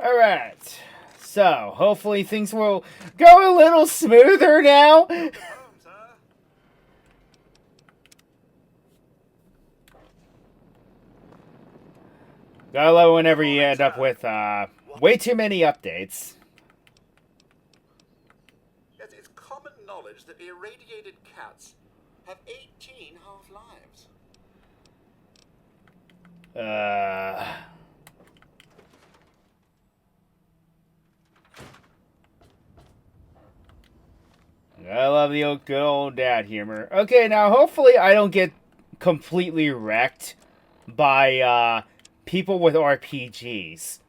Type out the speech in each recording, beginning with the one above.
Alright. So, hopefully things will go a little smoother now. Gotta love whenever you end up with way too many updates. Yes, it's common knowledge that irradiated cats have 18 half-lives. I love the old, good old dad humor. Okay, now hopefully I don't get completely wrecked by people with RPGs.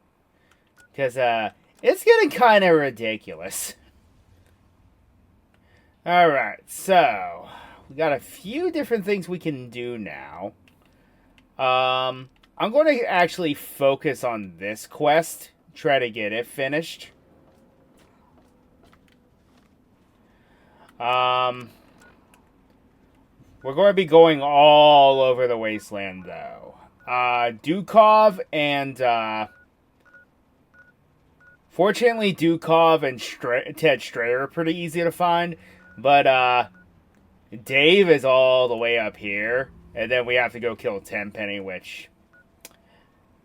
Because it's getting kind of ridiculous. Alright, so we got a few different things we can do now. I'm going to actually focus on this quest, try to get it finished. We're going to be going all over the wasteland, though. Dukov and, fortunately, Dukov and Ted Strayer are pretty easy to find, but, Dave is all the way up here, and then we have to go kill Tenpenny, which,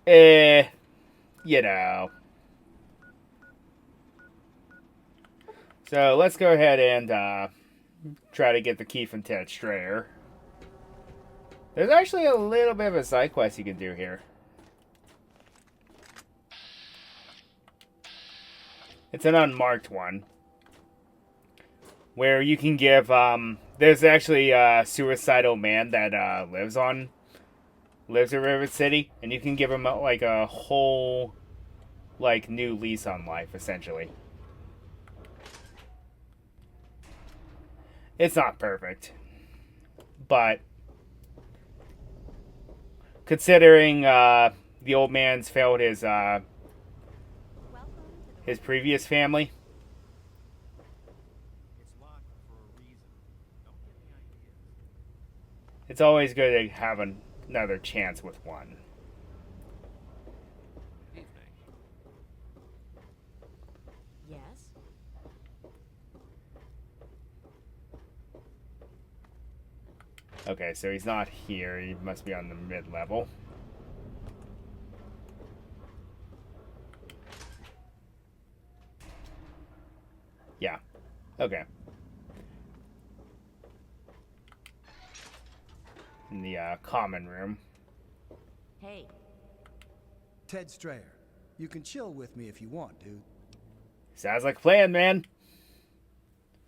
you know. So, let's go ahead and, try to get the key from Ted Strayer. There's actually a little bit of a side quest you can do here. It's an unmarked one. Where you can give, there's actually a suicidal man that, lives in River City. And you can give him, like, a whole, like, new lease on life, essentially. It's not perfect. But considering the old man's failed his previous family, it's always good to have another chance with one. Yes. Okay, so he's not here. He must be on the mid-level. Yeah. Okay. In the common room. Hey. Ted Strayer, you can chill with me if you want, dude. Sounds like a plan, man.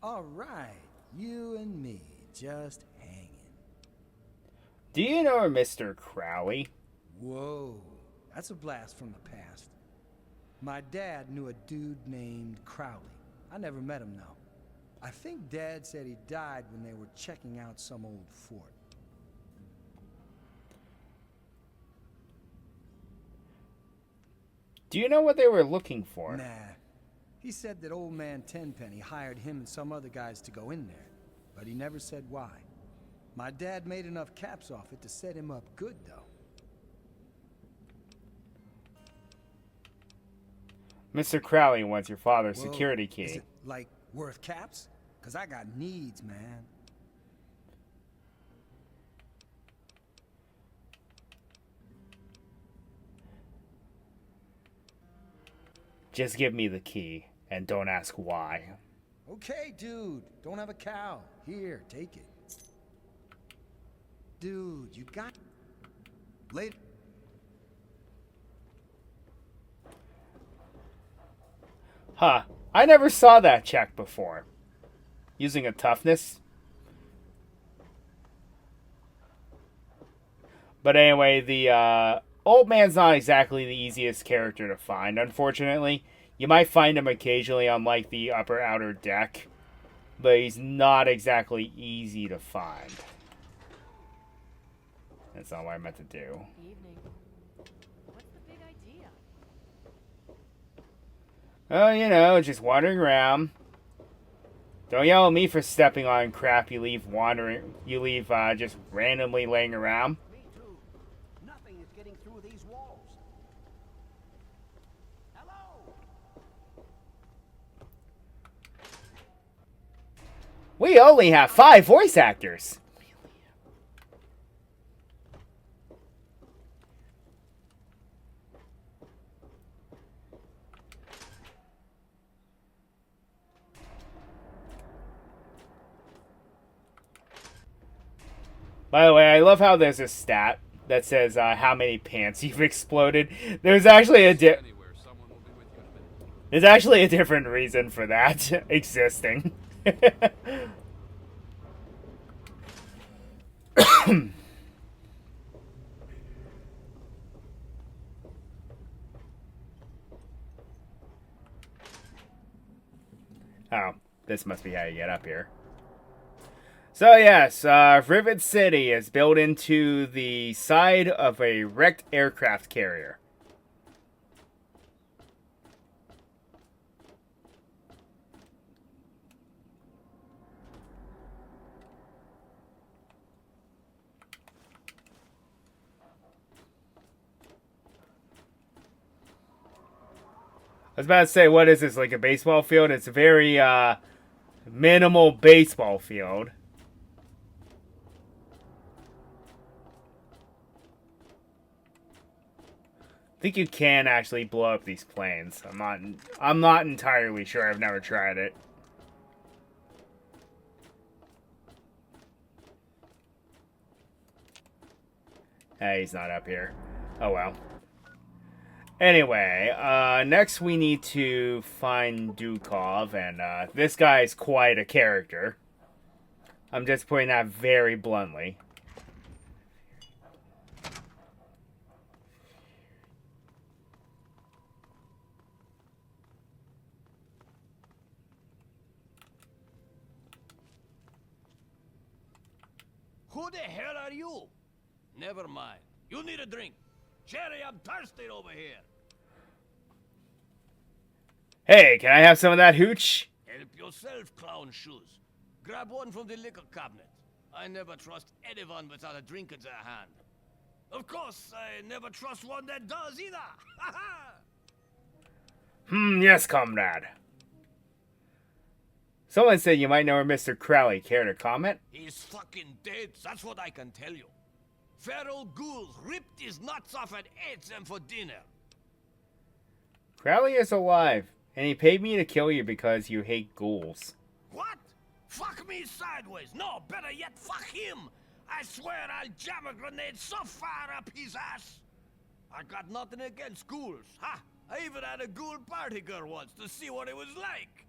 All right, you and me, just hanging. Do you know Mr. Crowley? Whoa, that's a blast from the past. My dad knew a dude named Crowley. I never met him, though. I think Dad said he died when they were checking out some old fort. Do you know what they were looking for? Nah. He said that old man Tenpenny hired him and some other guys to go in there, but he never said why. My dad made enough caps off it to set him up good, though. Mr. Crowley wants your father's Whoa, security key. Is it, like, worth caps? Because I got needs, man. Just give me the key, and don't ask why. Okay, dude. Don't have a cow. Here, take it. Dude, you got... Later. Huh. I never saw that check before. Using a toughness. But anyway, the old man's not exactly the easiest character to find, unfortunately. You might find him occasionally on, like, the upper outer deck. But he's not exactly easy to find. That's not what I meant to do. Evening. What's the big idea? Oh, you know, just wandering around. Don't yell at me for stepping on crap you leave just randomly laying around. Me too. Nothing is getting through these walls. Hello? We only have 5 voice actors. By the way, I love how there's a stat that says how many pants you've exploded. There's actually a there's actually a different reason for that existing. Oh, this must be how you get up here. So yes, Rivet City is built into the side of a wrecked aircraft carrier. I was about to say, what is this, like a baseball field? It's a very, minimal baseball field. I think you can actually blow up these planes. I'm not entirely sure. I've never tried it. Hey, he's not up here. Oh well. Anyway, next we need to find Dukov, and this guy is quite a character. I'm just putting that very bluntly. Who the hell are you? Never mind. You need a drink. Jerry, I'm thirsty over here. Hey, can I have some of that hooch? Help yourself, clown shoes. Grab one from the liquor cabinet. I never trust anyone without a drink in their hand. Of course, I never trust one that does either. Yes, comrade. Someone said you might know a Mr. Crowley. Care to comment? He's fucking dead, that's what I can tell you. Feral ghouls ripped his nuts off and ate them for dinner. Crowley is alive, and he paid me to kill you because you hate ghouls. What? Fuck me sideways. No, better yet, fuck him. I swear I'll jam a grenade so far up his ass. I got nothing against ghouls. Ha! I even had a ghoul party girl once to see what it was like.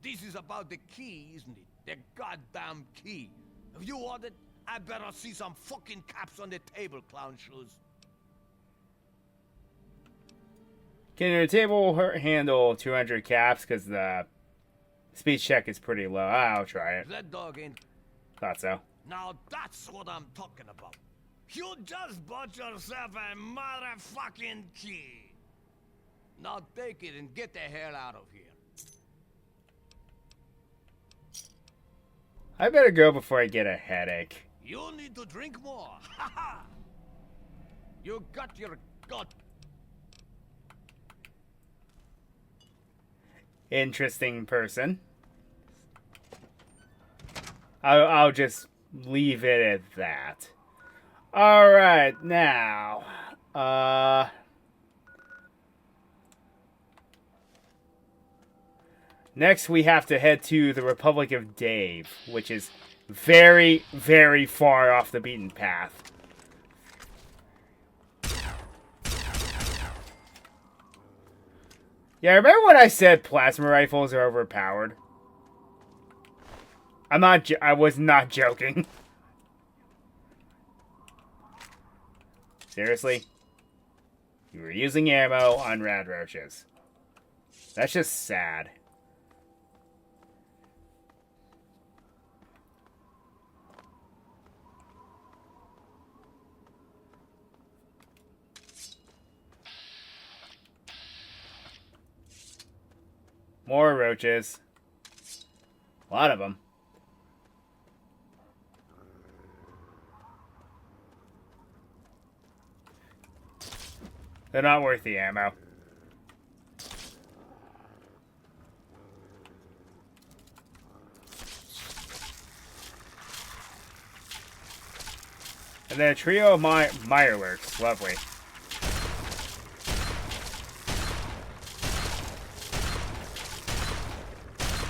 This is about the key, isn't it? The goddamn key. If you want it, I better see some fucking caps on the table, clown shoes. Can your table handle 200 caps? Because the speech check is pretty low. I'll try it. That dog ain't... Thought so. Now that's what I'm talking about. You just bought yourself a motherfucking key. Now take it and get the hell out of here. I better go before I get a headache. You need to drink more. Ha ha! You got your gut. Interesting person. I'll just leave it at that. Alright, now. Next we have to head to the Republic of Dave, which is very, very far off the beaten path. Yeah, remember when I said plasma rifles are overpowered? I was not joking. Seriously? You were using ammo on rad roaches. That's just sad. More roaches. A lot of them. They're not worth the ammo. And then a trio of Mirelurks. Lovely.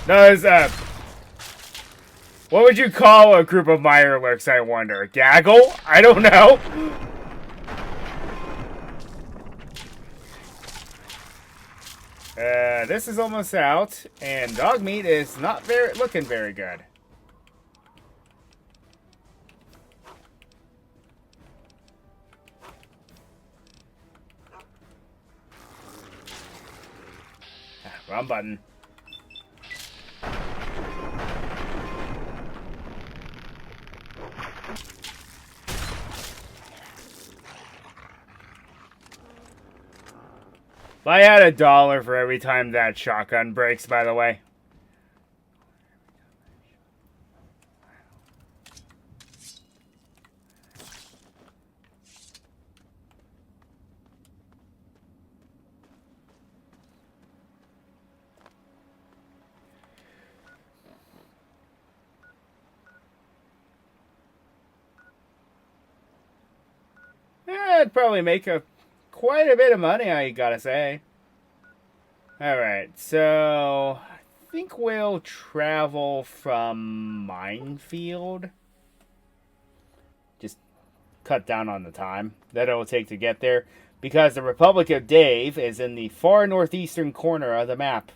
Does, what would you call a group of Mirelurks, I wonder? Gaggle? I don't know. This is almost out, and dog meat is not looking very good. Wrong button. If I had $1 for every time that shotgun breaks, by the way. I'd probably make quite a bit of money, I gotta say. Alright, so I think we'll travel from Minefield. Just cut down on the time that it'll take to get there. Because the Republic of Dave is in the far northeastern corner of the map,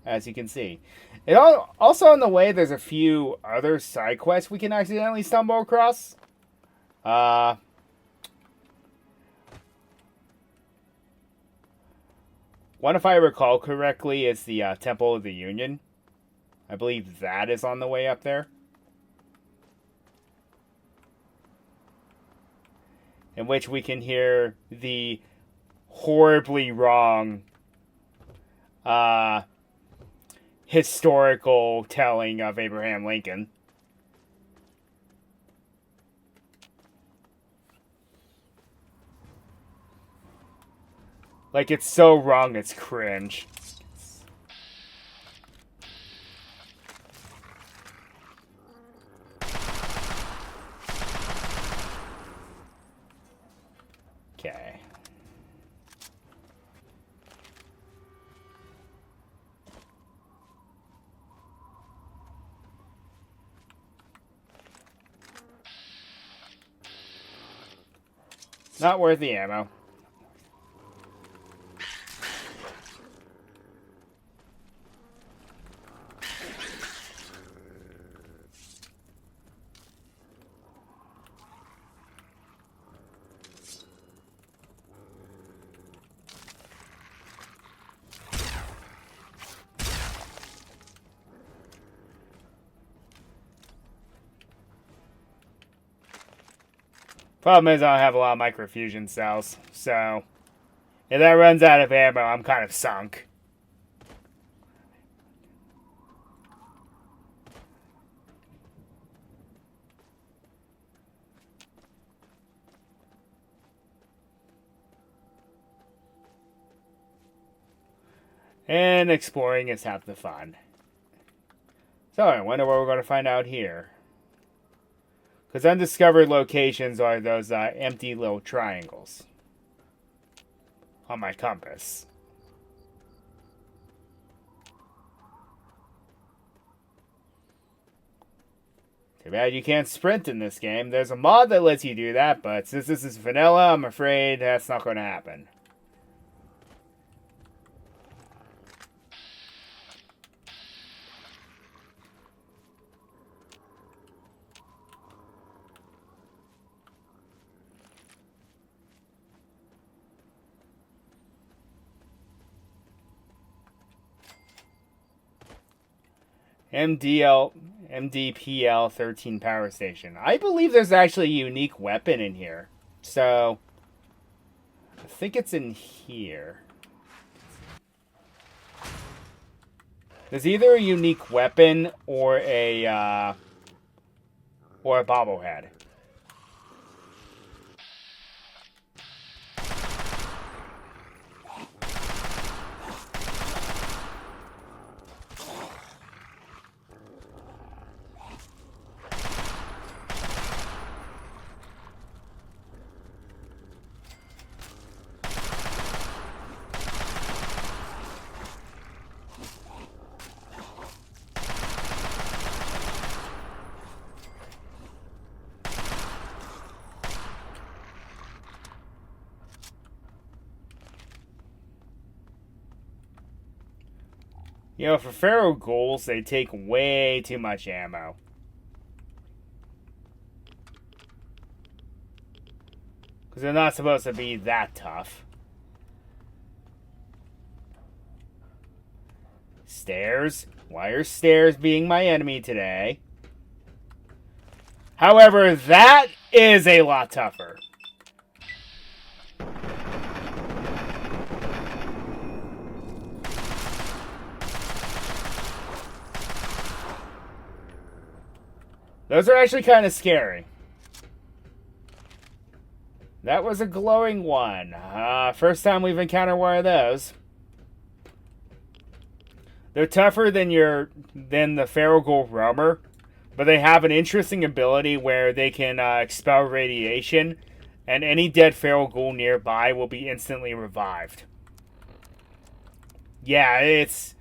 as you can see. Also on the way, there's a few other side quests we can accidentally stumble across. One, if I recall correctly, is the Temple of the Union. I believe that is on the way up there. In which we can hear the horribly wrong historical telling of Abraham Lincoln. Like, it's so wrong, it's cringe. Okay. Not worth the ammo. Problem is, I don't have a lot of microfusion cells, so if that runs out of ammo, I'm kind of sunk. And exploring is half the fun. So, I wonder what we're going to find out here. Because undiscovered locations are those empty little triangles on my compass. Too bad you can't sprint in this game. There's a mod that lets you do that, but since this is vanilla, I'm afraid that's not going to happen. MDPL 13 power station. I believe there's actually a unique weapon in here. So, I think it's in here. There's either a unique weapon or a bobblehead. You know, for feral ghouls, they take way too much ammo. Because they're not supposed to be that tough. Stairs. Why are stairs being my enemy today? However, that is a lot tougher. Those are actually kind of scary. That was a glowing one. First time we've encountered one of those. They're tougher than the feral ghoul roamer, but they have an interesting ability where they can expel radiation, and any dead feral ghoul nearby will be instantly revived. Yeah, it's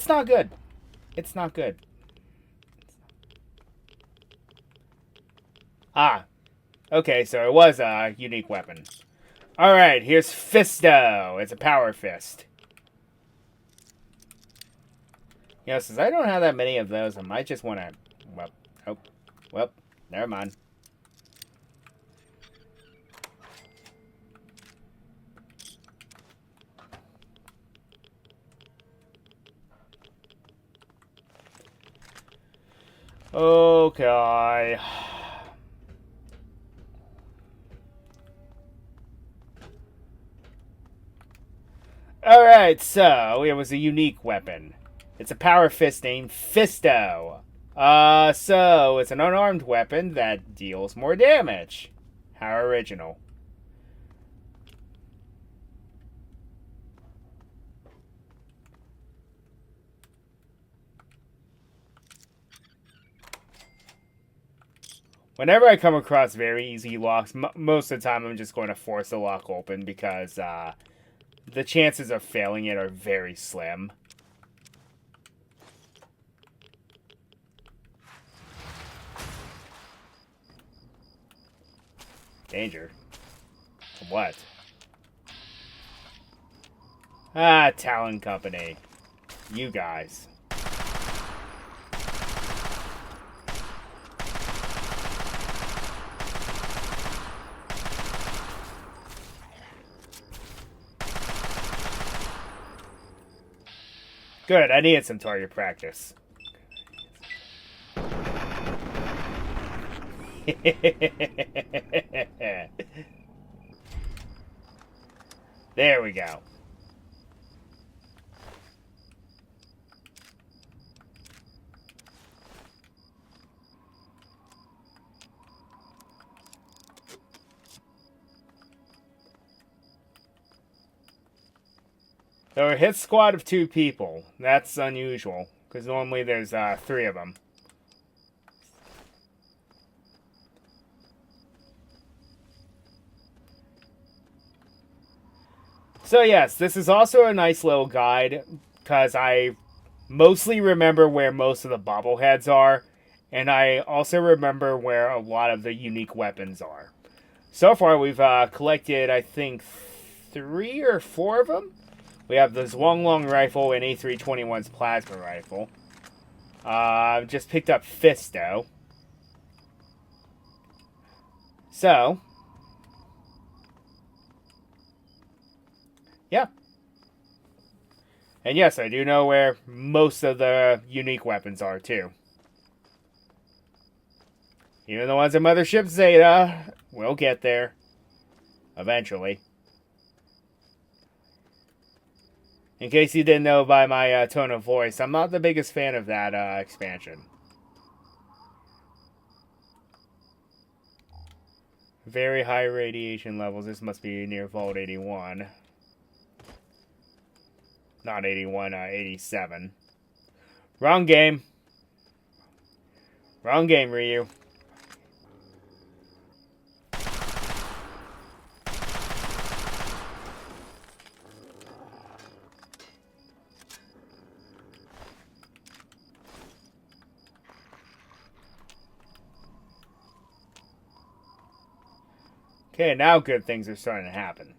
not good. It's not good. Ah, okay, so it was a unique weapon. Alright, here's Fisto. It's a power fist. You know, since I don't have that many of those, I might just want to... Well, never mind. Okay. Alright, so it was a unique weapon. It's a power fist named Fisto. So it's an unarmed weapon that deals more damage. How original. Whenever I come across very easy locks, most of the time I'm just going to force the lock open because the chances of failing it are very slim. Danger? From what? Ah, Talon Company. You guys. Good, I needed some target practice. There we go. So a hit squad of 2 people. That's unusual, because normally there's 3 of them. So yes, this is also a nice little guide, because I mostly remember where most of the bobbleheads are, and I also remember where a lot of the unique weapons are. So far we've collected, I think, 3 or 4 of them. We have the Zhuang rifle and A321's plasma rifle. Just picked up Fisto. So, yeah. And yes, I do know where most of the unique weapons are, too. Even the ones in Mothership Zeta, we'll get there. Eventually. In case you didn't know by my tone of voice, I'm not the biggest fan of that expansion. Very high radiation levels. This must be near Vault 81. Not 81, 87. Wrong game. Wrong game, Ryu. Okay, now good things are starting to happen.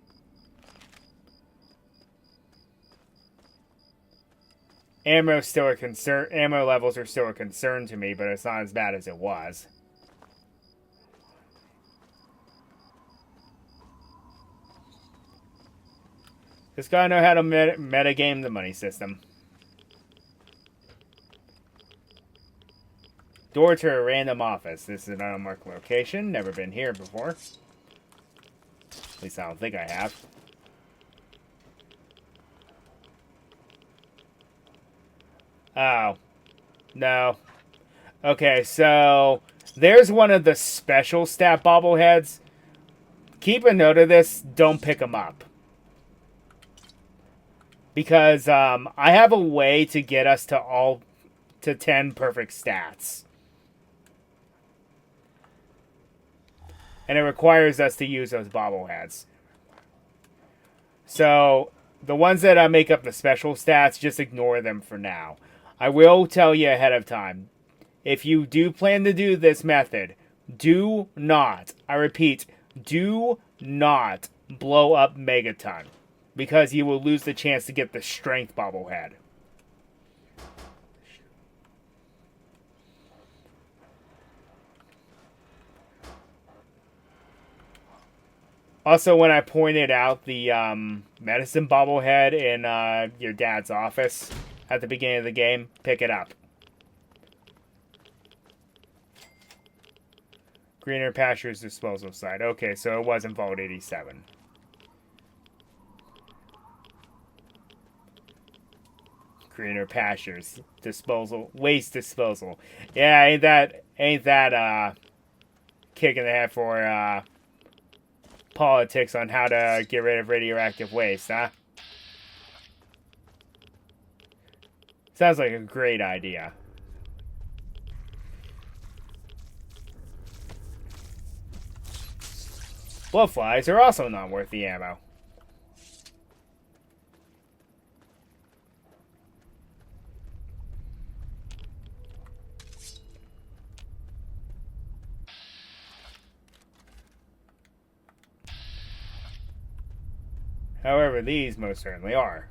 Ammo's still a concern. Ammo levels are still a concern to me, but it's not as bad as it was. Just gotta know how to metagame the money system. Door to a random office. This is an unmarked location. Never been here before. At least I don't think I have. Oh. No. Okay, so there's one of the special stat bobbleheads. Keep a note of this. Don't pick them up. Because I have a way to get us to 10 perfect stats. And it requires us to use those bobbleheads. So, the ones that make up the special stats, just ignore them for now. I will tell you ahead of time. If you do plan to do this method, do not, I repeat, do not blow up Megaton. Because you will lose the chance to get the strength bobblehead. Also, when I pointed out the medicine bobblehead in your dad's office at the beginning of the game, pick it up. Greener Pastures disposal site. Okay, so it was in Vault 87. Greener Pastures disposal, waste disposal. Yeah, ain't that kick in the head for politics on how to get rid of radioactive waste, huh? Sounds like a great idea. Bloodflies are also not worth the ammo. However, these most certainly are.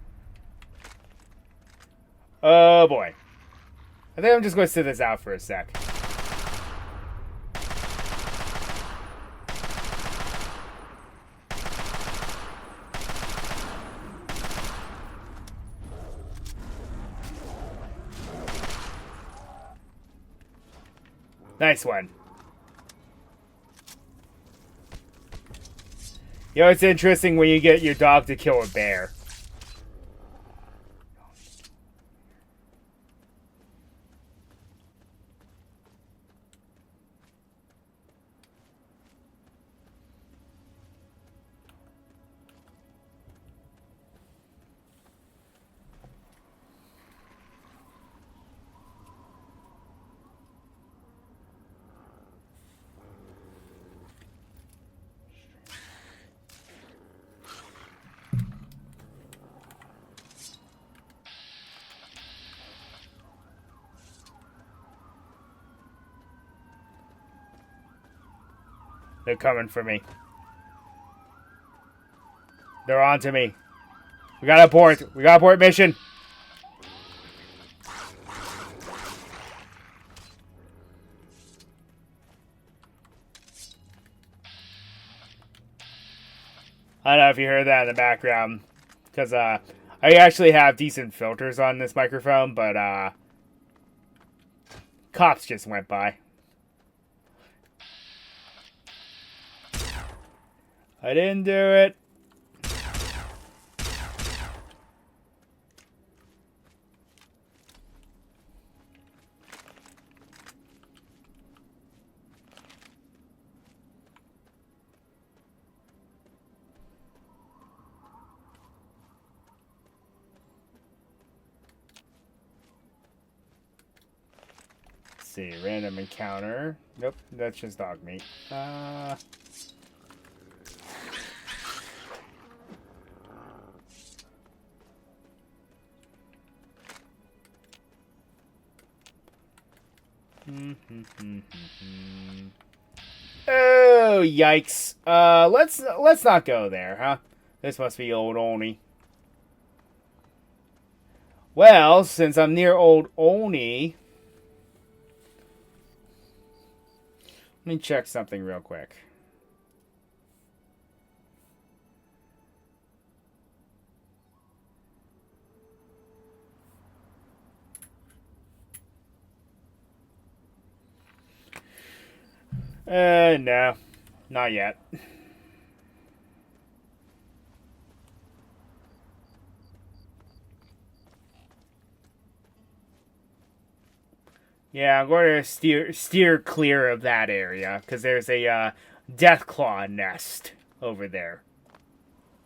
Oh boy. I think I'm just going to sit this out for a sec. Nice one. You know, it's interesting when you get your dog to kill a bear. They're coming for me. They're on to me. We gotta abort. We gotta abort mission. I don't know if you heard that in the background. Because I actually have decent filters on this microphone, but cops just went by. I didn't do it. Let's see, random encounter. Nope, that's just dog meat. Oh, yikes. Let's not go there, huh? This must be old Oni. Well, since I'm near Old Oni, let me check something real quick. No, not yet. Yeah, I'm going to steer clear of that area, because there's a Deathclaw nest over there.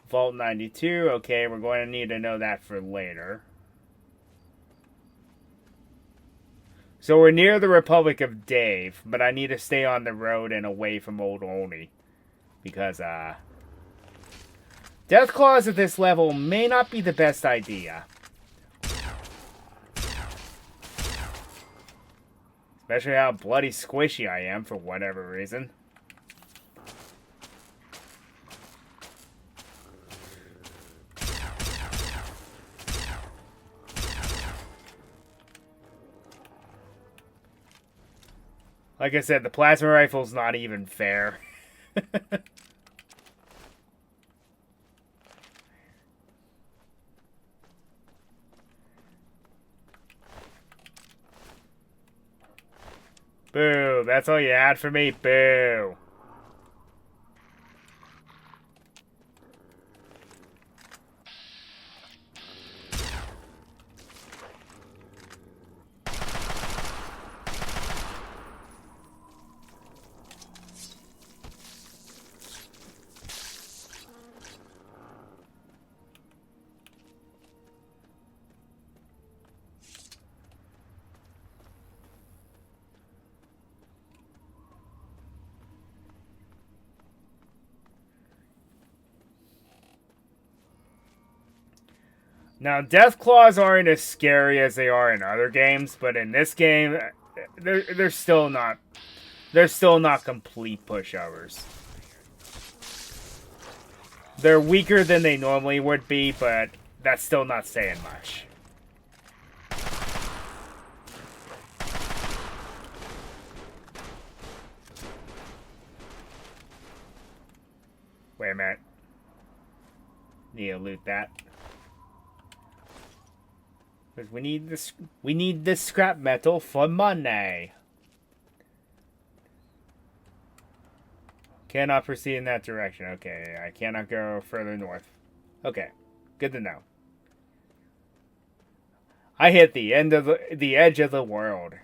Vault 92, okay, we're going to need to know that for later. So we're near the Republic of Dave, but I need to stay on the road and away from Old Oni. Because, Deathclaws at this level may not be the best idea. Especially how bloody squishy I am, for whatever reason. Like I said, the plasma rifle's not even fair. Boo, that's all you had for me? Boo. Now, Deathclaws aren't as scary as they are in other games, but in this game, they're still not complete pushovers. They're weaker than they normally would be, but that's still not saying much. Wait a minute. Need to loot that. Because we need this scrap metal for money. Cannot proceed in that direction. Okay, I cannot go further north. Okay, good to know. I hit the end of the edge of the world.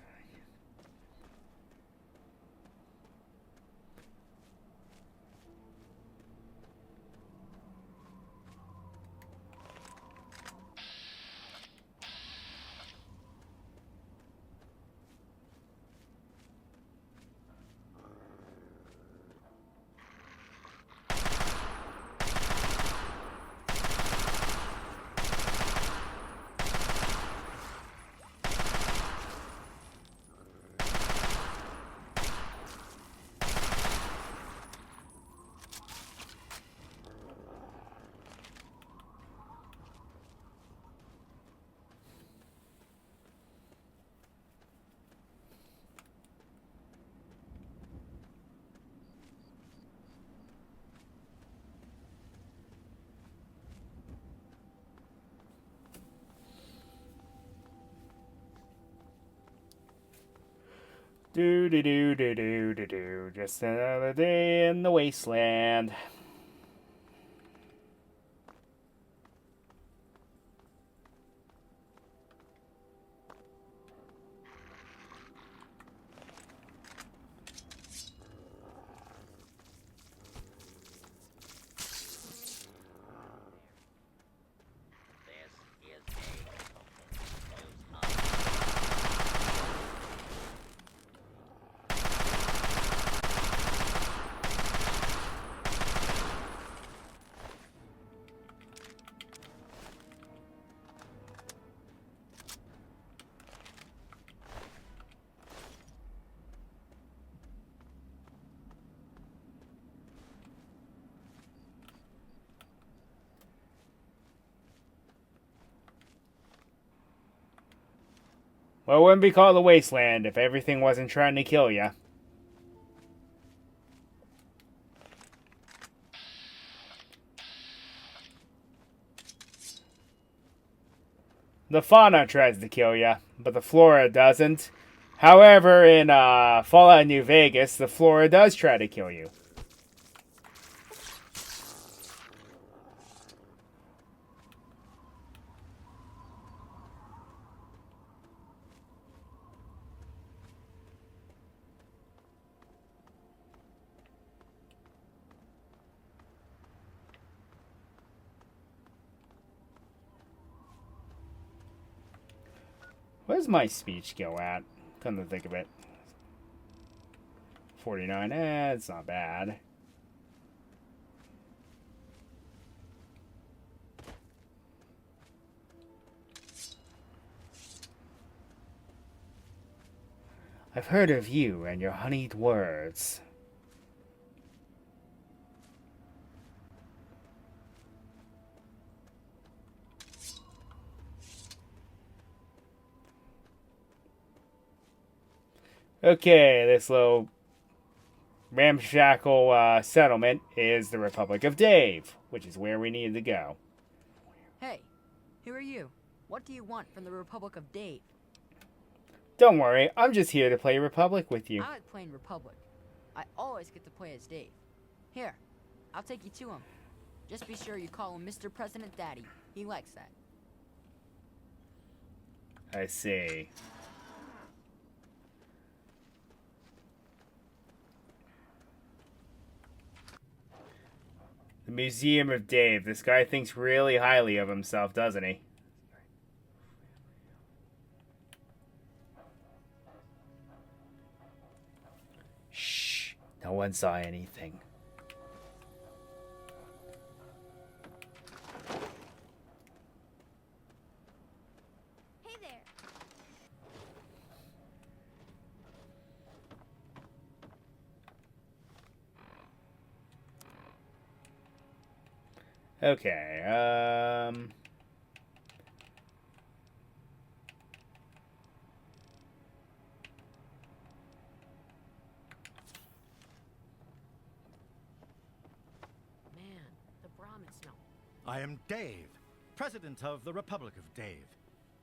Do. Just another day in the wasteland. Well, it wouldn't be called the Wasteland if everything wasn't trying to kill ya. The fauna tries to kill ya, but the flora doesn't. However, in Fallout New Vegas, the flora does try to kill you. What does my speech go at? Come to think of it. 49, it's not bad. I've heard of you and your honeyed words. Okay, this little ramshackle settlement is the Republic of Dave, which is where we needed to go. Hey, who are you? What do you want from the Republic of Dave? Don't worry, I'm just here to play Republic with you. I like playing Republic. I always get to play as Dave. Here, I'll take you to him. Just be sure you call him Mr. President Daddy. He likes that. I see. The Museum of Dave. This guy thinks really highly of himself, doesn't he? Shh. No one saw anything. Hey there. Okay, Man, the Brahmin smell. I am Dave, President of the Republic of Dave.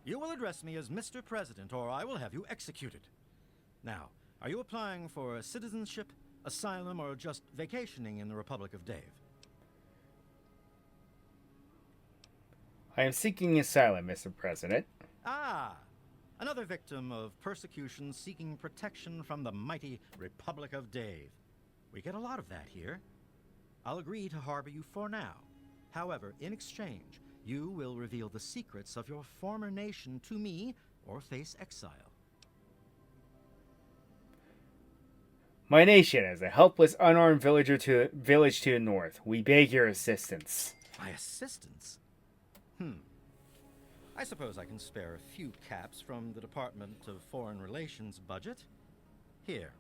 You will address me as Mr. President, or I will have you executed. Now, are you applying for citizenship, asylum, or just vacationing in the Republic of Dave? I am seeking asylum, Mr. President. Ah, another victim of persecution seeking protection from the mighty Republic of Dave. We get a lot of that here. I'll agree to harbor you for now. However, in exchange, you will reveal the secrets of your former nation to me or face exile. My nation is a helpless, unarmed village to the north. We beg your assistance. My assistance? I suppose I can spare a few caps from the Department of Foreign Relations budget. Here.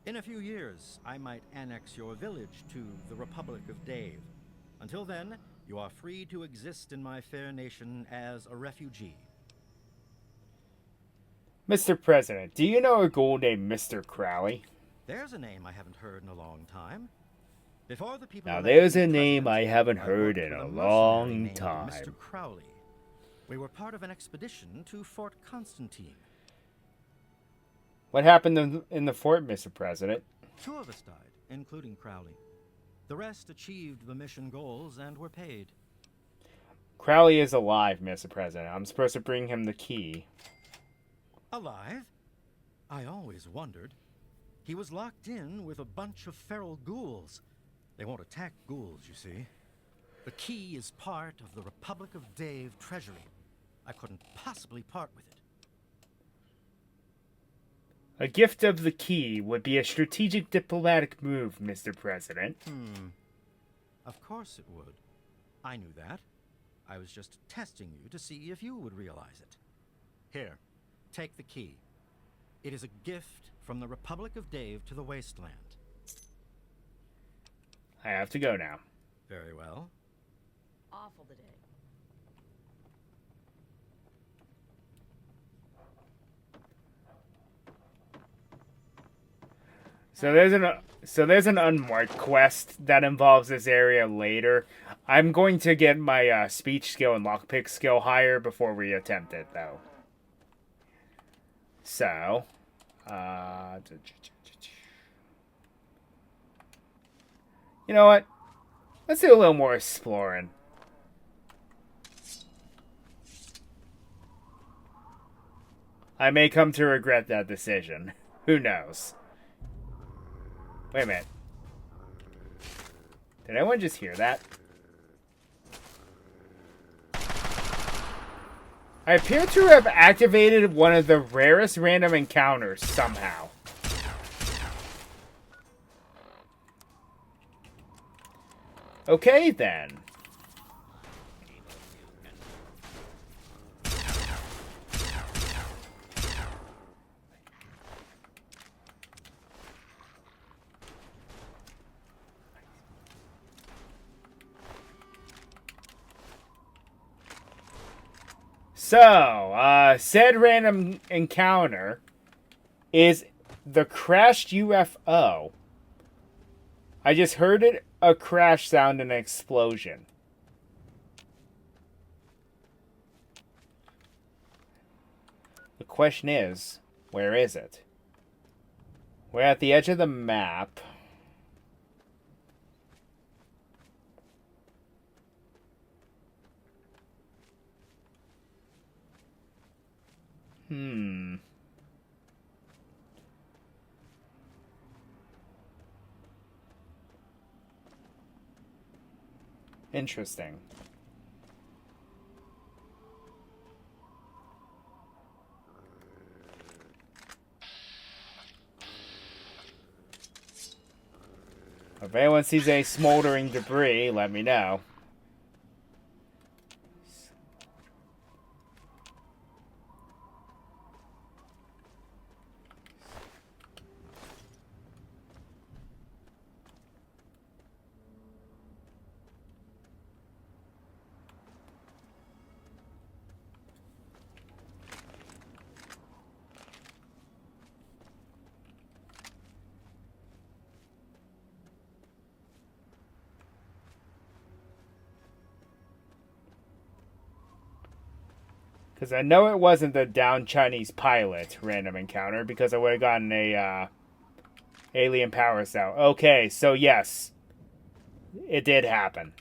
In a few years, I might annex your village to the Republic of Dave. Until then, you are free to exist in my fair nation as a refugee. Mr. President, do you know a ghoul named Mr. Crowley? There's a name I haven't heard in a long time. Before the people Now elected there's a me name president, I haven't I heard worked in with a mercenary long named time. Mr. Crowley. We were part of an expedition to Fort Constantine. What happened in the fort, Mr. President? 2 of us died, including Crowley. The rest achieved the mission goals and were paid. Crowley is alive, Mr. President. I'm supposed to bring him the key. Alive? I always wondered. He was locked in with a bunch of feral ghouls. They won't attack ghouls, you see. The key is part of the Republic of Dave treasury. I couldn't possibly part with it. A gift of the key would be a strategic diplomatic move, Mr. President. Of course it would. I knew that. I was just testing you to see if you would realize it. Here, take the key. It is a gift from the Republic of Dave to the Wasteland. I have to go now. Very well. Awful today. there's an unmarked quest that involves this area later. I'm going to get my speech skill and lockpick skill higher before we attempt it, though. So, you know what? Let's do a little more exploring. I may come to regret that decision. Who knows? Wait a minute. Did anyone just hear that? I appear to have activated one of the rarest random encounters somehow. Okay, then. So, said random encounter is the crashed UFO. I just heard it, a crash sound and an explosion. The question is, where is it? We're at the edge of the map. Interesting. If anyone sees any smoldering debris, let me know. Because I know it wasn't the downed Chinese pilot random encounter, because I would have gotten a alien power cell. Okay, so yes, it did happen.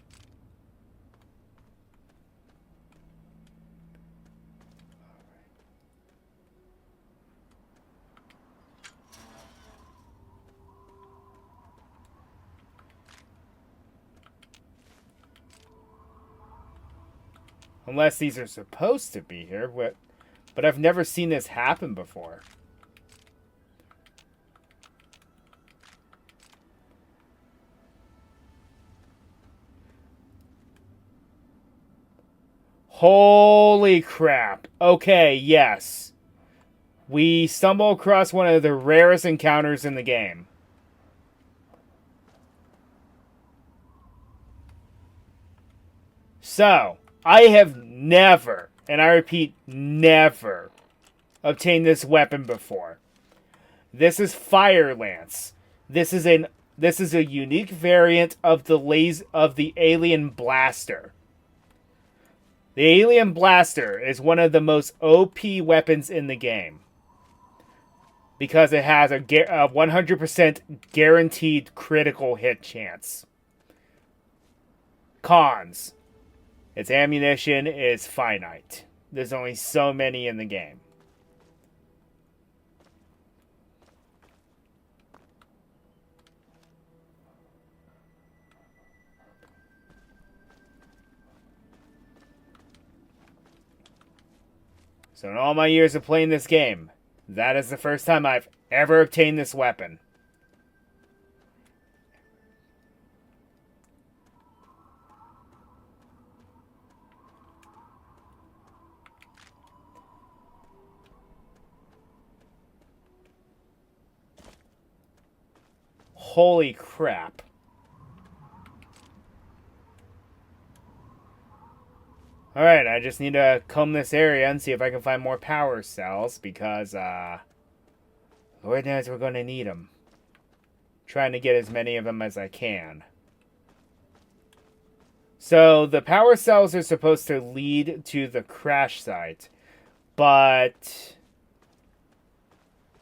Unless these are supposed to be here. But I've never seen this happen before. Holy crap. Okay, yes. We stumble across one of the rarest encounters in the game. So, I have never, and I repeat, never, obtained this weapon before. This is Fire Lance. This is a unique variant of the Alien Blaster. The Alien Blaster is one of the most OP weapons in the game, because it has a 100% guaranteed critical hit chance. Cons. Its ammunition is finite. There's only so many in the game. So in all my years of playing this game, that is the first time I've ever obtained this weapon. Holy crap. Alright, I just need to comb this area and see if I can find more power cells, because, Lord knows we're going to need them. trying to get as many of them as I can. So the power cells are supposed to lead to the crash site, but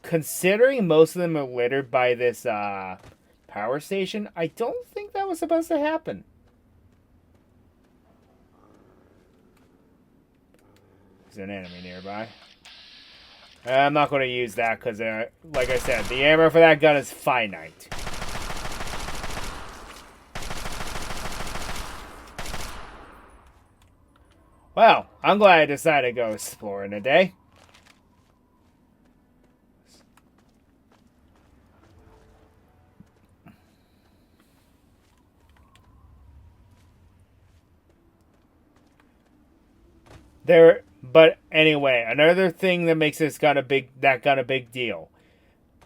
considering most of them are littered by this power station, I don't think that was supposed to happen. There's an enemy nearby. I'm not going to use that because, like I said, the ammo for that gun is finite. Well, I'm glad I decided to go exploring today. But anyway, another thing that makes that gun a big deal.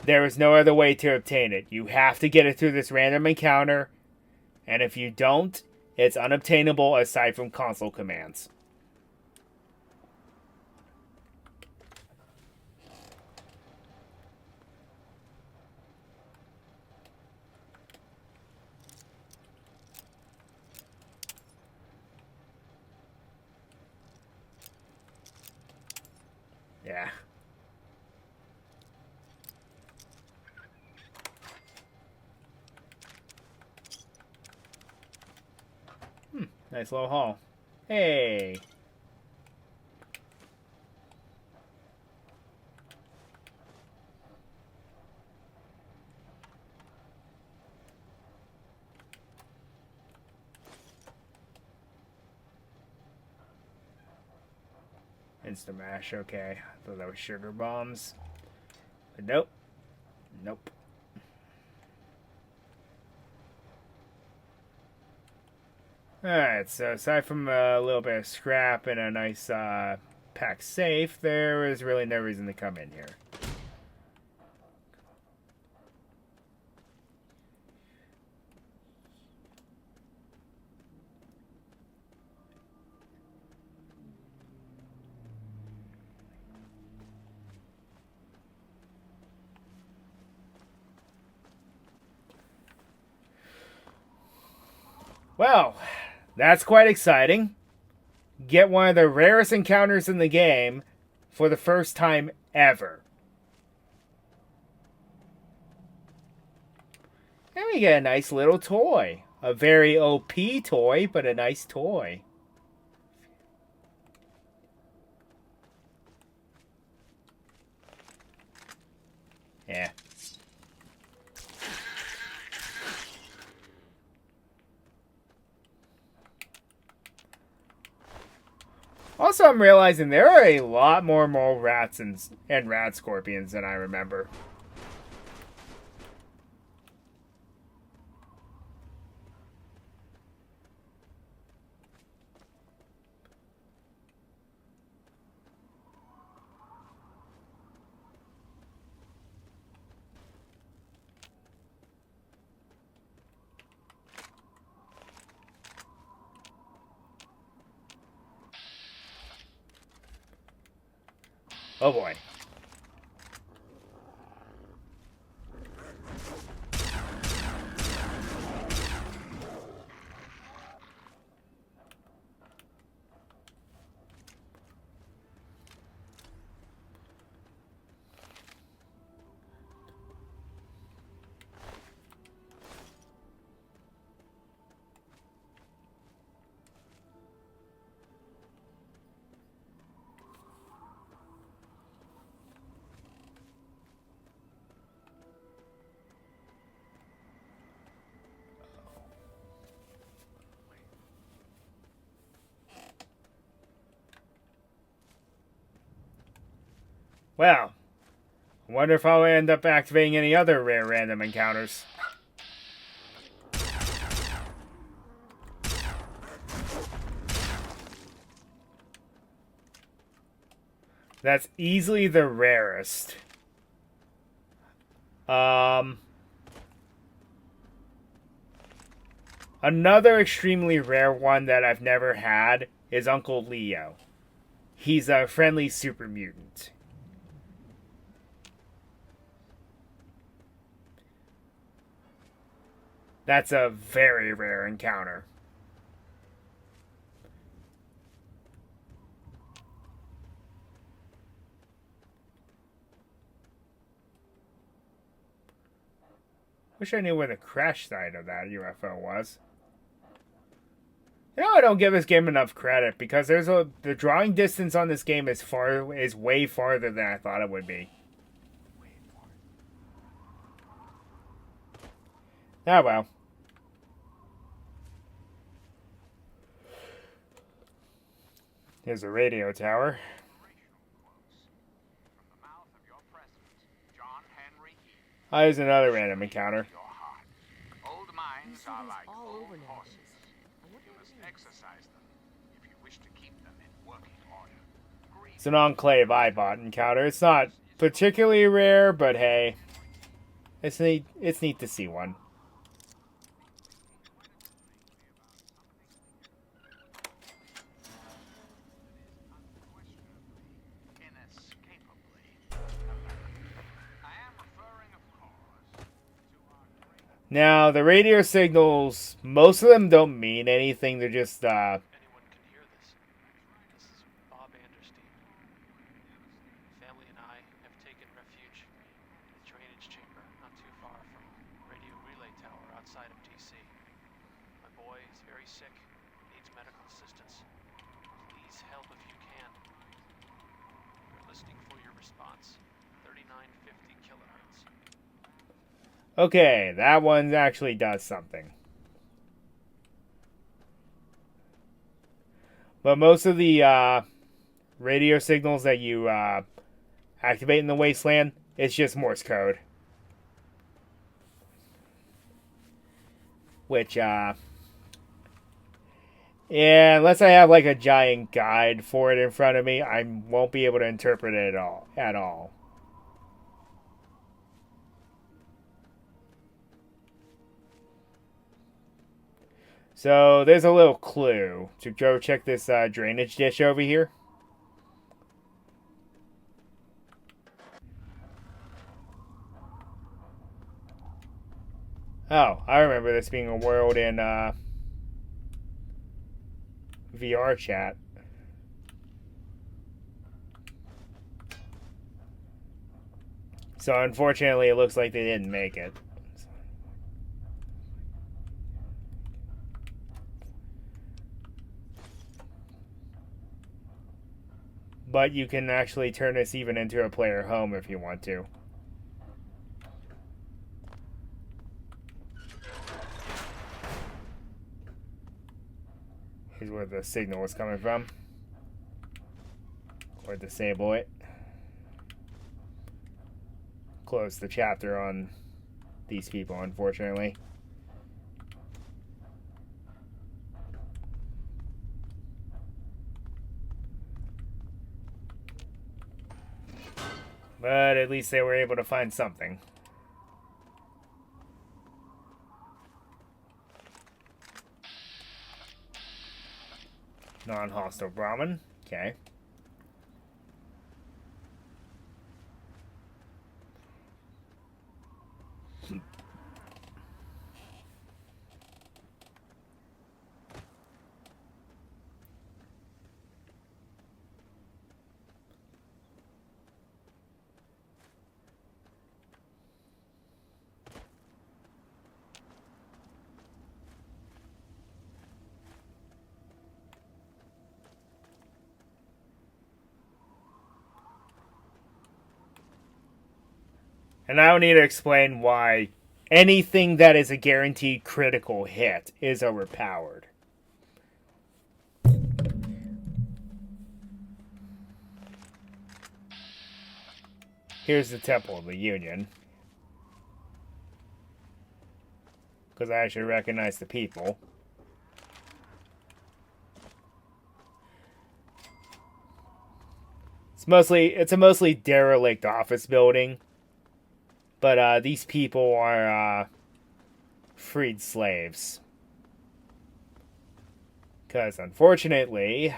There is no other way to obtain it. You have to get it through this random encounter, and if you don't, it's unobtainable aside from console commands. Yeah. Nice little haul. Hey. Instamash, okay. I thought that was sugar bombs. But nope. Nope. Alright, so aside from a little bit of scrap and a nice pack safe, there is really no reason to come in here. Well, that's quite exciting. Get one of the rarest encounters in the game for the first time ever. And we get a nice little toy. A very OP toy, but a nice toy. Yeah. Also, I'm realizing there are a lot more mole rats and rat scorpions than I remember. Oh boy. Well, I wonder if I'll end up activating any other rare random encounters. That's easily the rarest. Another extremely rare one that I've never had is Uncle Leo. He's a friendly super mutant. That's a very rare encounter. Wish I knew where the crash site of that UFO was. You know, I don't give this game enough credit because the drawing distance on this game is way farther than I thought it would be. Ah well. Here's a radio tower. Oh, here's another random encounter. Old minds are like all old over nowadays. horses. You must exercise them if you wish to keep them in working order. It's an Enclave iBot encounter. It's not particularly rare, but hey, it's neat to see one. Now, the radio signals, most of them don't mean anything. They're just, Anyone can hear this. This is Bob Anderstein. Family and I have taken refuge in the drainage chamber not too far from Radio Relay Tower outside of D.C. My boy is very sick, needs medical assistance. Please help if you can. We're listening for your response. 3950 kilohertz. okay, that one actually does something. But most of the radio signals that you activate in the Wasteland, it's just Morse code. Which, yeah, unless I have like a giant guide for it in front of me, I won't be able to interpret it at all. So there's a little clue to go check this drainage dish over here. Oh, I remember this being a world in VR chat. So unfortunately, it looks like they didn't make it. But you can actually turn this even into a player home if you want to. Here's where the signal was coming from. Or disable it. Close the chapter on these people, unfortunately. But at least they were able to find something. Non-hostile Brahmin. Okay. And I don't need to explain why anything that is a guaranteed critical hit is overpowered. Here's the Temple of the Union. Because I actually recognize the people. It's a mostly derelict office building. But these people are freed slaves. Because unfortunately,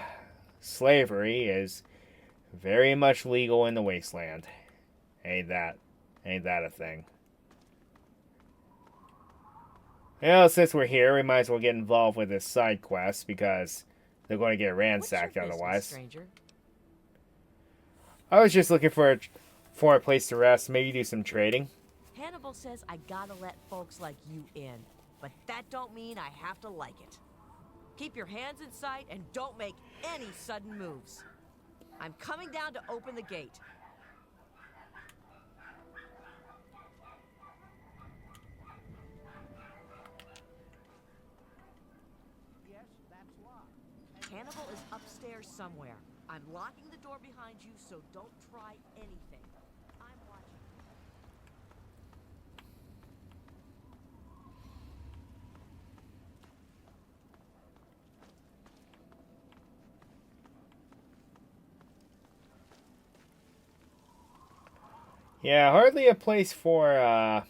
slavery is very much legal in the Wasteland. Ain't that a thing? Well, since we're here, we might as well get involved with this side quest because they're going to get ransacked What's your business, otherwise. stranger? I was just looking for a place to rest, maybe do some trading. Hannibal says I gotta let folks like you in, but that don't mean I have to like it. Keep your hands in sight and don't make any sudden moves. I'm coming down to open the gate. Hannibal is upstairs somewhere. I'm locking the door behind you, so don't try anything. I'm watching. Yeah, hardly a place for, Ah,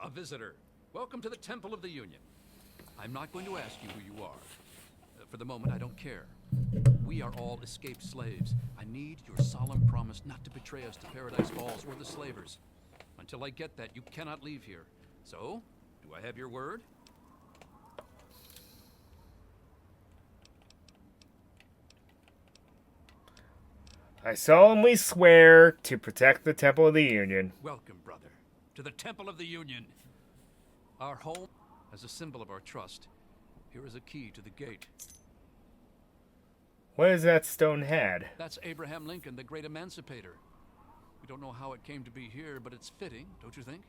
a visitor. Welcome to the Temple of the Union. I'm not going to ask you who you are. For the moment, I don't care. We are all escaped slaves. I need your solemn promise not to betray us to Paradise Falls or the slavers. Until I get that, you cannot leave here. So, do I have your word? I solemnly swear to protect the Temple of the Union. Welcome, brother, to the Temple of the Union. Our home, as a symbol of our trust. Here is a key to the gate. What is that stone head? That's Abraham Lincoln, the great emancipator. We don't know how it came to be here, but it's fitting, don't you think?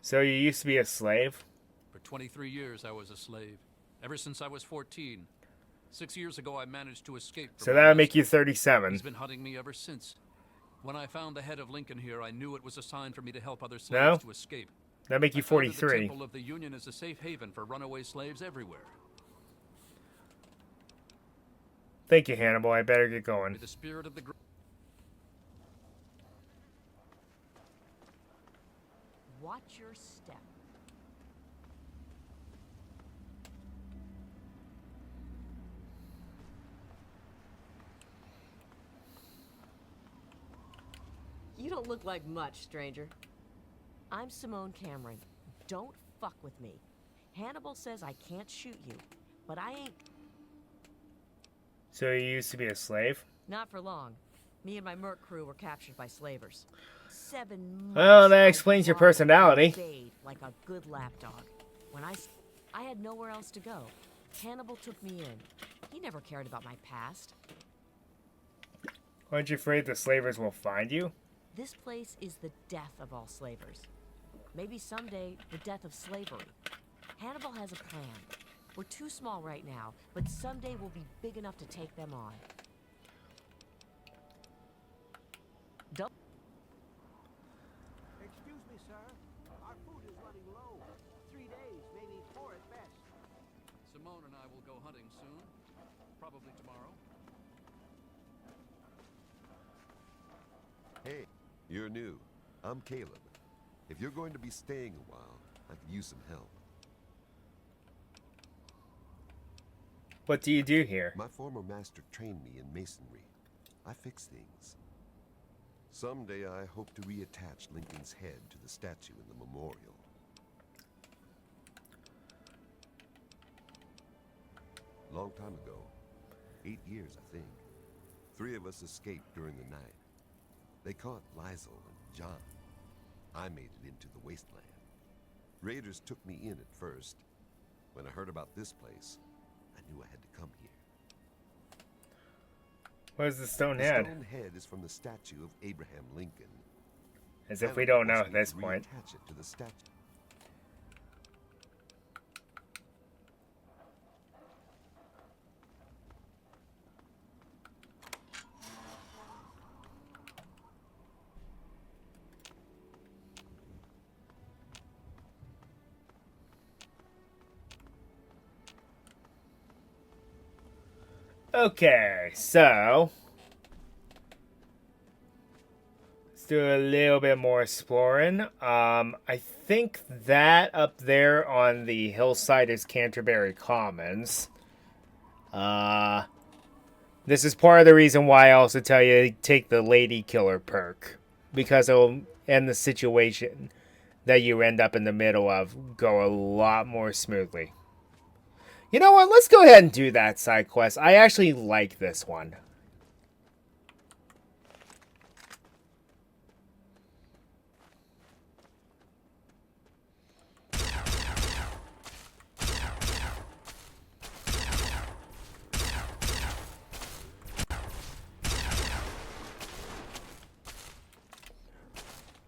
So you used to be a slave? For 23 years, I was a slave. Ever since I was 14. 6 years ago, I managed to escape from So my that would make you master. 37. He's been hunting me ever since. When I found the head of Lincoln here, I knew it was a sign for me to help other slaves to escape. That make you I founded 43. The Temple of the Union is a safe haven for runaway slaves everywhere. Thank you, Hannibal. I better get going. May the spirit of the Watch your step. You don't look like much, stranger. I'm Simone Cameron. Don't fuck with me. Hannibal says I can't shoot you, but I ain't. So you used to be a slave? Not for long. Me and my merc crew were captured by slavers. 7 months. Well, that I explains your fought and personality. obeyed like a good lapdog. When I had nowhere else to go. Hannibal took me in. He never cared about my past. Aren't you afraid the slavers will find you? This place is the death of all slavers. Maybe someday, the death of slavery. Hannibal has a plan. We're too small right now, but someday we'll be big enough to take them on. Excuse me, sir. Our food is running low. 3 days, maybe 4 at best. Simone and I will go hunting soon. Probably tomorrow. Hey, you're new. I'm Caleb. If you're going to be staying a while, I could use some help. What do you do here? My former master trained me in masonry. I fix things. Someday I hope to reattach Lincoln's head to the statue in the memorial. Long time ago, 8 years I think, 3 of us escaped during the night. They caught Lizel and John. I made it into the wasteland. Raiders took me in at first. When I heard about this place, I knew I had to come here. Where's the stone The head? stone head is from the statue of Abraham Lincoln. As if we don't know at this We point. attach it to the statue. Okay, so let's do a little bit more exploring. I think that up there on the hillside is Canterbury Commons. This is part of the reason why I also tell you to take the Lady Killer perk, because it'll end the situation. that you end up in the middle of go a lot more smoothly. You know what? Let's go ahead and do that side quest. I actually like this one.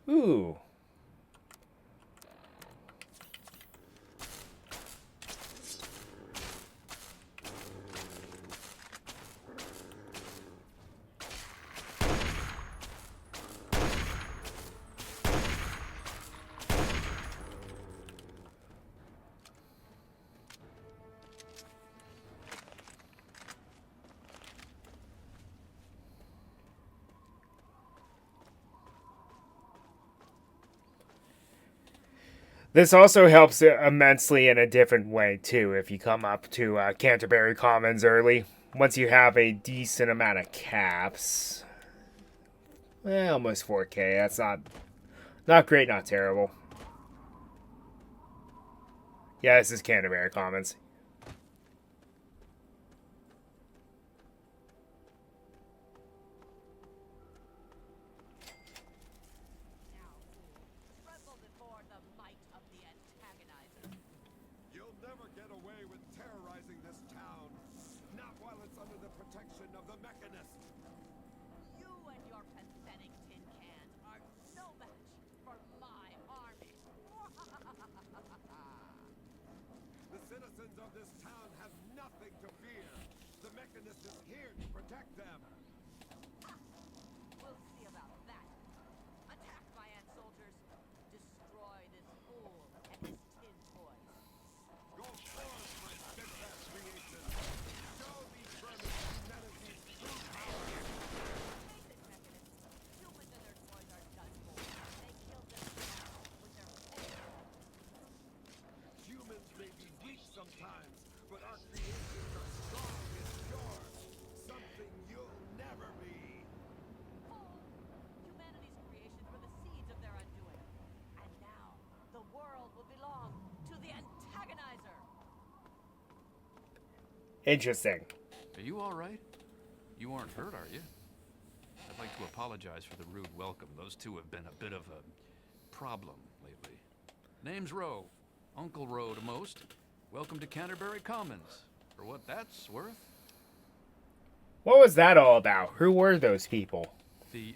Ooh. This also helps immensely in a different way, too, if you come up to Canterbury Commons early. Once you have a decent amount of caps. Almost 4K. That's not great, not terrible. Yeah, this is Canterbury Commons. Interesting. Are you all right? You aren't hurt, are you? I'd like to apologize for the rude welcome. Those two have been a bit of a problem lately. Name's Rowe. Uncle Rowe to most. Welcome to Canterbury Commons. For what that's worth. What was that all about? Who were those people? The,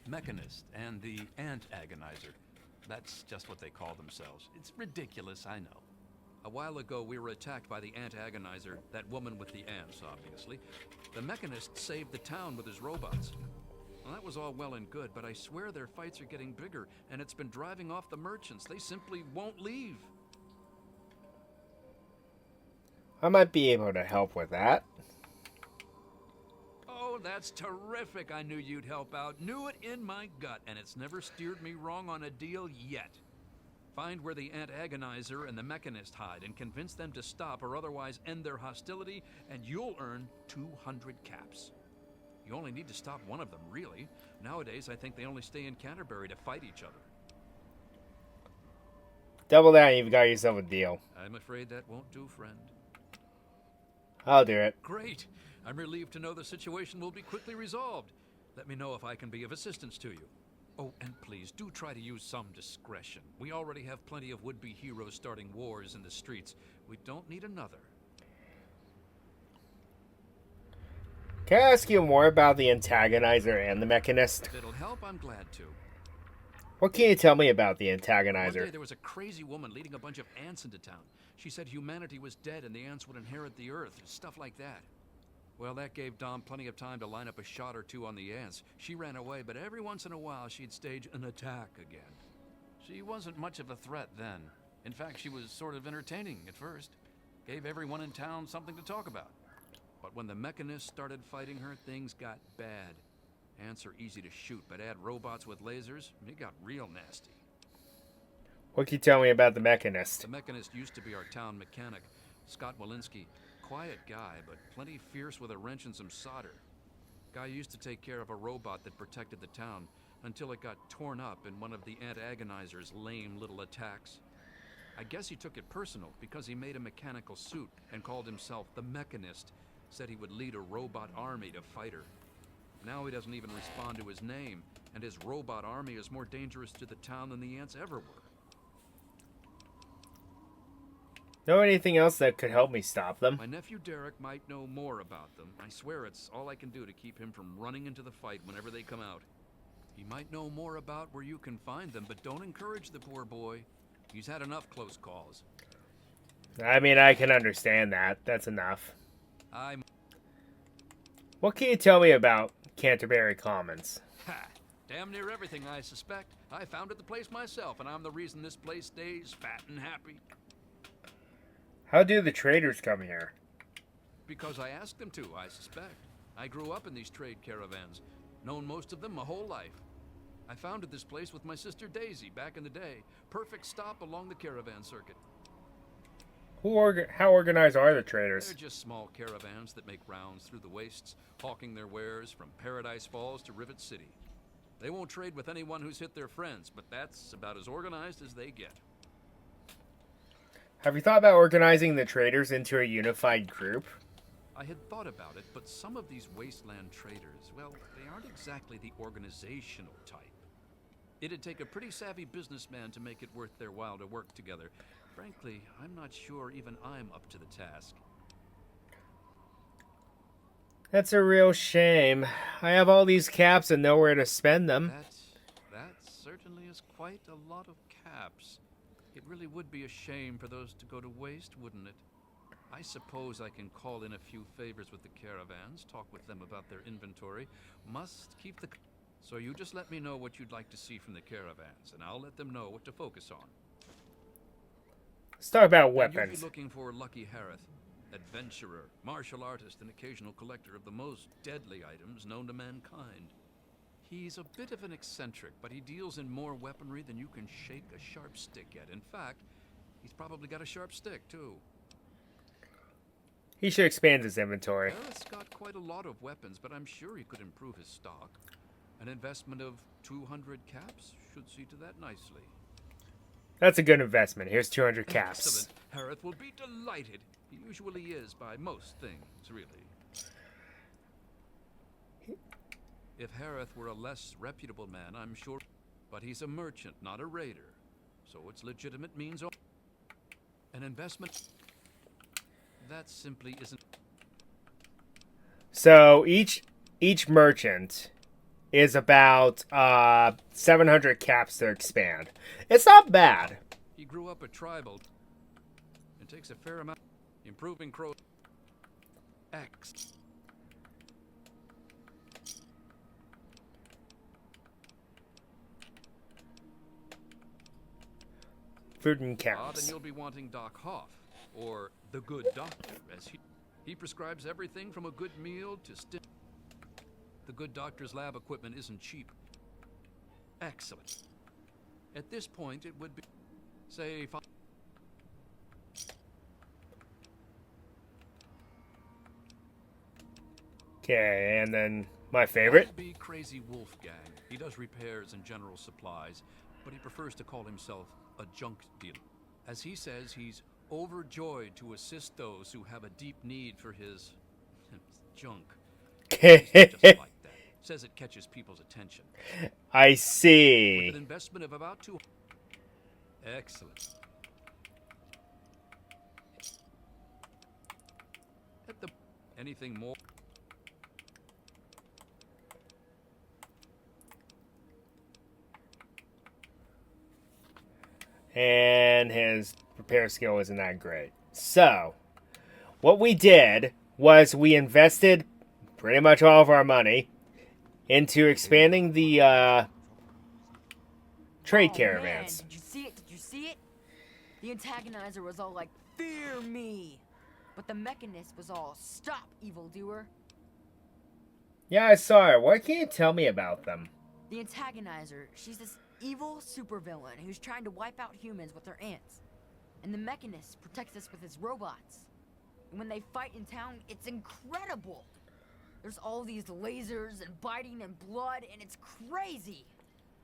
Mechanist and the Ant Agonizer. That's just what they call themselves. It's ridiculous, I know. A while ago, we were attacked by the Ant Agonizer, that woman with the ants, obviously. The Mechanist saved the town with his robots. Well, that was all well and good, but I swear their fights are getting bigger, and it's been driving off the merchants. They simply won't leave. I might be able to help with that. Oh, that's terrific. I knew you'd help out. Knew it in my gut, and it's never steered me wrong on a deal yet. Find where the Ant Agonizer and the Mechanist hide and convince them to stop or otherwise end their hostility, and you'll earn 200 caps. You only need to stop one of them, really. Nowadays, I think they only stay in Canterbury to fight each other. Double down, you've got yourself a deal. I'm afraid that won't do, friend. I'll do it. Great. I'm relieved to know the situation will be quickly resolved. Let me know if I can be of assistance to you. Oh, and please, do try to use some discretion. We already have plenty of would-be heroes starting wars in the streets. We don't need another. Can I ask you more about the Antagonizer and the Mechanist? If it'll help, I'm glad to. What can you tell me about the One Antagonizer? day there was a crazy woman leading a bunch of ants into town. She said humanity was dead and the ants would inherit the earth, stuff like that. Well, that gave Dom plenty of time to line up a shot or two on the ants. She ran away, but every once in a while she'd stage an attack again. She wasn't much of a threat then. In fact, she was sort of entertaining at first. Gave everyone in town something to talk about. But when the Mechanists started fighting her, things got bad. Ants are easy to shoot, but add robots with lasers, it got real nasty. What can you tell me about the Mechanist? The Mechanist used to be our town mechanic, Scott Walensky. Quiet guy, but plenty fierce with a wrench and some solder. Guy used to take care of a robot that protected the town. until it got torn up in one of the Antagonizer's lame little attacks. I guess he took it personal because he made a mechanical suit and called himself the Mechanist, said he would lead a robot army to fight her. Now he doesn't even respond to his name, and his robot army is more dangerous to the town than the ants ever were. Know anything else that could help me stop them? My nephew Derek might know more about them. I swear it's all I can do to keep him from running into the fight whenever they come out. He might know more about where you can find them, but don't encourage the poor boy. He's had enough close calls. I mean, I can understand that. That's enough. What can you tell me about Canterbury Commons? Ha! Damn near everything, I suspect. I founded the place myself, and I'm the reason this place stays fat and happy. How do the traders come here? Because I asked them to, I suspect. I grew up in these trade caravans, known most of them my whole life. I founded this place with my sister Daisy back in the day. Perfect stop along the caravan circuit. How organized are the traders? They're just small caravans that make rounds through the wastes, hawking their wares from Paradise Falls to Rivet City. They won't trade with anyone who's hit their friends, but that's about as organized as they get. Have you thought about organizing the traders into a unified group? I had thought about it, but some of these wasteland traders, well, they aren't exactly the organizational type. It'd take a pretty savvy businessman to make it worth their while to work together. Frankly, I'm not sure even I'm up to the task. That's a real shame. I have all these caps and nowhere to spend them. That certainly is quite a lot of caps. It really would be a shame for those to go to waste, wouldn't it? I suppose I can call in a few favors with the caravans, talk with them about their inventory. Must keep the... So you just let me know what you'd like to see from the caravans, and I'll let them know what to focus on. Let's talk about You'll weapons. be looking for Lucky Harith, adventurer, martial artist, and occasional collector of the most deadly items known to mankind. He's a bit of an eccentric, but he deals in more weaponry than you can shake a sharp stick at. In fact, he's probably got a sharp stick, too. He should expand his inventory. Harith's got quite a lot of weapons, but I'm sure he could improve his stock. An investment of 200 caps should see to that nicely. That's a good investment. Here's 200 caps. Excellent. Harith will be delighted. He usually is by most things, really. If Harith were a less reputable man, I'm sure... But he's a merchant, not a raider. So its legitimate means... An investment... That simply isn't... So each merchant is about 700 caps to expand. It's not bad. He grew up a tribal. It takes a fair amount... Improving crow... X... Food and Then caps. you'll be wanting Doc Hoff, or the Good Doctor, as he prescribes everything from a good meal to The Good Doctor's lab equipment isn't cheap. Excellent. At this point, it would be, say, Okay, and then my favorite. That'd be Crazy Wolfgang. He does repairs and general supplies, but he prefers to call himself a junk dealer. As he says, he's overjoyed to assist those who have a deep need for his junk. Just like that. Says it catches people's attention. I see. With an investment of about 200. Excellent. Anything more? And his repair skill isn't that great. So, what we did was we invested pretty much all of our money into expanding the trade caravans. Man, did you see it? Did you see it? The antagonizer was all like, "Fear me," but the mechanist was all, "Stop, evildoer." Yeah, I saw her. What can you tell me about them? The antagonizer, she's this evil supervillain who's trying to wipe out humans with her ants. And the mechanist protects us with his robots. And when they fight in town, it's incredible. There's all these lasers and biting and blood, and it's crazy.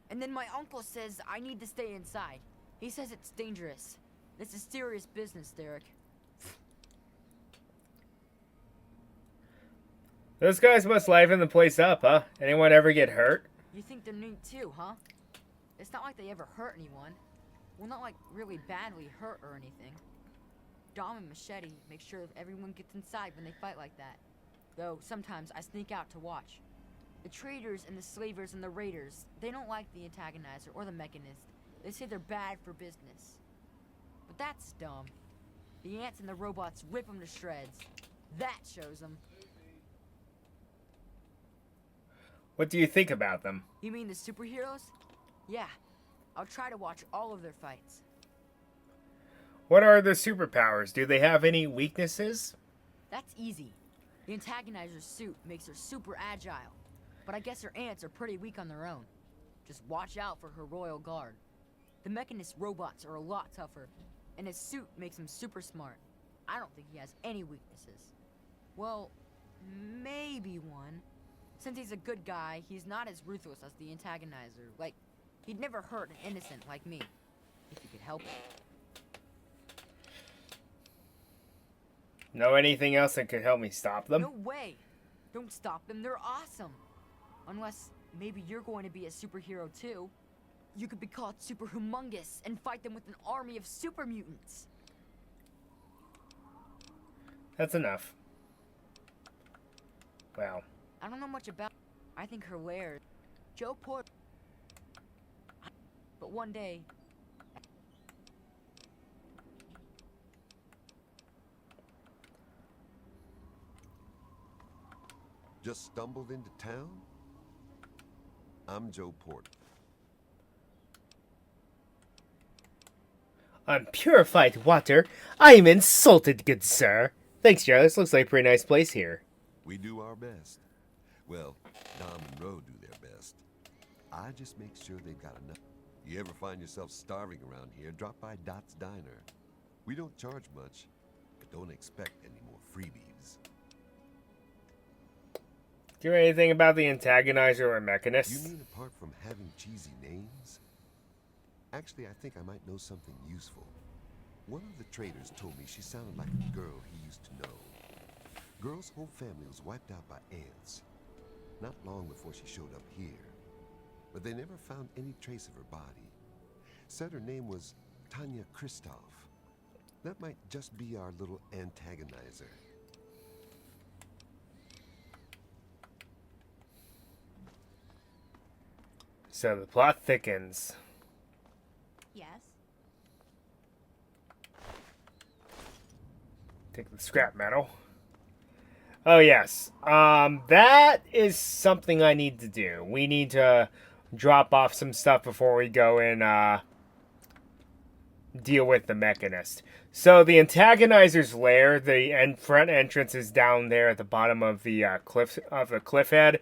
And then my uncle says I need to stay inside. He says it's dangerous. This is serious business, Derek. Those guys must liven the place up, huh? Anyone ever get hurt? You think they're neat too, huh? It's not like they ever hurt anyone. Well, not like really badly hurt or anything. Dom and Machete make sure everyone gets inside when they fight like that. Though sometimes I sneak out to watch. The traders and the slavers and the raiders, they don't like the antagonizer or the mechanist. They say they're bad for business. But that's dumb. The ants and the robots rip them to shreds. That shows them. What do you think about them? You mean the superheroes? Yeah. I'll try to watch all of their fights. What are their superpowers? Do they have any weaknesses? That's easy. The antagonizer's suit makes her super agile. But I guess her ants are pretty weak on their own. Just watch out for her royal guard. The mechanist robots are a lot tougher, and his suit makes him super smart. I don't think he has any weaknesses. Well, maybe one. Since he's a good guy, he's not as ruthless as the antagonizer. Like, he'd never hurt an innocent like me, if he could help it. Know anything else that could help me stop them? No way! Don't stop them, they're awesome! Unless, maybe you're going to be a superhero too. You could be called super humongous and fight them with an army of super mutants. That's enough. Well. I don't know much about. I think her lair. Joe Port. But one day. Just stumbled into town? I'm Joe Porter. On purified water, I am insulted, good sir. Thanks, Joe. This looks like a pretty nice place here. We do our best. Well, Dom and Ro do their best. I just make sure they've got enough. You ever find yourself starving around here, drop by Dot's Diner. We don't charge much, but don't expect any more freebies. Do you know anything about the antagonizer or mechanist? You mean apart from having cheesy names? Actually, I think I might know something useful. One of the traders told me she sounded like a girl he used to know. Girl's whole family was wiped out by ants. Not long before she showed up here. But they never found any trace of her body. Said her name was Tanya Kristoff. That might just be our little antagonizer. So the plot thickens. Yes. Take the scrap metal. Oh, yes. That is something I need to do. We need to drop off some stuff before we go and deal with the mechanist. So the antagonizer's lair, the front entrance is down there at the bottom of the cliff head.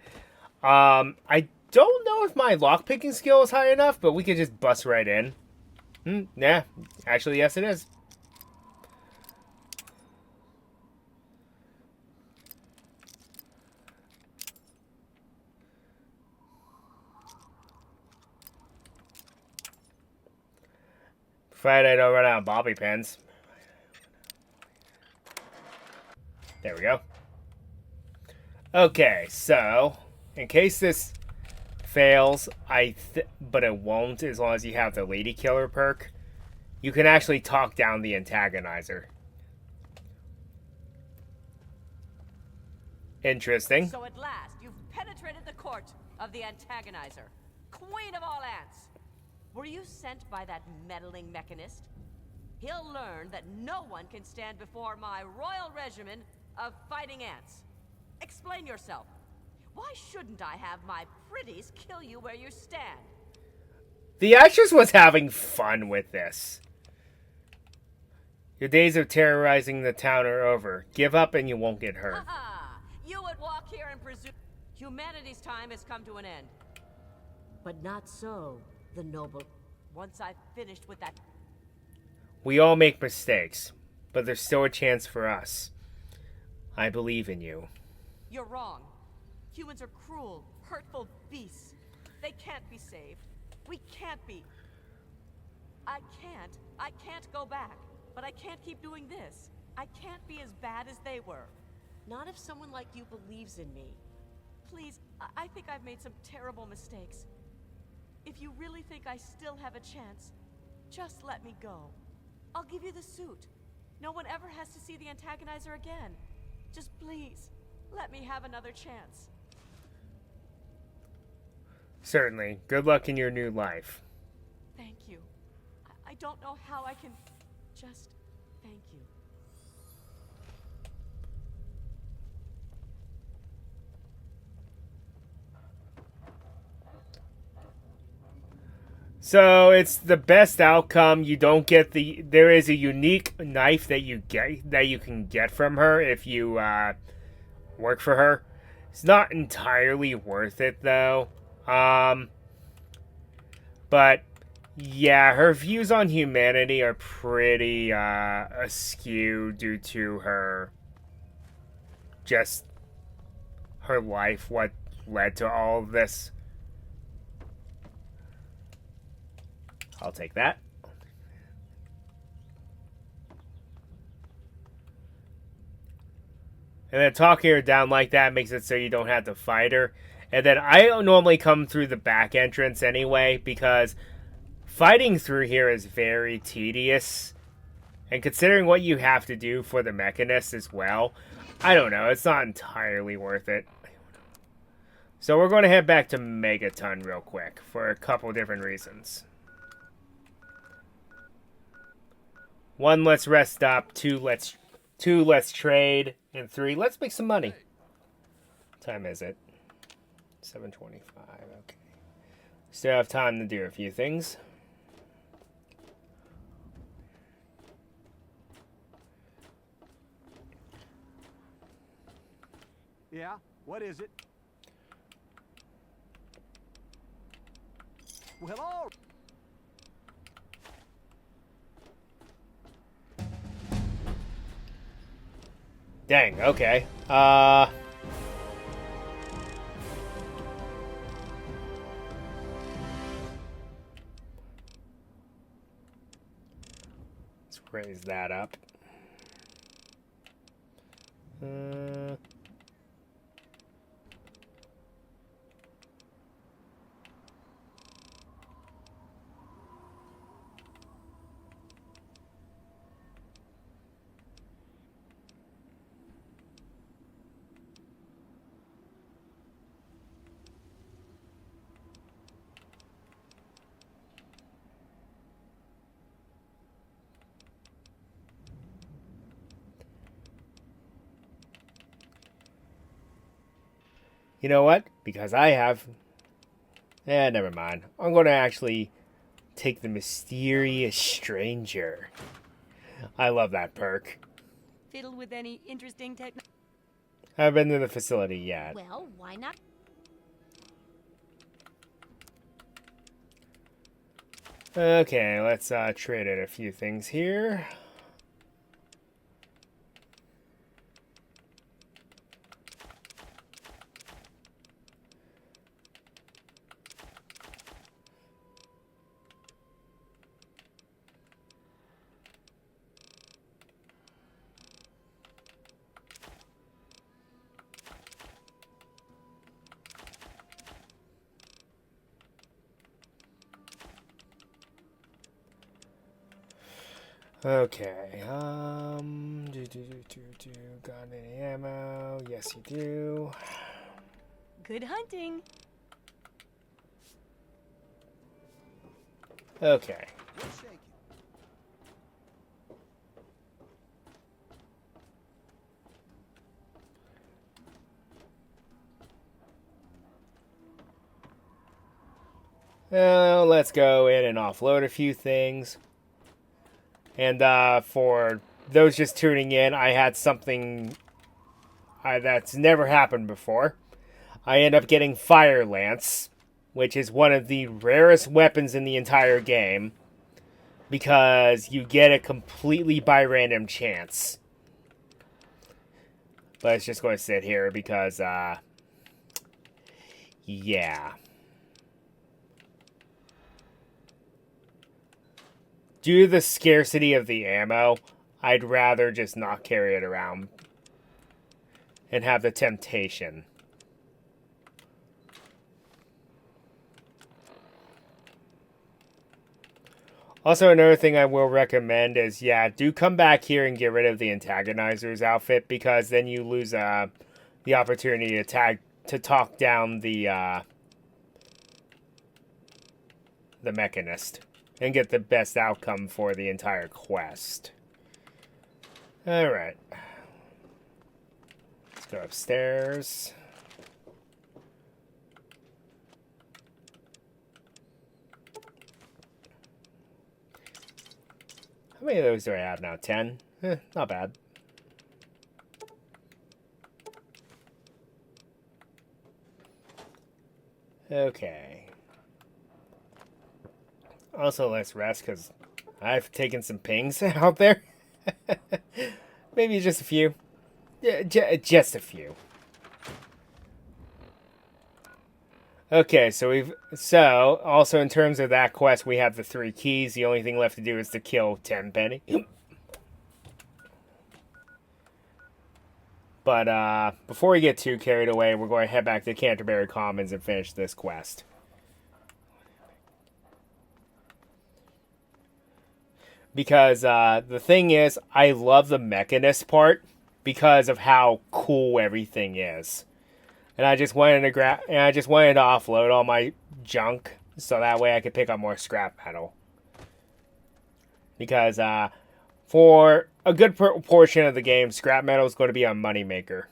I don't know if my lockpicking skill is high enough, but we could just bust right in. Nah, actually, yes, it is. Provided I don't run out of bobby pins. There we go. Okay, so in case this fails, but it won't as long as you have the Lady Killer perk, you can actually talk down the antagonizer. Interesting. So at last, you've penetrated the court of the antagonizer, queen of all ants. Were you sent by that meddling mechanist? He'll learn that no one can stand before my royal regimen of fighting ants. Explain yourself. Why shouldn't I have my pretties kill you where you stand? The actress was having fun with this. Your days of terrorizing the town are over. Give up and you won't get hurt. Ha! You would walk here and presume humanity's time has come to an end. But not so, the noble. Once I've finished with that... We all make mistakes, but there's still a chance for us. I believe in you. You're wrong. Humans are cruel, hurtful beasts. They can't be saved. We can't be. I can't go back. But I can't keep doing this. I can't be as bad as they were. Not if someone like you believes in me. Please, I think I've made some terrible mistakes. If you really think I still have a chance, just let me go. I'll give you the suit. No one ever has to see the antagonizer again. Just please, let me have another chance. Certainly. Good luck in your new life. Thank you. I don't know how I can just thank you. So it's the best outcome. You don't get the. There is a unique knife that you can get from her if you work for her. It's not entirely worth it though. But yeah, her views on humanity are pretty askew due to her life. What led to all of this. I'll take that. And then talking her down like that makes it so you don't have to fight her. And then I normally come through the back entrance anyway, because fighting through here is very tedious. And considering what you have to do for the Mechanist as well, I don't know, it's not entirely worth it. So we're going to head back to Megaton real quick for a couple different reasons. 1, let's rest stop. 2, let's trade. And 3, let's make some money. What time is it? 7:25. Okay. Still have time to do a few things. Yeah? What is it? Well, all... Dang, okay. Let's raise that up. You know what? Because I have... never mind. I'm going to actually take the Mysterious Stranger. I love that perk. Fiddle with any interesting I haven't been to the facility yet. Well, why not? Okay, let's trade in a few things here. Okay, got any ammo? Yes, you do. Good hunting. Okay. Well, let's go in and offload a few things. And for those just tuning in, I had something that's never happened before. I end up getting Fire Lance, which is one of the rarest weapons in the entire game, because you get it completely by random chance. But it's just going to sit here because, yeah. due to the scarcity of the ammo, I'd rather just not carry it around and have the temptation. Also, another thing I will recommend is, yeah, do come back here and get rid of the Antagonizer's outfit, because then you lose the opportunity to talk down the Mechanist and get the best outcome for the entire quest. Alright. Let's go upstairs. How many of those do I have now? 10? Not bad. Okay. Also, let's rest, because I've taken some pings out there. Maybe just a few. Yeah, just a few. Okay, so also in terms of that quest, we have the 3 keys. The only thing left to do is to kill Tenpenny. But before we get too carried away, we're going to head back to Canterbury Commons and finish this quest. Because the thing is, I love the Mechanist part because of how cool everything is. And I just wanted to offload all my junk so that way I could pick up more scrap metal. Because for a good portion of the game, scrap metal is going to be a moneymaker.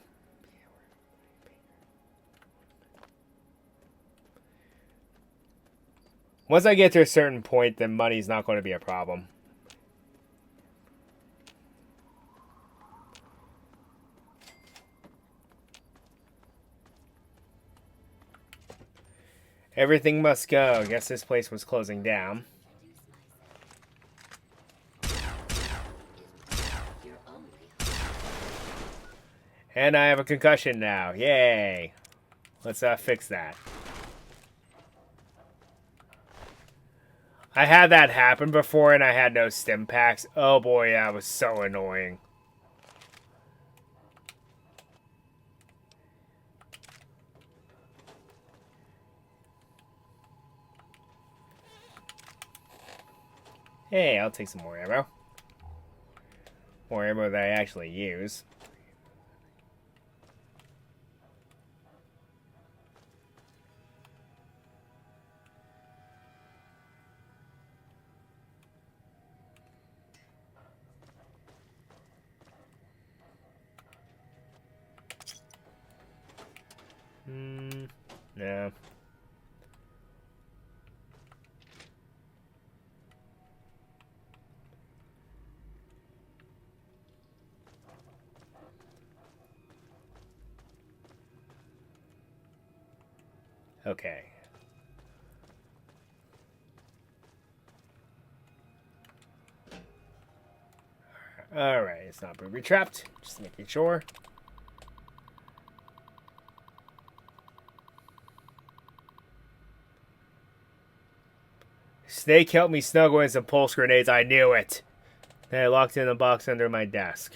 Once I get to a certain point, then money's not going to be a problem. Everything must go. I guess this place was closing down. And I have a concussion now. Yay. Let's fix that. I had that happen before and I had no stim packs. Oh boy, that was so annoying. Hey, I'll take some more ammo. More ammo that I actually use. No. Okay. Alright, it's not booby trapped. Just making sure. Snake helped me snuggle in some pulse grenades. I knew it. Then I locked it in a box under my desk.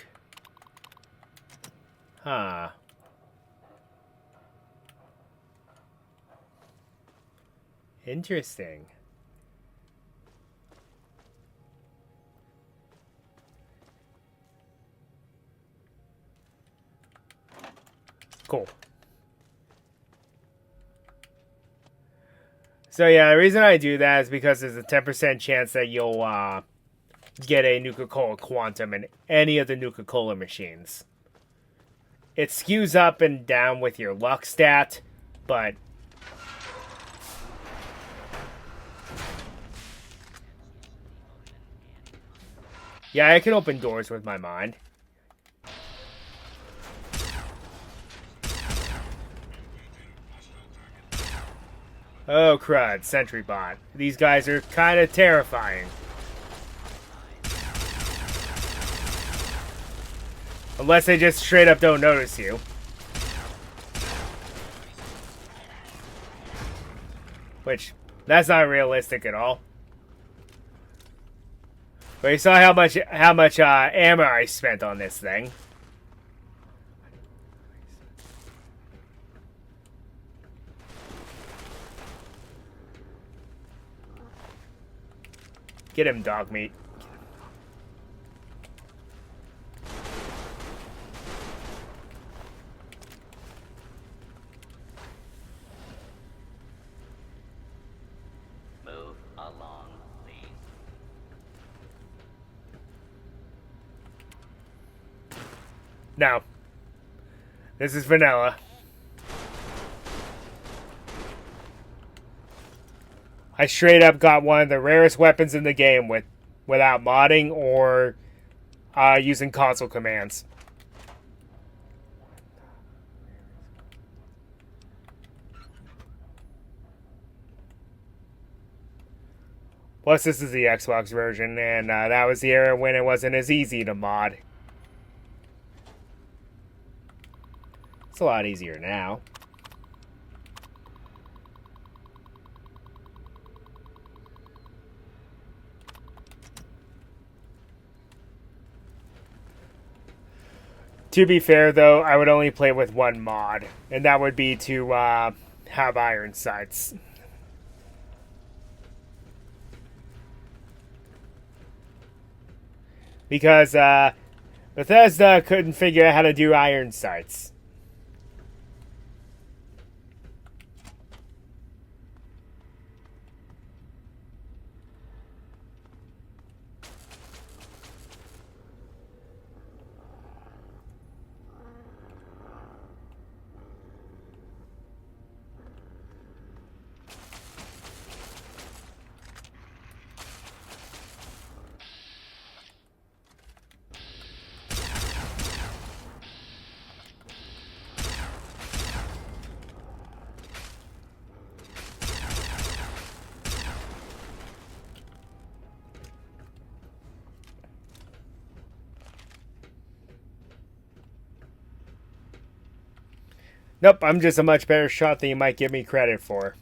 Huh. Interesting. Cool. So yeah, the reason I do that is because there's a 10% chance that you'll get a Nuka-Cola Quantum in any of the Nuka-Cola machines. It skews up and down with your luck stat, but yeah, I can open doors with my mind. Oh crud, Sentry Bot. These guys are kind of terrifying. Unless they just straight up don't notice you. Which, that's not realistic at all. But you saw how much ammo I spent on this thing. Get him, dog meat. Move along, please. No. This is vanilla. I straight up got one of the rarest weapons in the game without modding or using console commands. Plus, this is the Xbox version, and that was the era when it wasn't as easy to mod. It's a lot easier now. To be fair, though, I would only play with one mod, and that would be to have iron sights. Because Bethesda couldn't figure out how to do iron sights. Nope, I'm just a much better shot than you might give me credit for.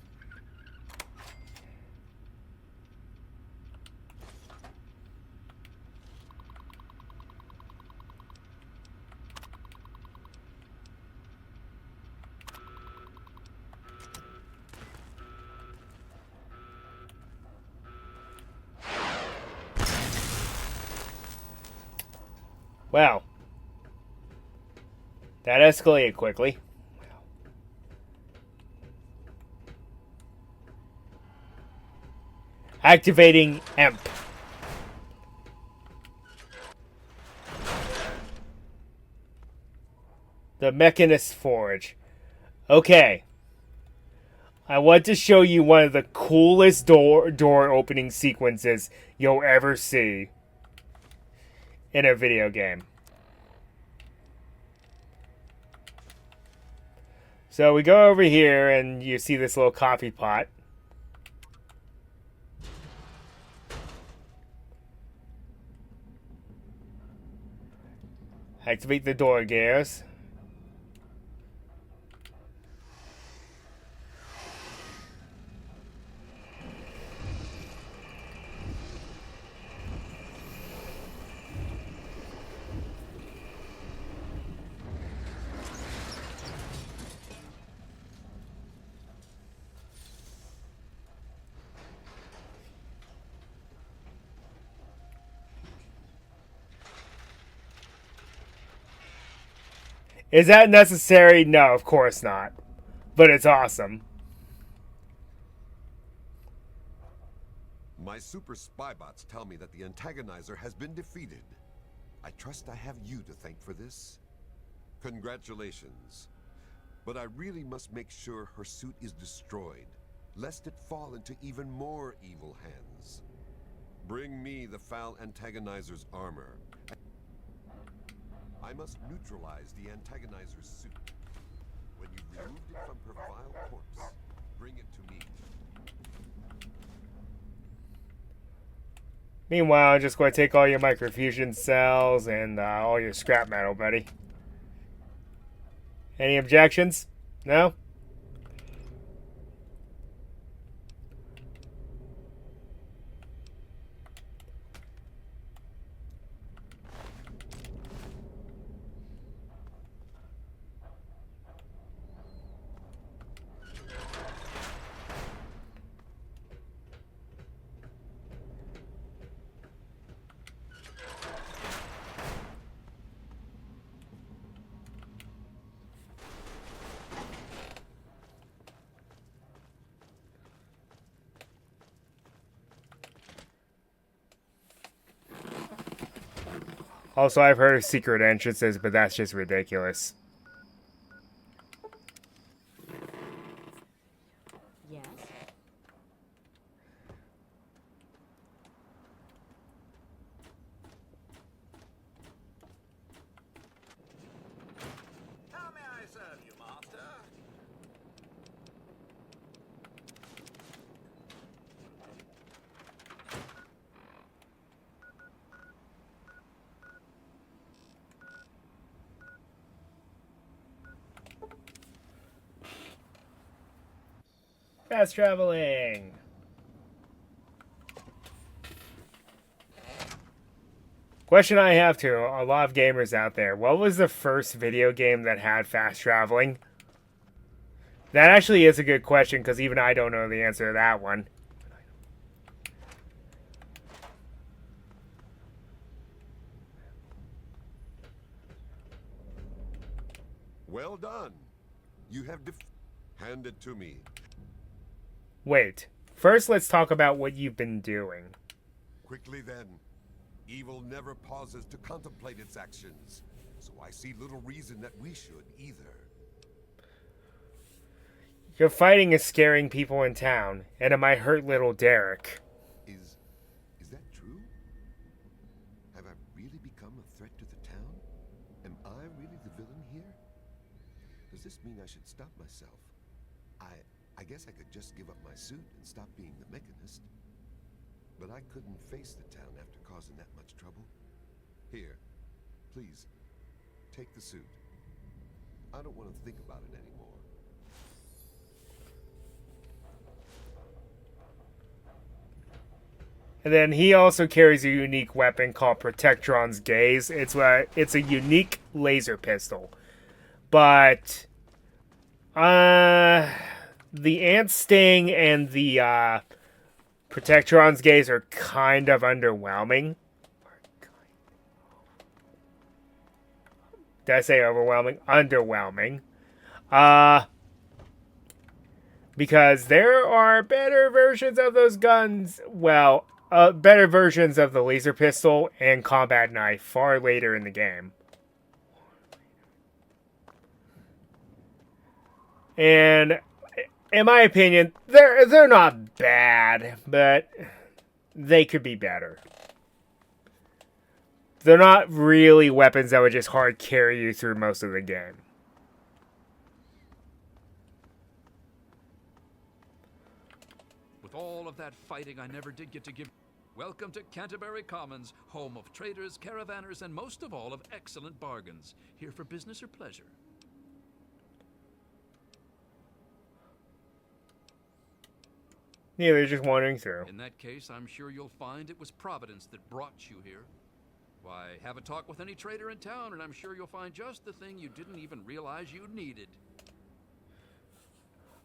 Well, that escalated quickly. Activating EMP. The Mechanist Forge. Okay. I want to show you one of the coolest door opening sequences you'll ever see in a video game. So we go over here and you see this little coffee pot. Activate the door gears. Is that necessary? No, of course not. But it's awesome. My super spy bots tell me that the antagonizer has been defeated. I trust I have you to thank for this. Congratulations. But I really must make sure her suit is destroyed, lest it fall into even more evil hands. Bring me the foul antagonizer's armor. I must neutralize the antagonizer's suit. When you've removed it from her vile corpse, bring it to me. Meanwhile, I'm just going to take all your microfusion cells and all your scrap metal, buddy. Any objections? No? Also, I've heard of secret entrances, but that's just ridiculous. Yes? How may I serve you, master? Fast traveling. Question I have to a lot of gamers out there. What was the first video game that had fast traveling? That actually is a good question because even I don't know the answer to that one. Well done. You have hand it to me. Wait. First, let's talk about what you've been doing. Quickly then. Evil never pauses to contemplate its actions, so I see little reason that we should either. Your fighting is scaring people in town, and it might hurt little Derek. Is that true? Have I really become a threat to the town? Am I really the villain here? Does this mean I should stop myself? I guess I could just give up my suit and stop being the Mechanist. But I couldn't face the town after causing that much trouble. Here, please, take the suit. I don't want to think about it anymore. And then he also carries a unique weapon called Protectron's Gaze. It's a unique laser pistol. But the Ant Sting and the Protectron's Gaze are kind of underwhelming. Did I say overwhelming? Underwhelming. Because there are better versions of those guns. Well, better versions of the laser pistol and combat knife far later in the game. And in my opinion, they're not bad, but they could be better. They're not really weapons that would just hard carry you through most of the game. With all of that fighting I never did get to give... Welcome to Canterbury Commons, home of traders, caravanners, and most of all of excellent bargains. Here for business or pleasure? Yeah, they're just wandering through. In that case, I'm sure you'll find it was Providence that brought you here. Why, have a talk with any trader in town, and I'm sure you'll find just the thing you didn't even realize you needed.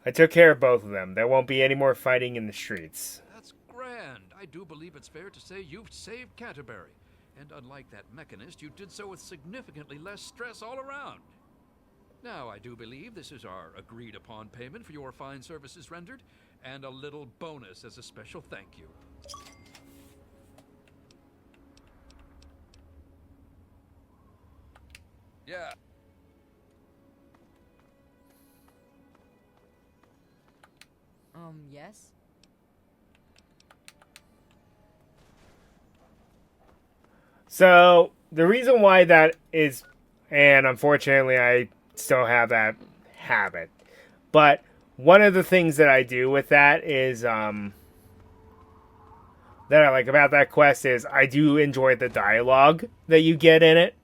I took care of both of them. There won't be any more fighting in the streets. That's grand. I do believe it's fair to say you've saved Canterbury. And unlike that Mechanist, you did so with significantly less stress all around. Now, I do believe this is our agreed-upon payment for your fine services rendered, and a little bonus as a special thank you. Yeah. Yes? So, the reason why that is, and unfortunately I still have that habit, but one of the things that I do with that is, that I like about that quest is I do enjoy the dialogue that you get in it.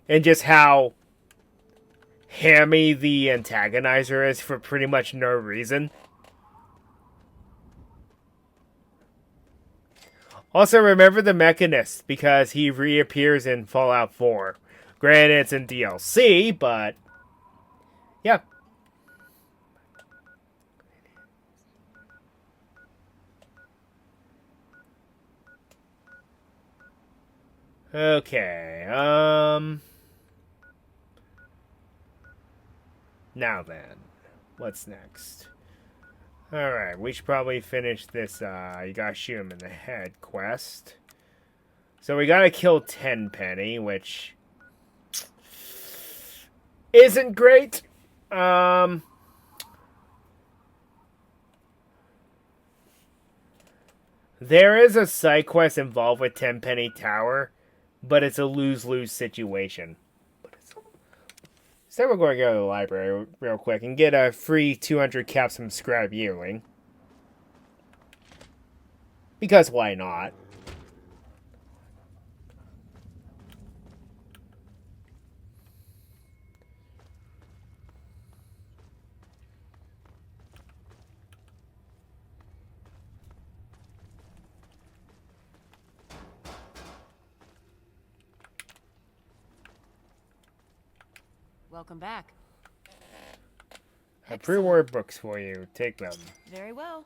And just how hammy the antagonizer is for pretty much no reason. Also, remember the Mechanist, because he reappears in Fallout 4. Granted, it's in DLC, but... yeah. Okay, now then, what's next? Alright, we should probably finish this, you gotta shoot him in the head quest. So we gotta kill Tenpenny, which isn't great. There is a side quest involved with Tenpenny Tower, but it's a lose-lose situation. So we're going to go to the library real quick and get a free 200 caps from Scrap Yearling. Because why not? Welcome back. I pre-ordered books for you. Take them. Very well.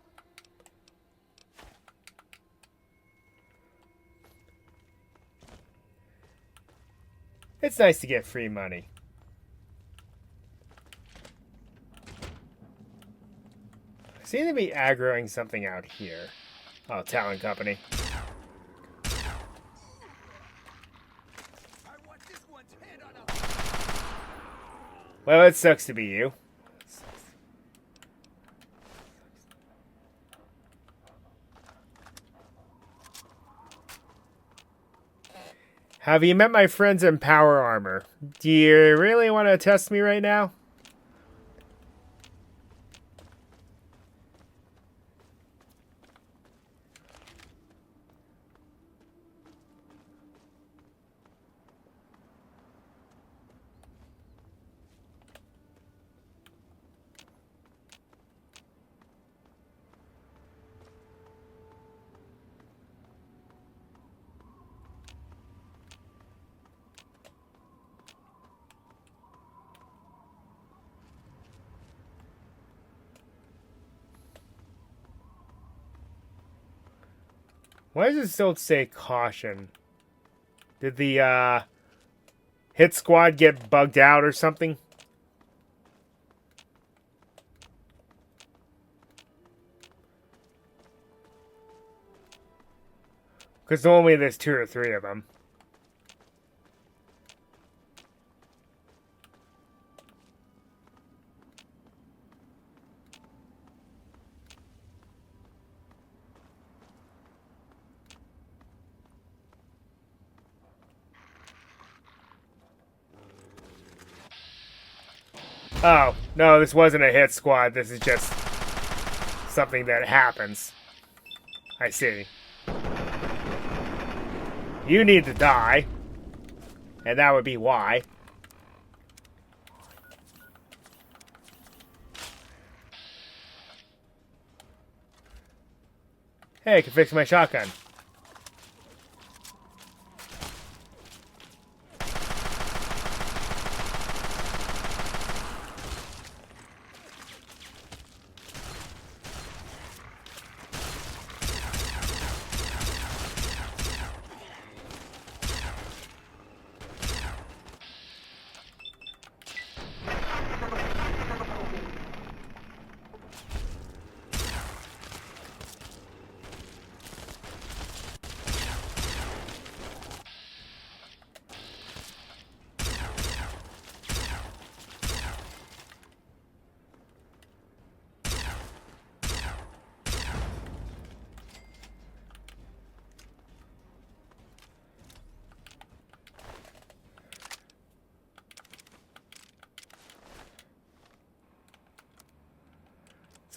It's nice to get free money. I seem to be aggroing something out here. Oh, Talon Company. Well, it sucks to be you. Have you met my friends in Power Armor? Do you really want to test me right now? Why does it still say caution? Did the hit squad get bugged out or something? Because normally there's 2 or 3 of them. Oh, no, this wasn't a hit squad. This is just something that happens. I see. You need to die. And that would be why. Hey, I can fix my shotgun.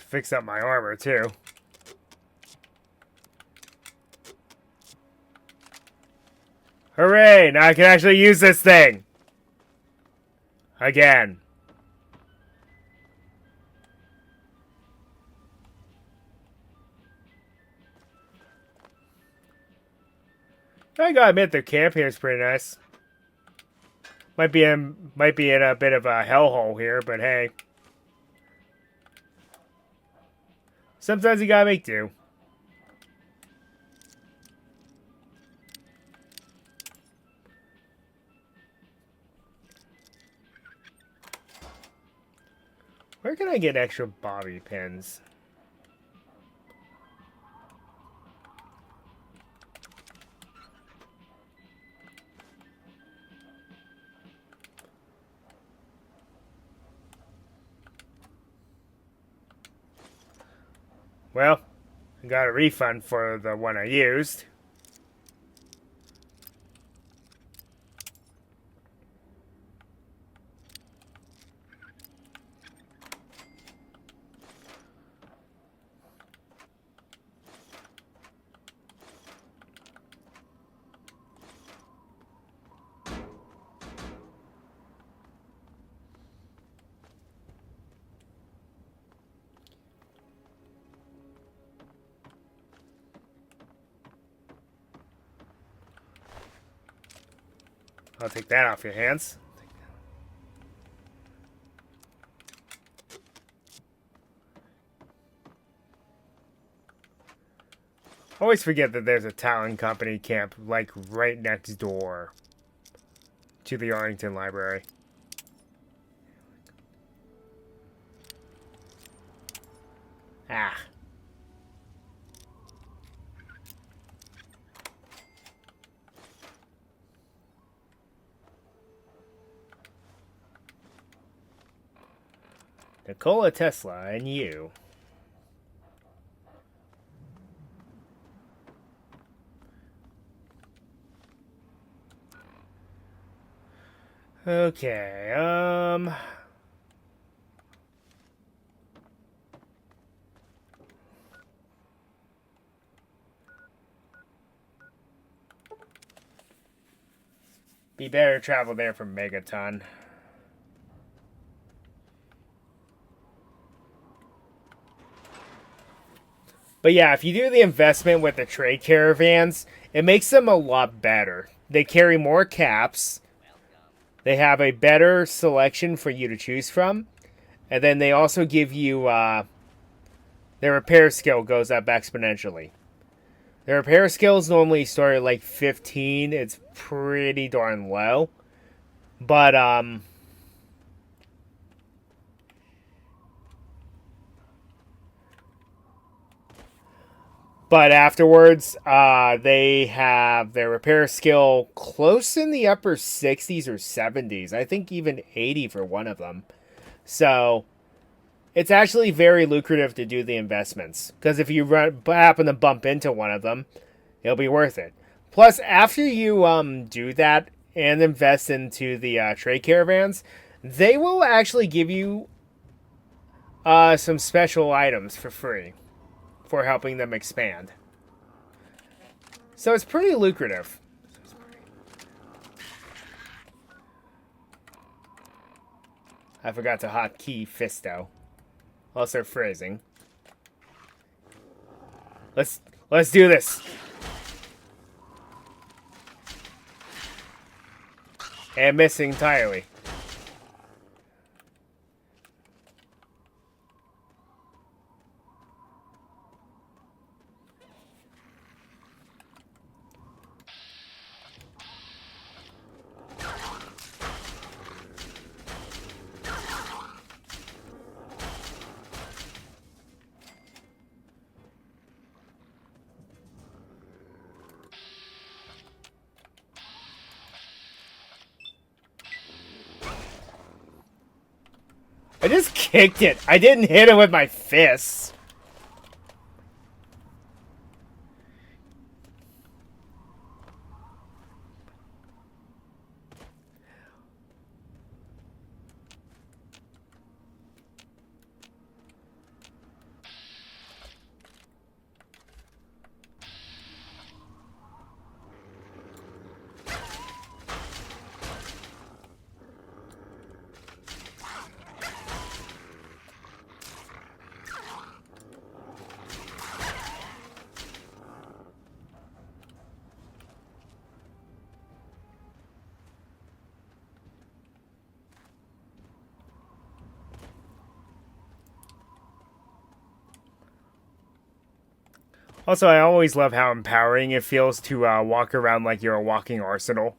Fix up my armor, too. Hooray! Now I can actually use this thing! Again. I gotta admit, the camp here is pretty nice. Might be in a bit of a hellhole here, but hey. Sometimes you gotta make do. Where can I get extra bobby pins? Well, I got a refund for the one I used. I'll take that off your hands. Always forget that there's a Talon Company camp, like, right next door to the Arlington Library. Ah. Nikola Tesla and you. Okay, be better to travel there from Megaton. But yeah, if you do the investment with the trade caravans, it makes them a lot better. They carry more caps. They have a better selection for you to choose from. And then they also give you, their repair skill goes up exponentially. Their repair skills normally start at like 15. It's pretty darn low. But, afterwards, they have their repair skill close in the upper 60s or 70s. I think even 80 for one of them. So, it's actually very lucrative to do the investments. Because if you happen to bump into one of them, it'll be worth it. Plus, after you do that and invest into the trade caravans, they will actually give you some special items for free for helping them expand. So it's pretty lucrative. I forgot to hotkey Fisto. Also phrasing. Let's do this. And missing entirely. I just kicked it. I didn't hit it with my fists. Also, I always love how empowering it feels to walk around like you're a walking arsenal.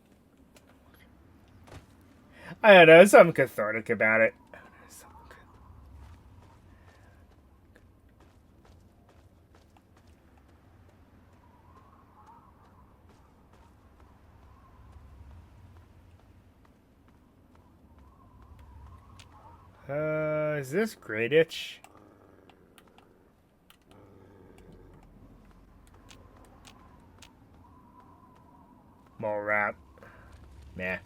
I don't know, there's something cathartic about it. Is this Great Itch? Mole rat. Nah.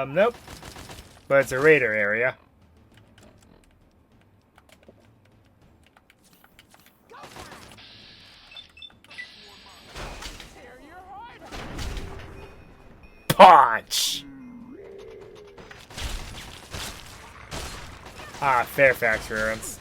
Nope. But it's a raider area. Punch! Ah, Fairfax ruins.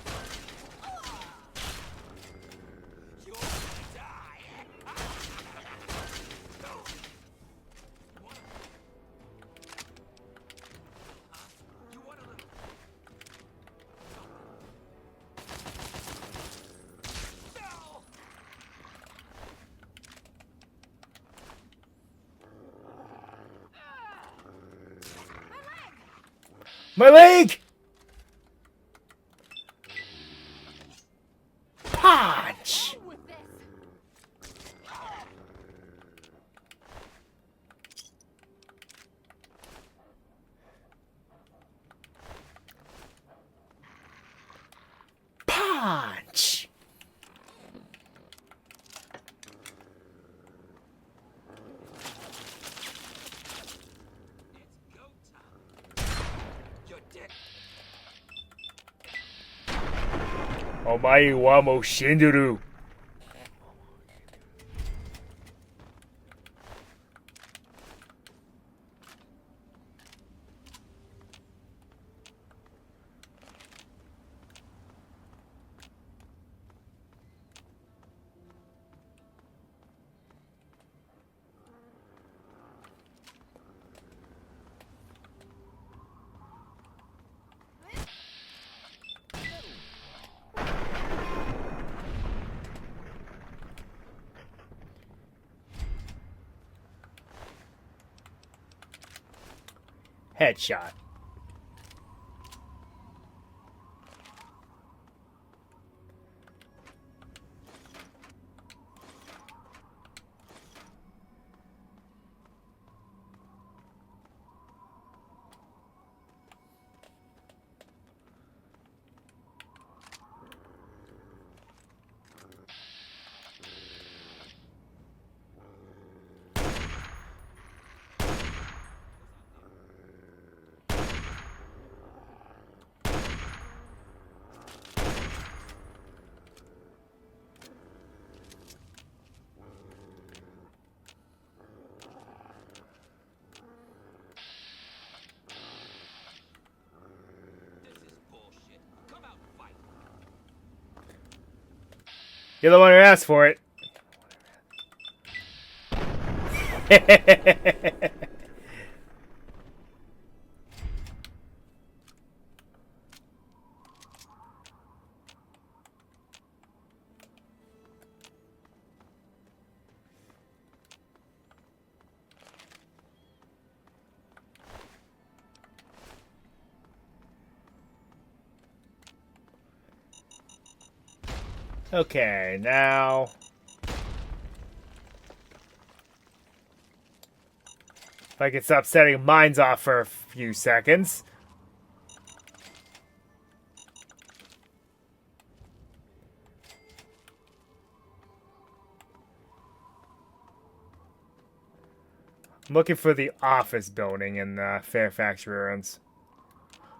My leg! Punch! Punch! Omae wa mo shinderu. Headshot. You're the one who asked for it. Okay, now... if I can stop setting mines off for a few seconds. I'm looking for the office building in the Fairfax ruins.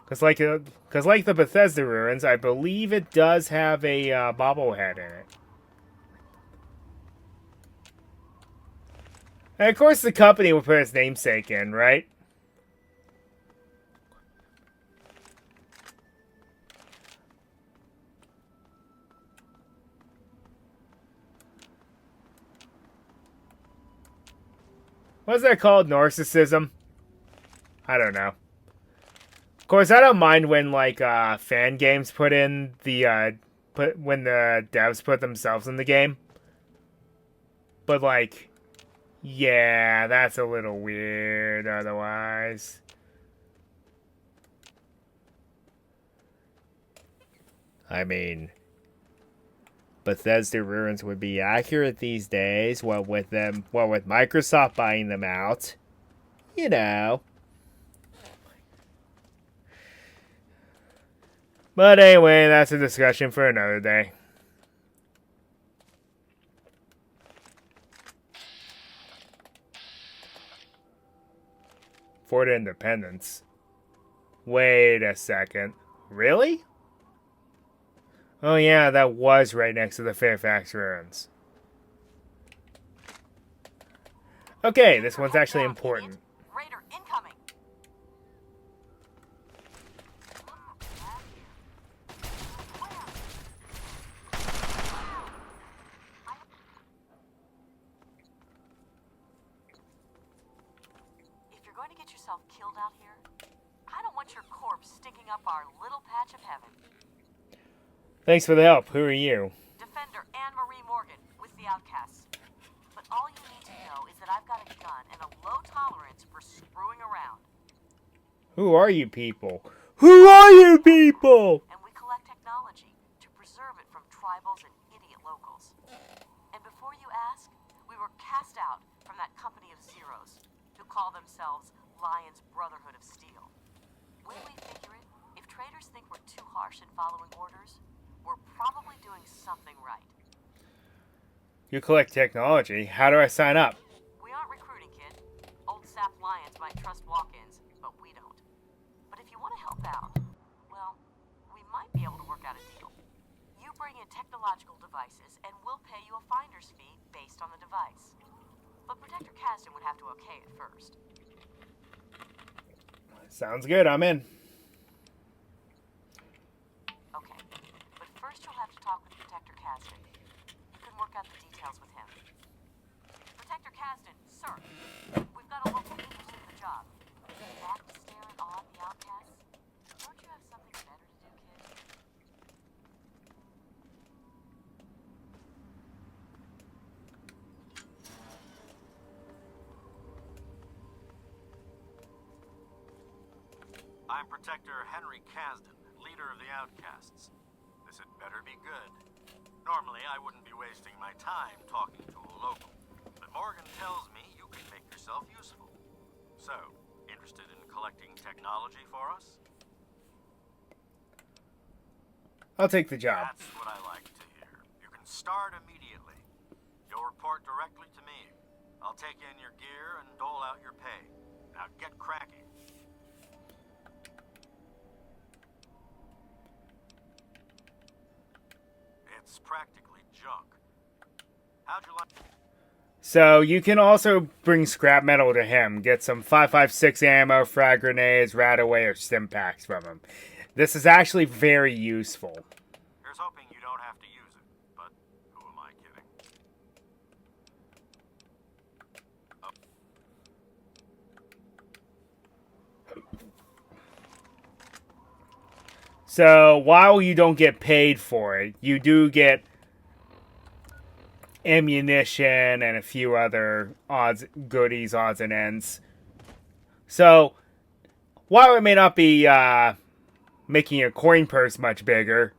Because like the Bethesda ruins, I believe it does have a bobblehead in it. And of course the company will put its namesake in, right? What's that called? Narcissism? I don't know. Of course, I don't mind when like fan games put in the when the devs put themselves in the game. But like, yeah, that's a little weird otherwise. I mean, Bethesda ruins would be accurate these days. What with Microsoft buying them out, you know. But anyway, that's a discussion for another day. Fort Independence. Wait a second. Really? Oh yeah, that was right next to the Fairfax ruins. Okay, this one's actually important. Raider incoming. If you're going to get yourself killed out here, I don't want your corpse stinking up our little patch of heaven. Thanks for the help. Who are you? Defender Anne-Marie Morgan with the Outcasts. But all you need to know is that I've got a gun and a low tolerance for screwing around. Who are you people? Who are you people? And we collect technology to preserve it from tribals and idiot locals. And before you ask, we were cast out from that company of zeros who call themselves Lion's Brotherhood of Steel. When we figure it, if traders think we're too harsh in following orders, we're probably doing something right. You collect technology. How do I sign up? We aren't recruiting, kid. Old sap lions might trust walk-ins, but we don't. But if you want to help out, well, we might be able to work out a deal. You bring in technological devices, and we'll pay you a finder's fee based on the device. But Protector Kasdan would have to okay it first. Sounds good. I'm in. Okay, but first you'll have to talk with Protector Kasdan. You can work out the details with him. Protector Kasdan, sir, we've got a local interested in the job. Back to staring on the outcasts? Don't you have something better to do, kid? I'm Protector Henry Kasdan, leader of the Outcasts. This had better be good. Normally, I wouldn't be wasting my time talking to a local, but Morgan tells me you can make yourself useful. So, interested in collecting technology for us? I'll take the job. That's what I like to hear. You can start immediately. You'll report directly to me. I'll take in your gear and dole out your pay. Now get cracking. It's practically junk. How'd you like? So you can also bring scrap metal to him. Get some 5.56 ammo, frag grenades, Radaway, or stim packs from him. This is actually very useful. Here's hoping you don't have to use it, but who am I kidding? So while you don't get paid for it, you do get ammunition and a few other goodies, odds and ends. So while it may not be making your coin purse much bigger,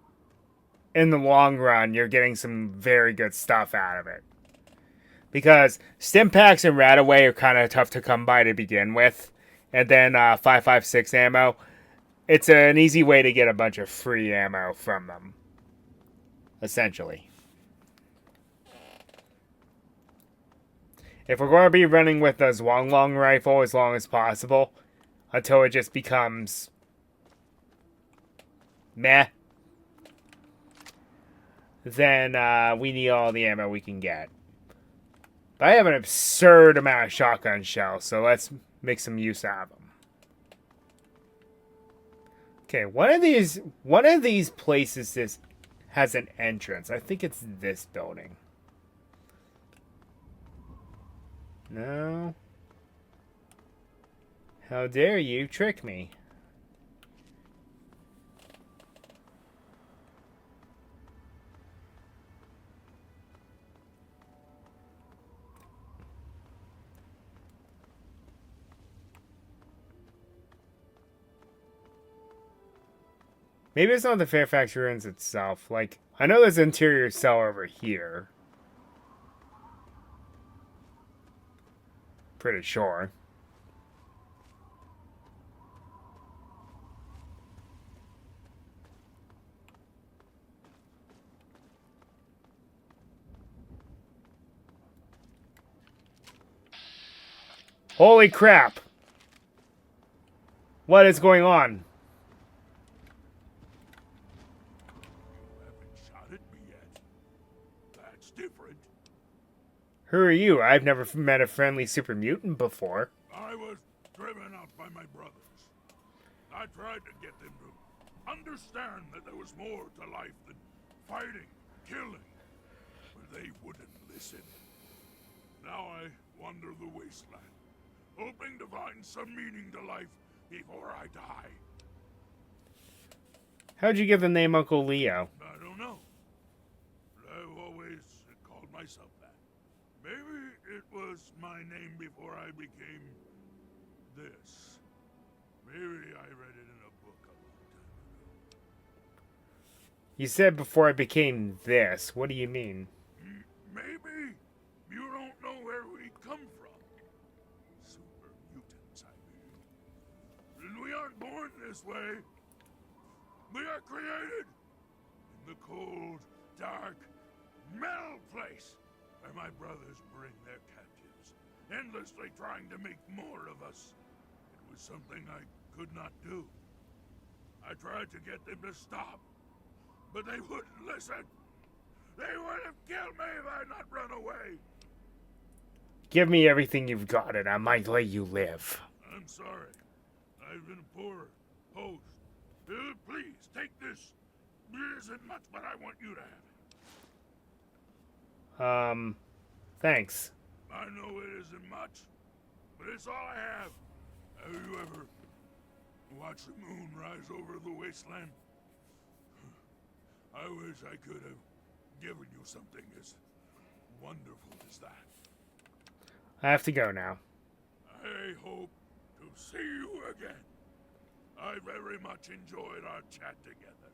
in the long run, you're getting some very good stuff out of it. Because stim packs and Radaway are kind of tough to come by to begin with. And then 5.56 ammo. It's an easy way to get a bunch of free ammo from them. Essentially. If we're going to be running with the Zhuanglong rifle as long as possible, until it just becomes meh, then we need all the ammo we can get. But I have an absurd amount of shotgun shells, so let's make some use out of them. Okay, one of these places has an entrance. I think it's this building. No. How dare you trick me? Maybe it's not the Fairfax ruins itself. Like, I know there's an interior cell over here. Pretty sure. Holy crap! What is going on? Shot at me yet. That's different. Who are you? I've never met a friendly super mutant before. I was driven out by my brothers. I tried to get them to understand that there was more to life than fighting, killing, but they wouldn't listen. Now I wander the wasteland, hoping to find some meaning to life before I die. How'd you get the name Uncle Leo? I don't know. But I've always called myself that. Maybe it was my name before I became this. Maybe I read it in a book a long time ago. You said before I became this. What do you mean? Maybe you don't know where we come from. Super mutants, I mean. And we aren't born this way. We are created in the cold, dark, metal place where my brothers bring their captives, endlessly trying to make more of us. It was something I could not do. I tried to get them to stop, but they wouldn't listen. They would have killed me if I had not run away. Give me everything you've got and I might let you live. I'm sorry. I've been a poor host. Please, take this. It isn't much, but I want you to have it. Thanks. I know it isn't much, but it's all I have. Have you ever watched the moon rise over the wasteland? I wish I could have given you something as wonderful as that. I have to go now. I hope to see you again. I very much enjoyed our chat together.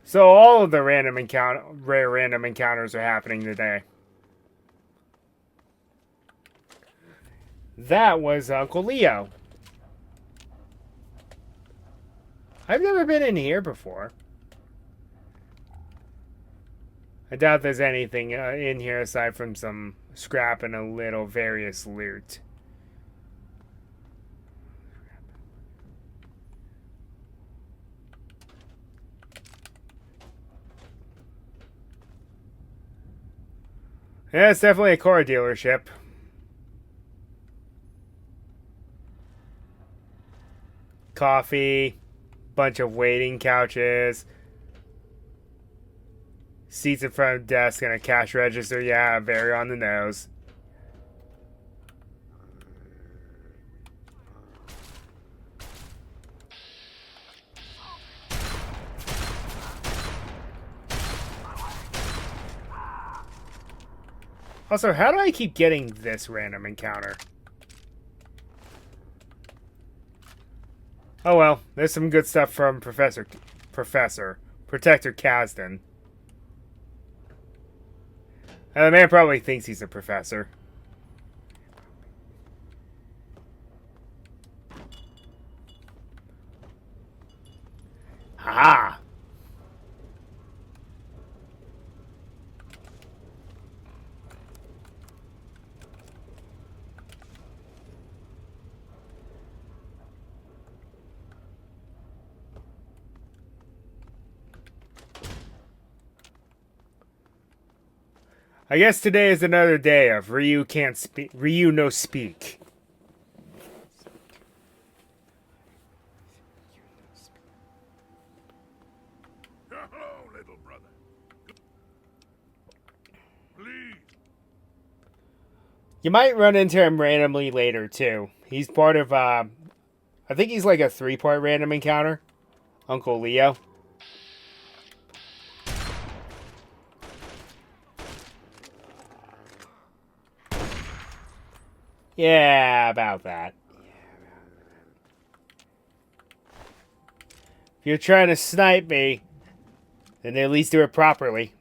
So all of the rare random encounters are happening today. That was Uncle Leo. I've never been in here before. I doubt there's anything in here aside from some scrap and a little various loot. Yeah, it's definitely a car dealership. Coffee, bunch of waiting couches, seats in front of the desk, and a cash register. Yeah, very on the nose. Also, how do I keep getting this random encounter? Oh well, there's some good stuff from Protector Kasdan. And the man probably thinks he's a professor. Ha! I guess today is another day of Ryu can't speak. Ryu no speak. Hello, little brother. Please. You might run into him randomly later too. He's part of I think he's like a 3-part random encounter. Uncle Leo. Yeah, about that. If you're trying to snipe me, then at least do it properly.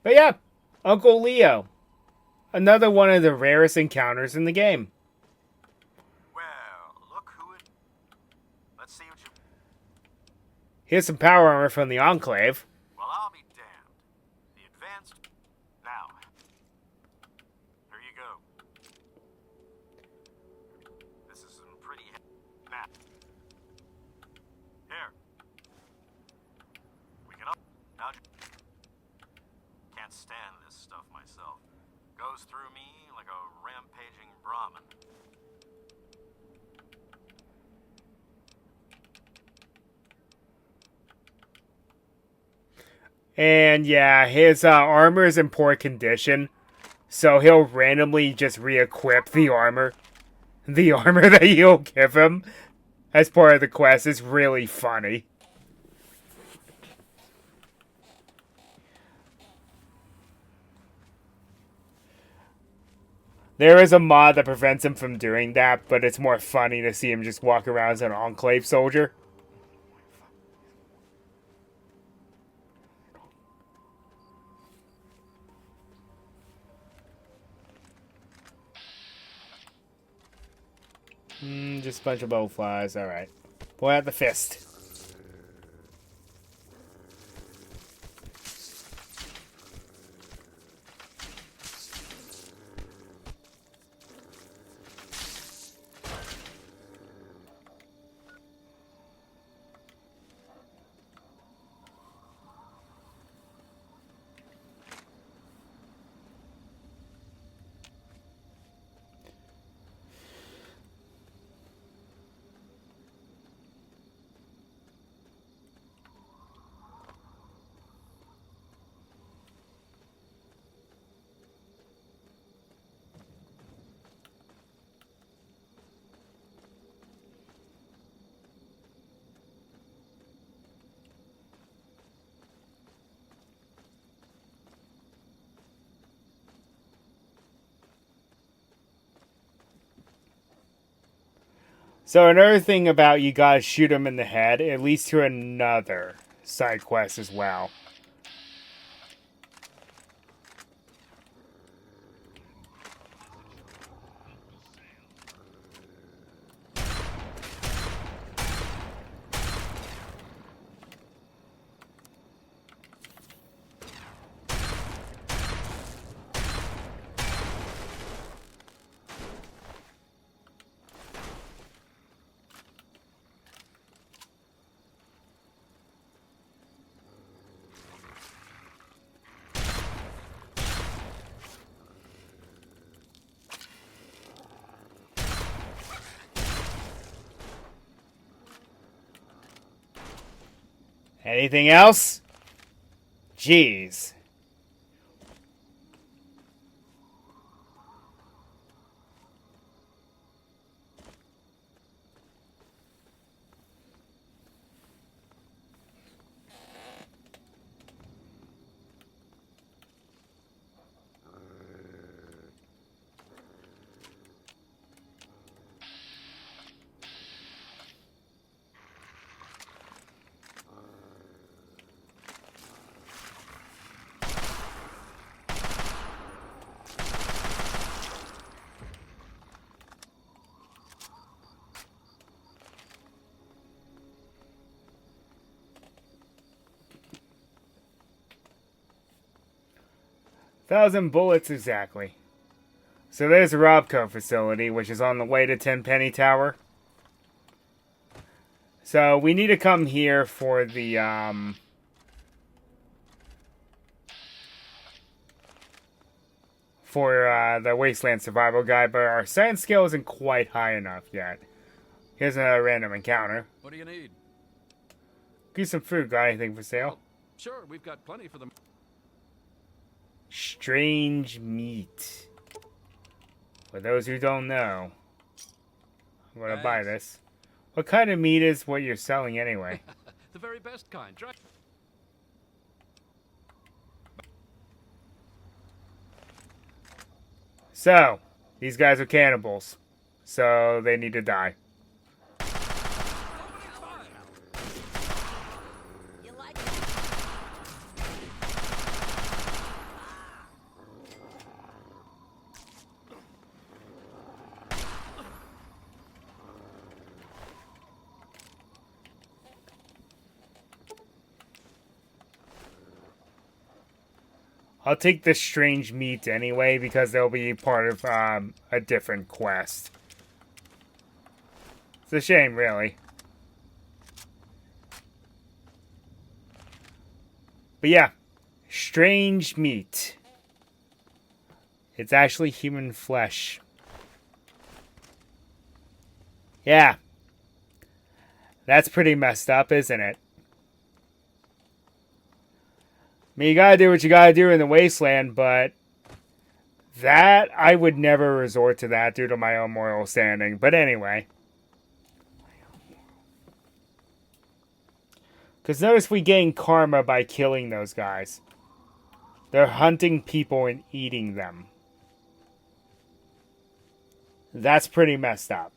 But yeah, Uncle Leo. Another one of the rarest encounters in the game. Well, look who it... Let's see what you... Here's some power armor from the Enclave. Well, I'll be damned. The advanced... Now. Here you go. This is some pretty... Now. Here. We can... Now... Can't stand this stuff myself. Goes through me like a rampaging Brahmin. And yeah, his armor is in poor condition, so he'll randomly just re-equip the armor. The armor that you'll give him as part of the quest is really funny. There is a mod that prevents him from doing that, but it's more funny to see him just walk around as an Enclave soldier. Just a bunch of bowflies, alright. Pull out the fist. So another thing about you gotta shoot him in the head, it leads to another side quest as well. Anything else? Jeez. Thousand bullets exactly. So there's the Robco facility, which is on the way to Tenpenny Tower. So we need to come here for the Wasteland Survival Guide, but our science skill isn't quite high enough yet. Here's another random encounter. What do you need? Get some food. Got anything for sale? Sure, we've got plenty for them. Strange meat. For those who don't know, I'm gonna buy this. What kind of meat is what you're selling anyway? The very best kind. Try. So, these guys are cannibals. So, they need to die. I'll take the strange meat anyway, because they'll be part of a different quest. It's a shame, really. But yeah, strange meat. It's actually human flesh. Yeah. That's pretty messed up, isn't it? I mean, you gotta do what you gotta do in the wasteland, but that, I would never resort to that due to my own moral standing. But anyway. Because notice we gain karma by killing those guys. They're hunting people and eating them. That's pretty messed up.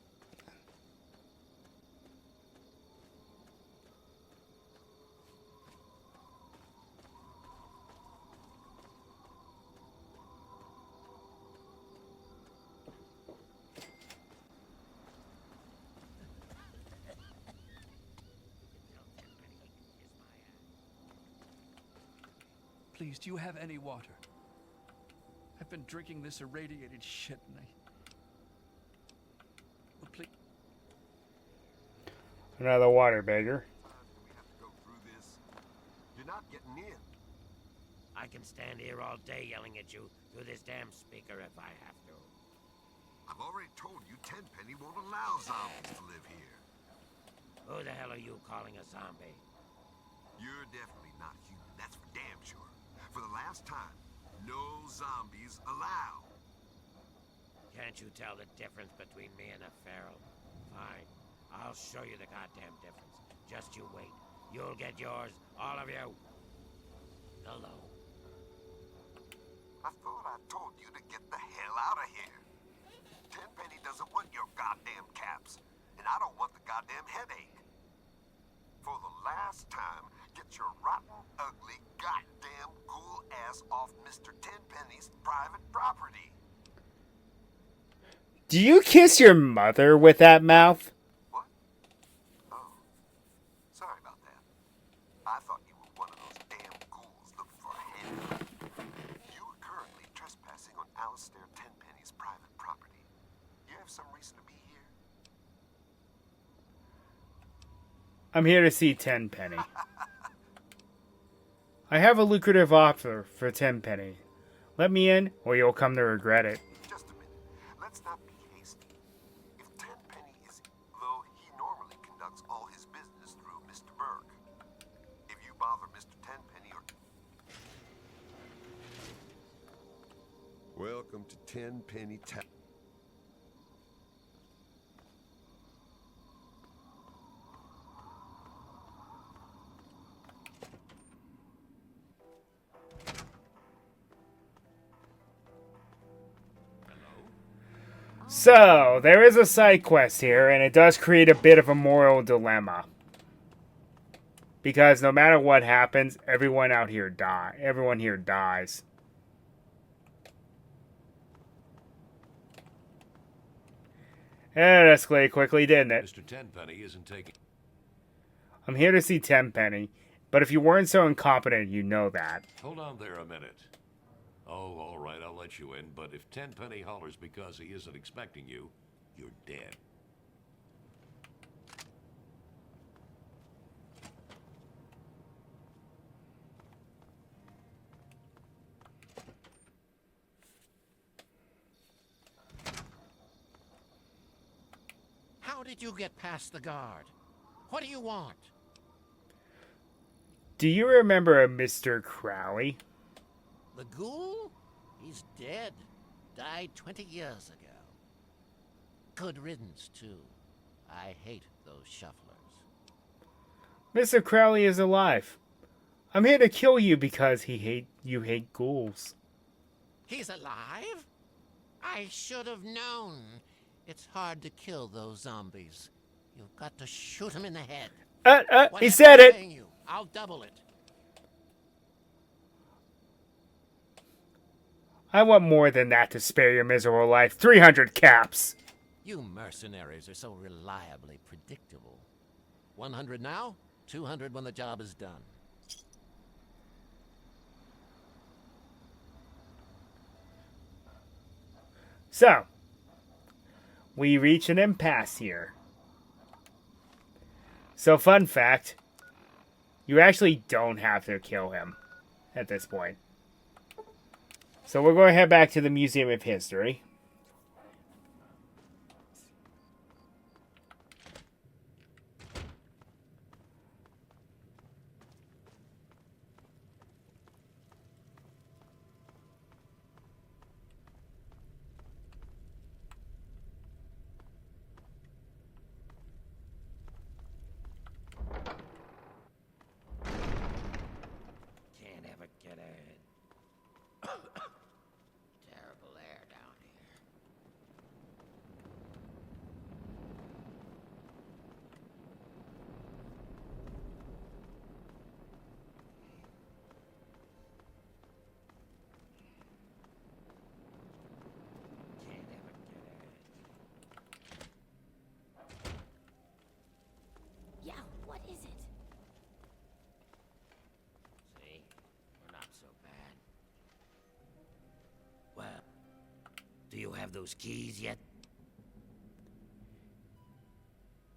Please, do you have any water? I've been drinking this irradiated shit and Oh, please. Another water beggar. You're not getting in. I can stand here all day yelling at you through this damn speaker if I have to. I've already told you Tenpenny won't allow zombies to live here. Who the hell are you calling a zombie? You're definitely not human, that's for damn sure. For the last time, no zombies allowed. Can't you tell the difference between me and a feral? Fine, I'll show you the goddamn difference. Just you wait. You'll get yours, all of you. Hello. I thought I told you to get the hell out of here. Tenpenny doesn't want your goddamn caps, and I don't want the goddamn headache. For the last time, get your rotten, ugly, goddamn ghoul ass off Mr. Tenpenny's private property. Do you kiss your mother with that mouth? What? Oh, sorry about that. I thought you were one of those damn ghouls looking for a hand. You are currently trespassing on Alistair Tenpenny's private property. You have some reason to be here? I'm here to see Tenpenny. I have a lucrative offer for Tenpenny. Let me in, or you'll come to regret it. Just a minute. Let's not be hasty. If Tenpenny is, though he normally conducts all his business through Mr. Burke. If you bother Mr. Tenpenny or... Welcome to Tenpenny Town. So, there is a side quest here, and it does create a bit of a moral dilemma. Because no matter what happens, everyone here dies. And it escalated quickly, didn't it? Mr. Tenpenny isn't taking... I'm here to see Tenpenny, but if you weren't so incompetent, you know that. Hold on there a minute. Oh, all right, I'll let you in, but if Tenpenny hollers because he isn't expecting you, you're dead. How did you get past the guard? What do you want? Do you remember a Mr. Crowley? The ghoul? He's dead. Died 20 years ago. Good riddance, too. I hate those shufflers. Mr. Crowley is alive. I'm here to kill you because you hate ghouls. He's alive? I should have known. It's hard to kill those zombies. You've got to shoot him in the head. He said it. You, I'll double it. I want more than that to spare your miserable life. 300 caps. You mercenaries are so reliably predictable. 100 now, 200 when the job is done. So, we reach an impasse here. So, fun fact, you actually don't have to kill him at this point. So, we're going to head back to the Museum of History. Can't ever get in. Terrible air down here. Can't ever get in. Yeah, what is it? See? We're not so bad. Well, do you have those keys yet?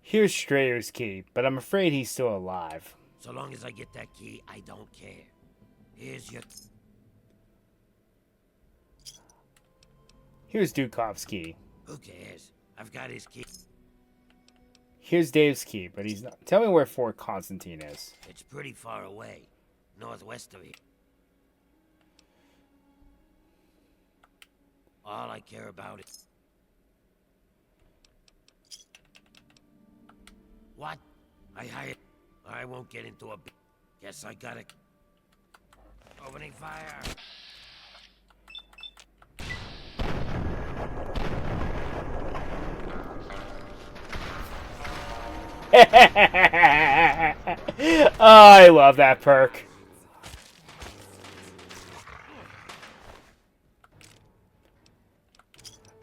Here's Strayer's key, but I'm afraid he's still alive. So long as I get that key, I don't care. Here's your... Here's Dukov's key. Who cares? I've got his key. Here's Dave's key, but he's not. Tell me where Fort Constantine is. It's pretty far away. Northwest of here. All I care about is... What? I hired... I won't get into a... Guess I gotta... Opening fire! Oh, I love that perk.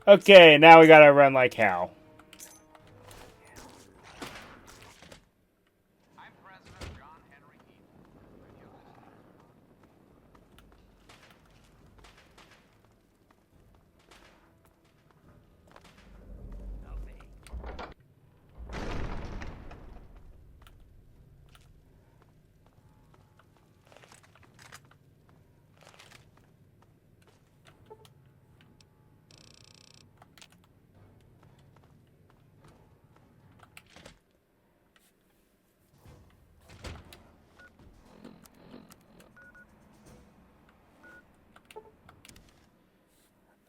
Okay, now we gotta run like hell.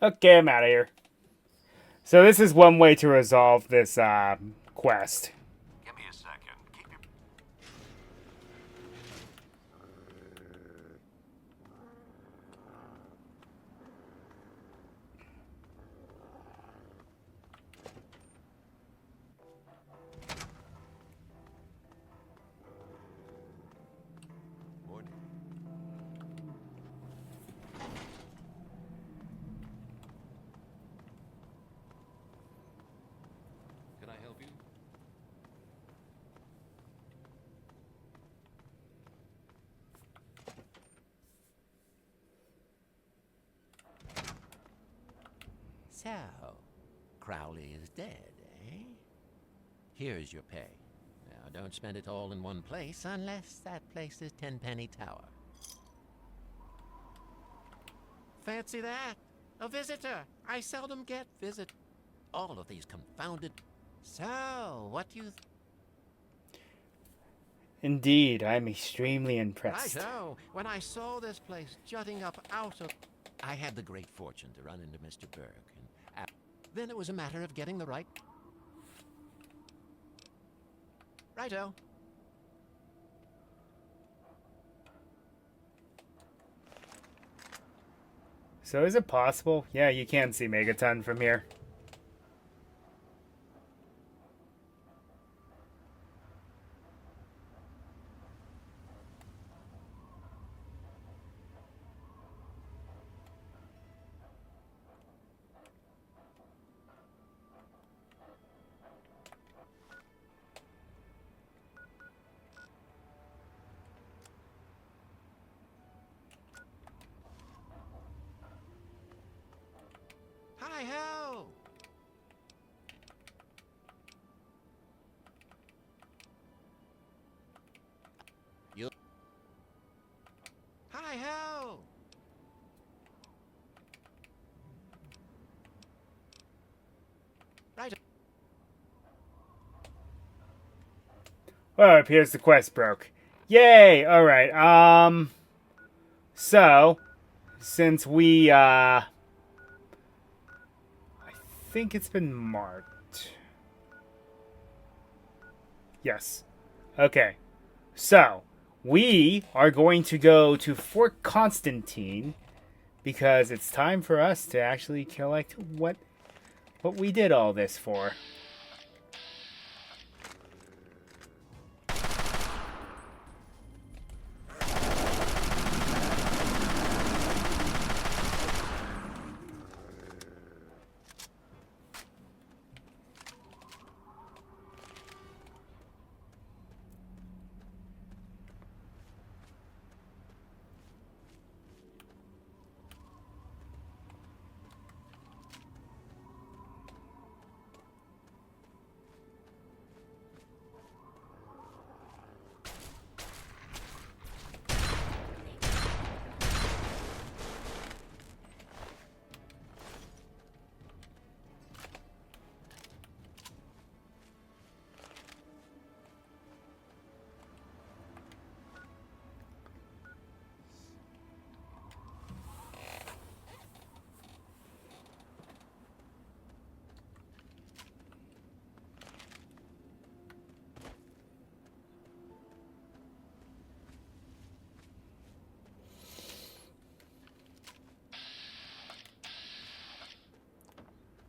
Okay, I'm out of here. So this is one way to resolve this quest. Give me a second. Keep your... Morning. Can I help you? So, Crowley is dead, eh? Here's your pay. Now, don't spend it all in one place unless that place is Tenpenny Tower. Fancy that? A visitor! I seldom get visit. All of these confounded... So, what do you... Indeed, I'm extremely impressed. Righto. When I saw this place jutting up out of... I had the great fortune to run into Mr. Berg, and then it was a matter of getting the right... Righto. So is it possible? Yeah, you can see Megaton from here. Hi-ho! You... Hi-ho! Right. Well, it appears the quest broke. Yay! Alright, so, since we, I think it's been marked. Yes. Okay. So, we are going to go to Fort Constantine because it's time for us to actually collect what we did all this for.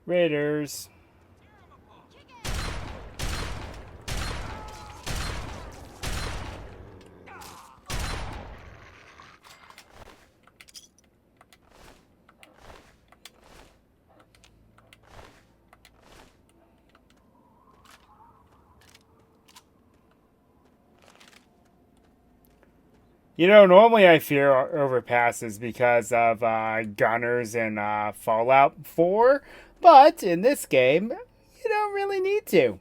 Raiders. You know, normally I fear overpasses because of gunners in Fallout 4, but in this game, you don't really need to.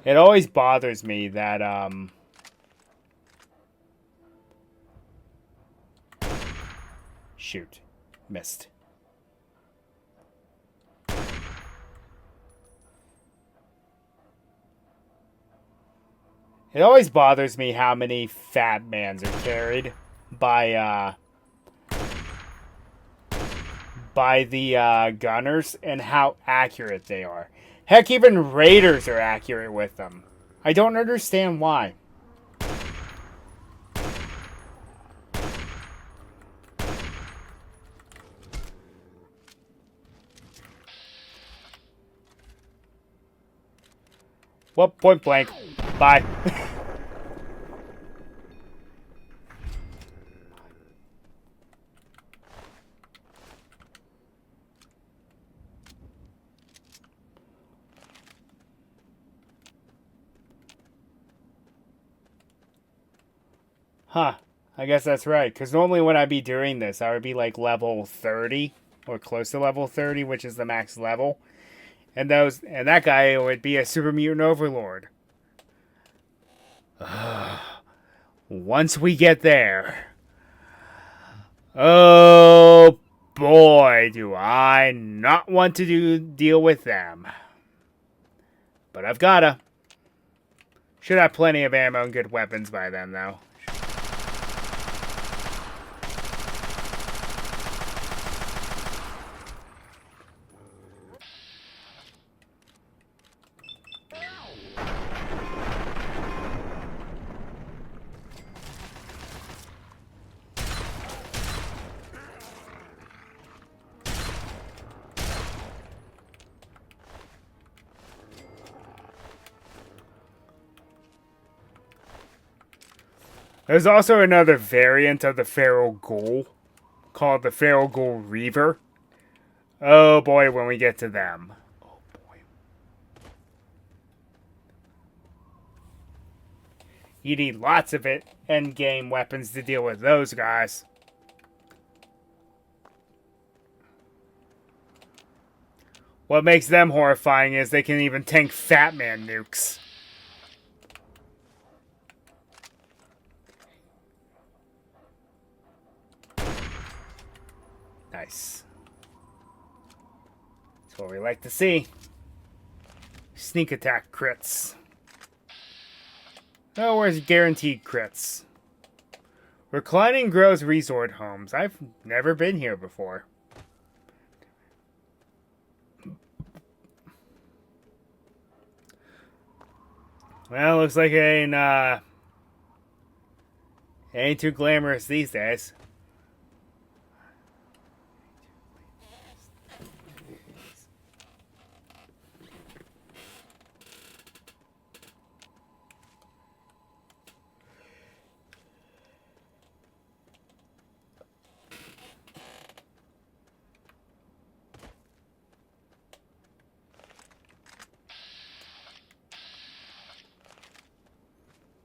It always bothers me that, shoot. Missed. It always bothers me how many fat mans are carried by the gunners and how accurate they are. Heck, even raiders are accurate with them. I don't understand why. Well, point blank. Bye. Huh. I guess that's right. Because normally when I'd be doing this, I would be like level 30 or close to level 30, which is the max level. And that guy would be a super mutant overlord. Once we get there. Oh boy, do I not want to deal with them. But I've gotta. Should have plenty of ammo and good weapons by then, though. There's also another variant of the Feral Ghoul called the Feral Ghoul Reaver. Oh boy, when we get to them. Oh boy. You need lots of endgame weapons to deal with those guys. What makes them horrifying is they can even tank Fat Man nukes. Nice. That's what we like to see. Sneak attack crits. Oh, where's guaranteed crits? Reclining Groves Resort Homes. I've never been here before. Well, looks like it ain't too glamorous these days.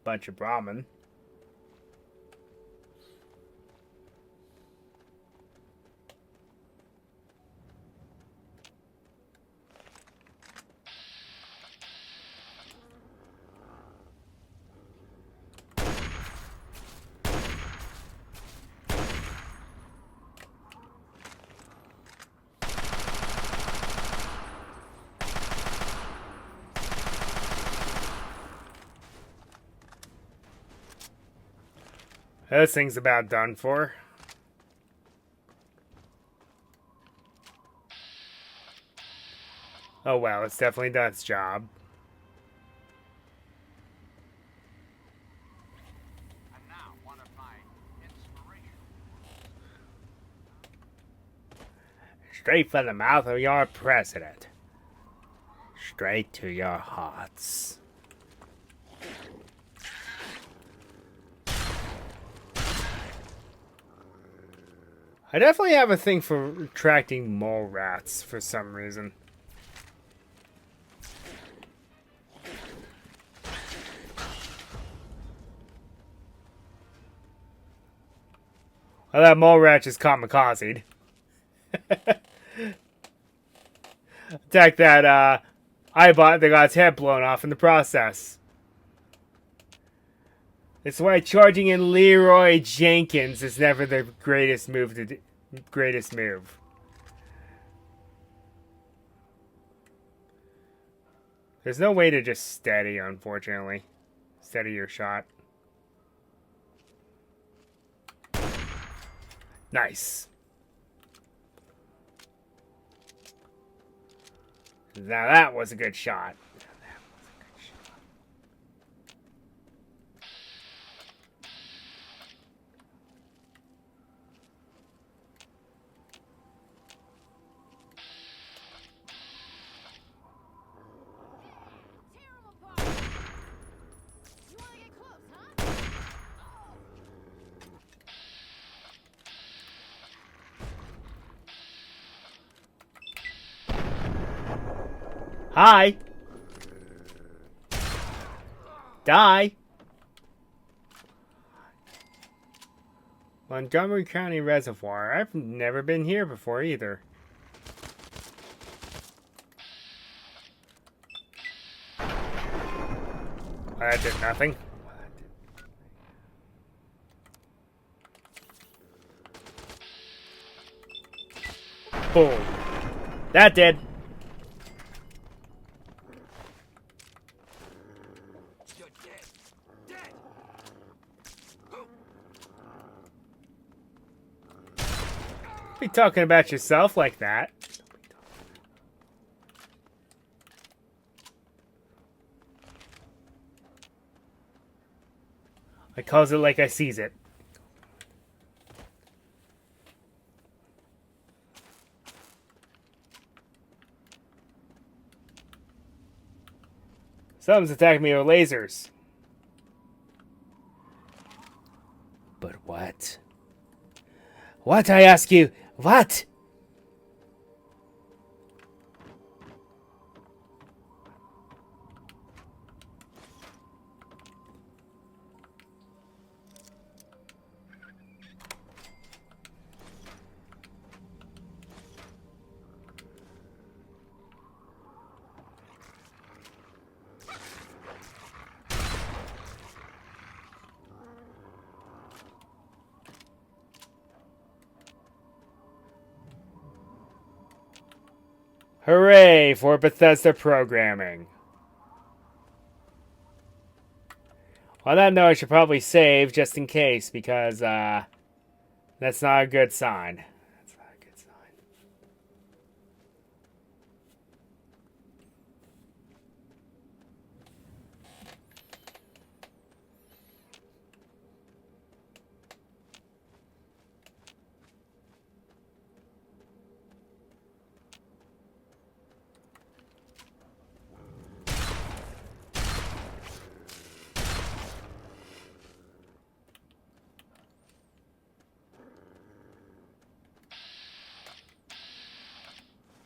Bunch of Brahmin. Those thing's about done for. Oh well, it's definitely done its job. And now, one of my inspirations. Straight from the mouth of your president. Straight to your hearts. I definitely have a thing for attracting mole rats for some reason. Well, that mole rat just kamikazed. Attack that Eyebot that got its head blown off in the process. That's why charging in Leroy Jenkins is never the greatest move to do. Greatest move. There's no way to just steady, unfortunately. Steady your shot. Nice. Now that was a good shot. Hi. Die. Montgomery County Reservoir. I've never been here before either. That did nothing. Boom. That did. Be talking about yourself like that. I calls it like I sees it. Something's attacking me with lasers. What, I ask you? What? Hooray for Bethesda programming. On that note, I should probably save just in case, because that's not a good sign. That's not a good sign.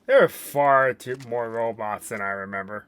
There are far too more robots than I remember.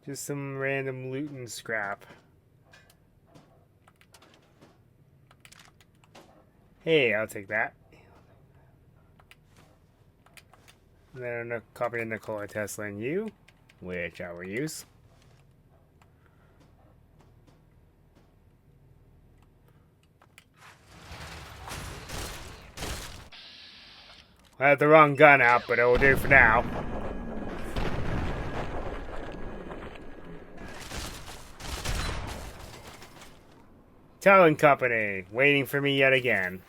Just some random loot and scrap. Hey, I'll take that. And then a copy of Nikola Tesla and you, which I will use. I have the wrong gun out, but it will do for now. Talon Company, waiting for me yet again.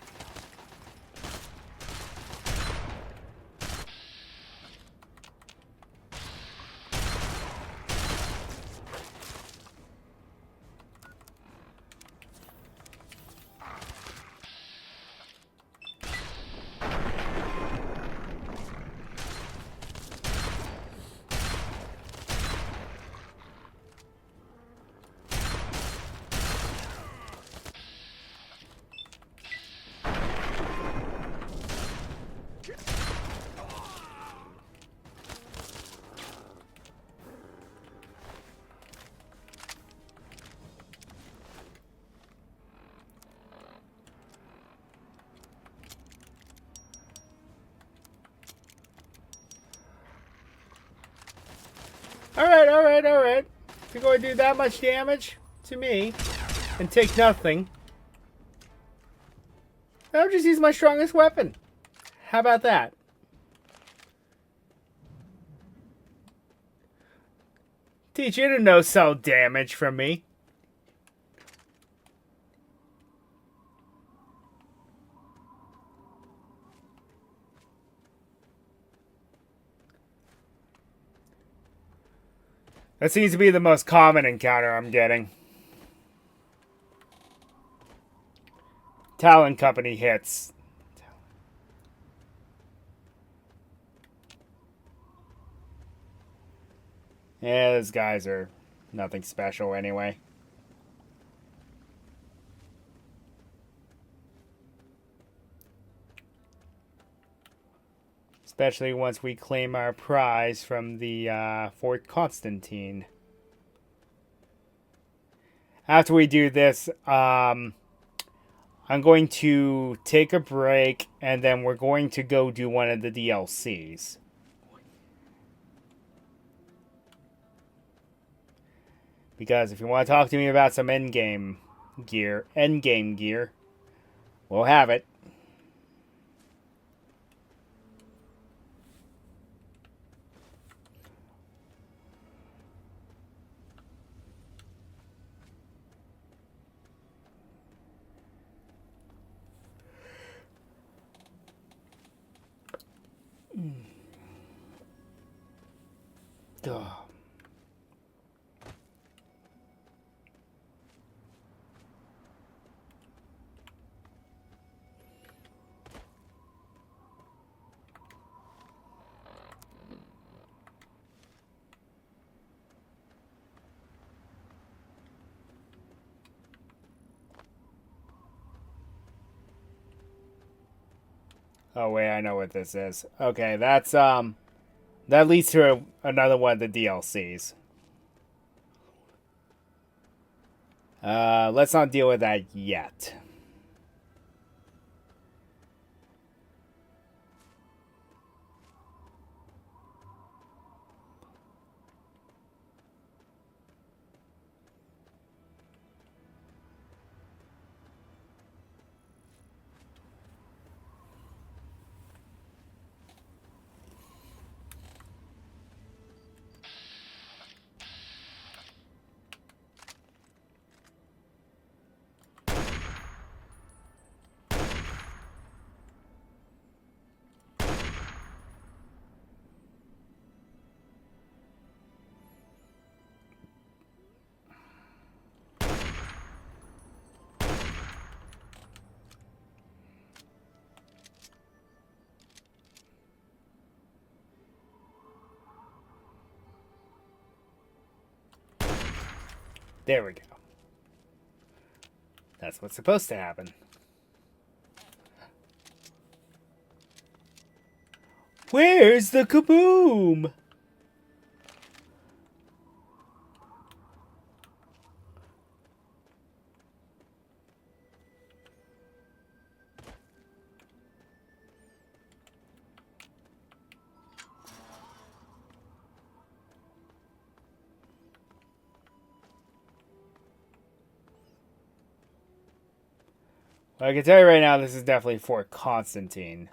Alright. If you're going to do that much damage to me and take nothing, I'll just use my strongest weapon. How about that? Teach you to no-sell damage from me. That seems to be the most common encounter I'm getting. Talon Company hits. Yeah, those guys are nothing special anyway. Especially once we claim our prize from the Fort Constantine. after we do this, I'm going to take a break, and then we're going to go do one of the DLCs. Because if you want to talk to me about some endgame gear, we'll have it. Ugh. Oh wait, I know what this is. Okay, that's that leads to another one of the DLCs. Let's not deal with that yet. There we go. That's what's supposed to happen. Where's the kaboom? Well, I can tell you right now, this is definitely for Constantine.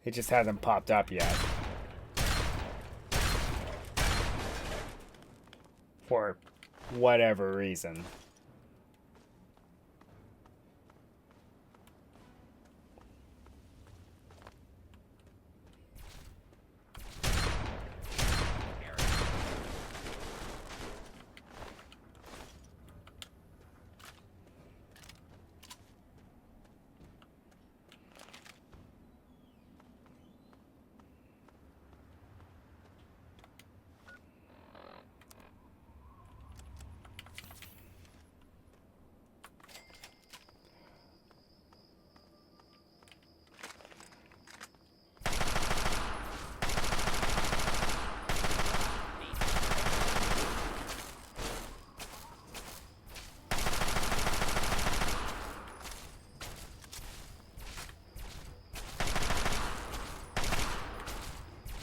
It just hasn't popped up yet. For whatever reason.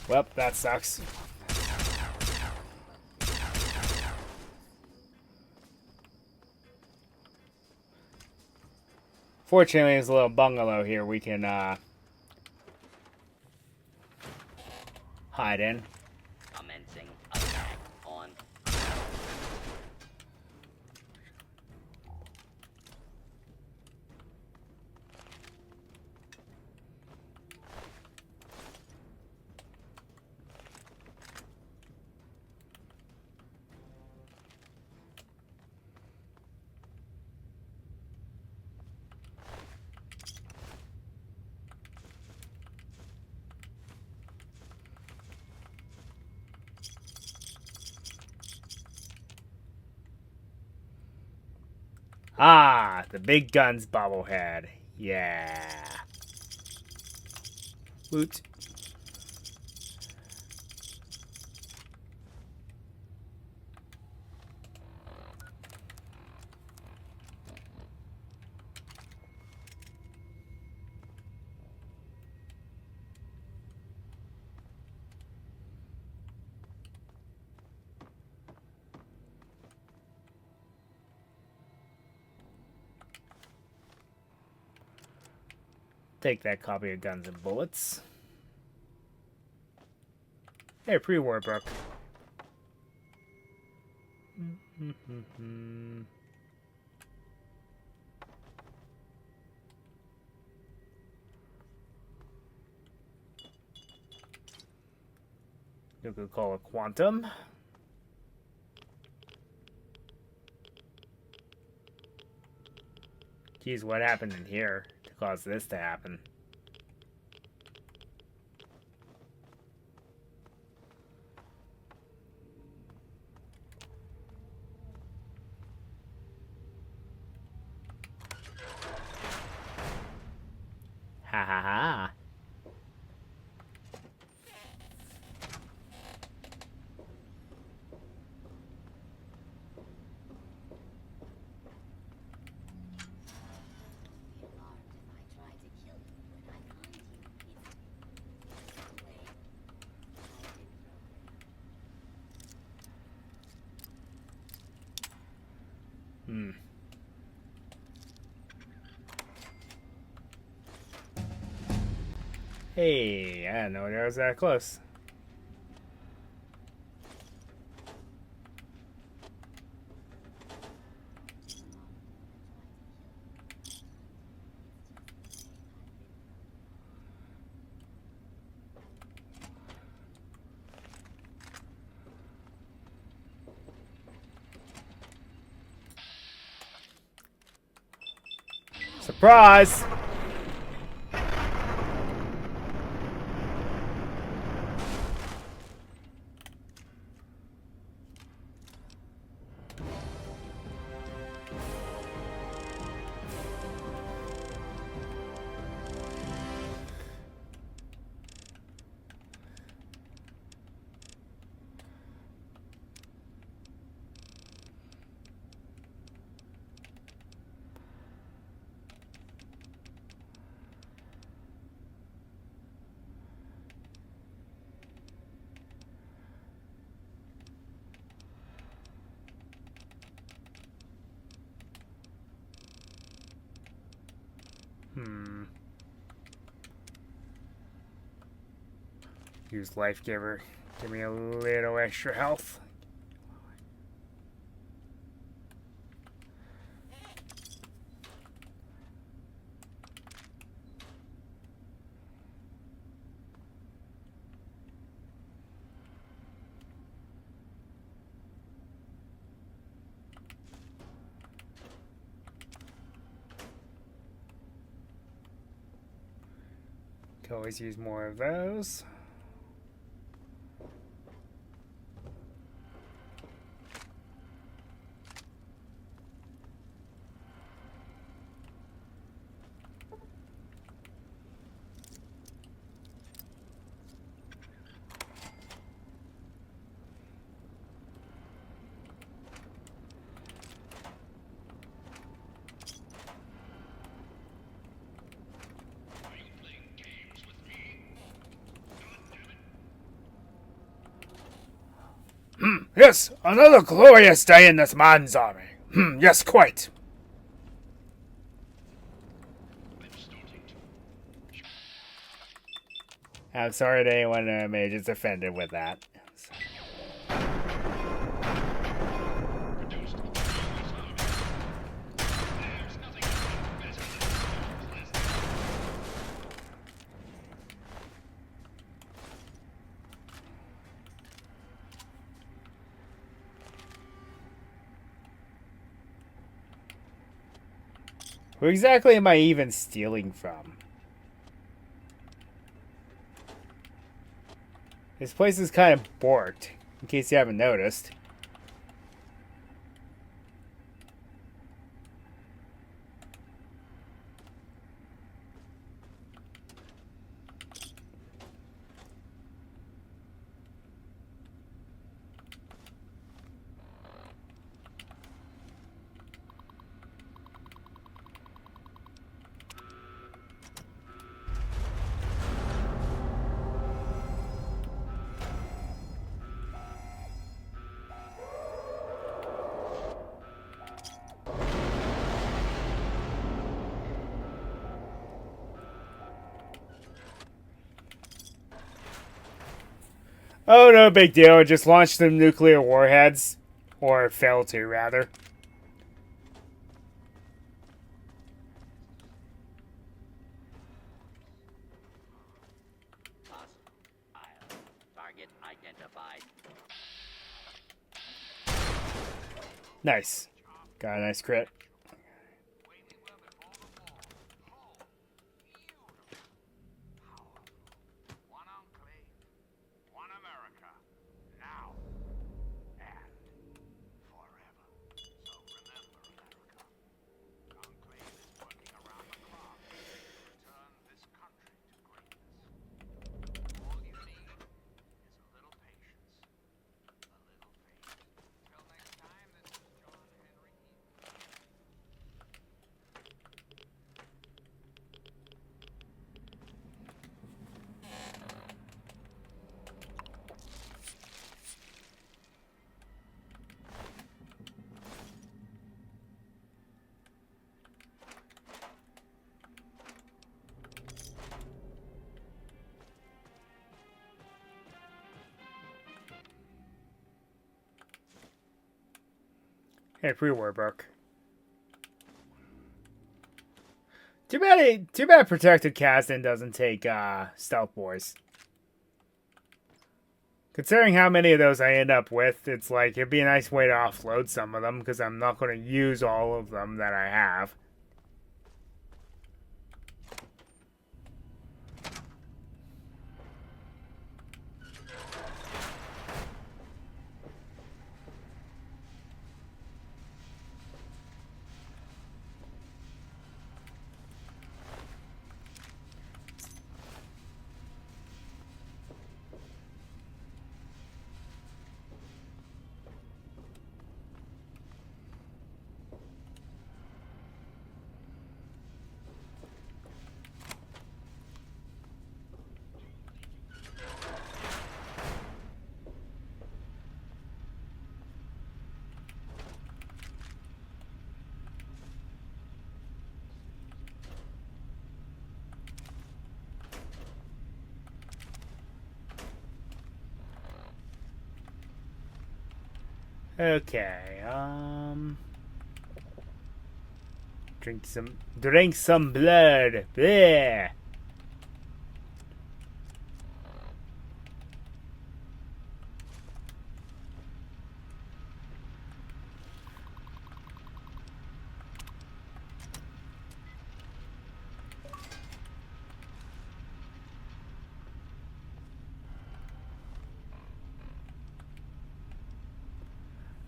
Well, that sucks. Fortunately, there's a little bungalow here we can hide in. Commencing attack on. Ah, the big guns bobblehead. Yeah. Woot. Take that copy of Guns and Bullets. Hey, pre-war book. You could call it Quantum. Geez, what happened in here to cause this to happen? Ha ha ha. Hey, I didn't know it was that close. Surprise! Use Life Giver. Give me a little extra health. Can always use more of those. Yes, another glorious day in this man's army. Yes, quite. I'm sorry to anyone who may just offended with that. Who exactly am I even stealing from? This place is kind of borked, in case you haven't noticed. Oh, no big deal. Just launch some nuclear warheads. Or fail to, rather. Target identified. Nice. Got a nice crit. Hey, pre-war book. Too bad Protected Caston doesn't take Stealth Boys. Considering how many of those I end up with, it's like it'd be a nice way to offload some of them because I'm not going to use all of them that I have. Okay, drink some blood. Bleh.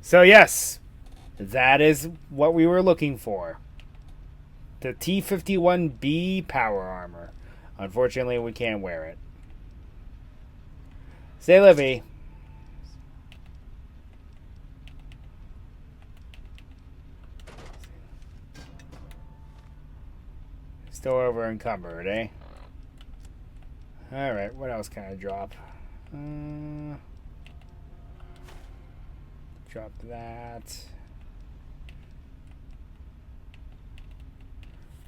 So yes, that is what we were looking for. The T-51B power armor. Unfortunately, we can't wear it. Say Livy. Still over encumbered, eh? Alright, what else can I drop? Drop that.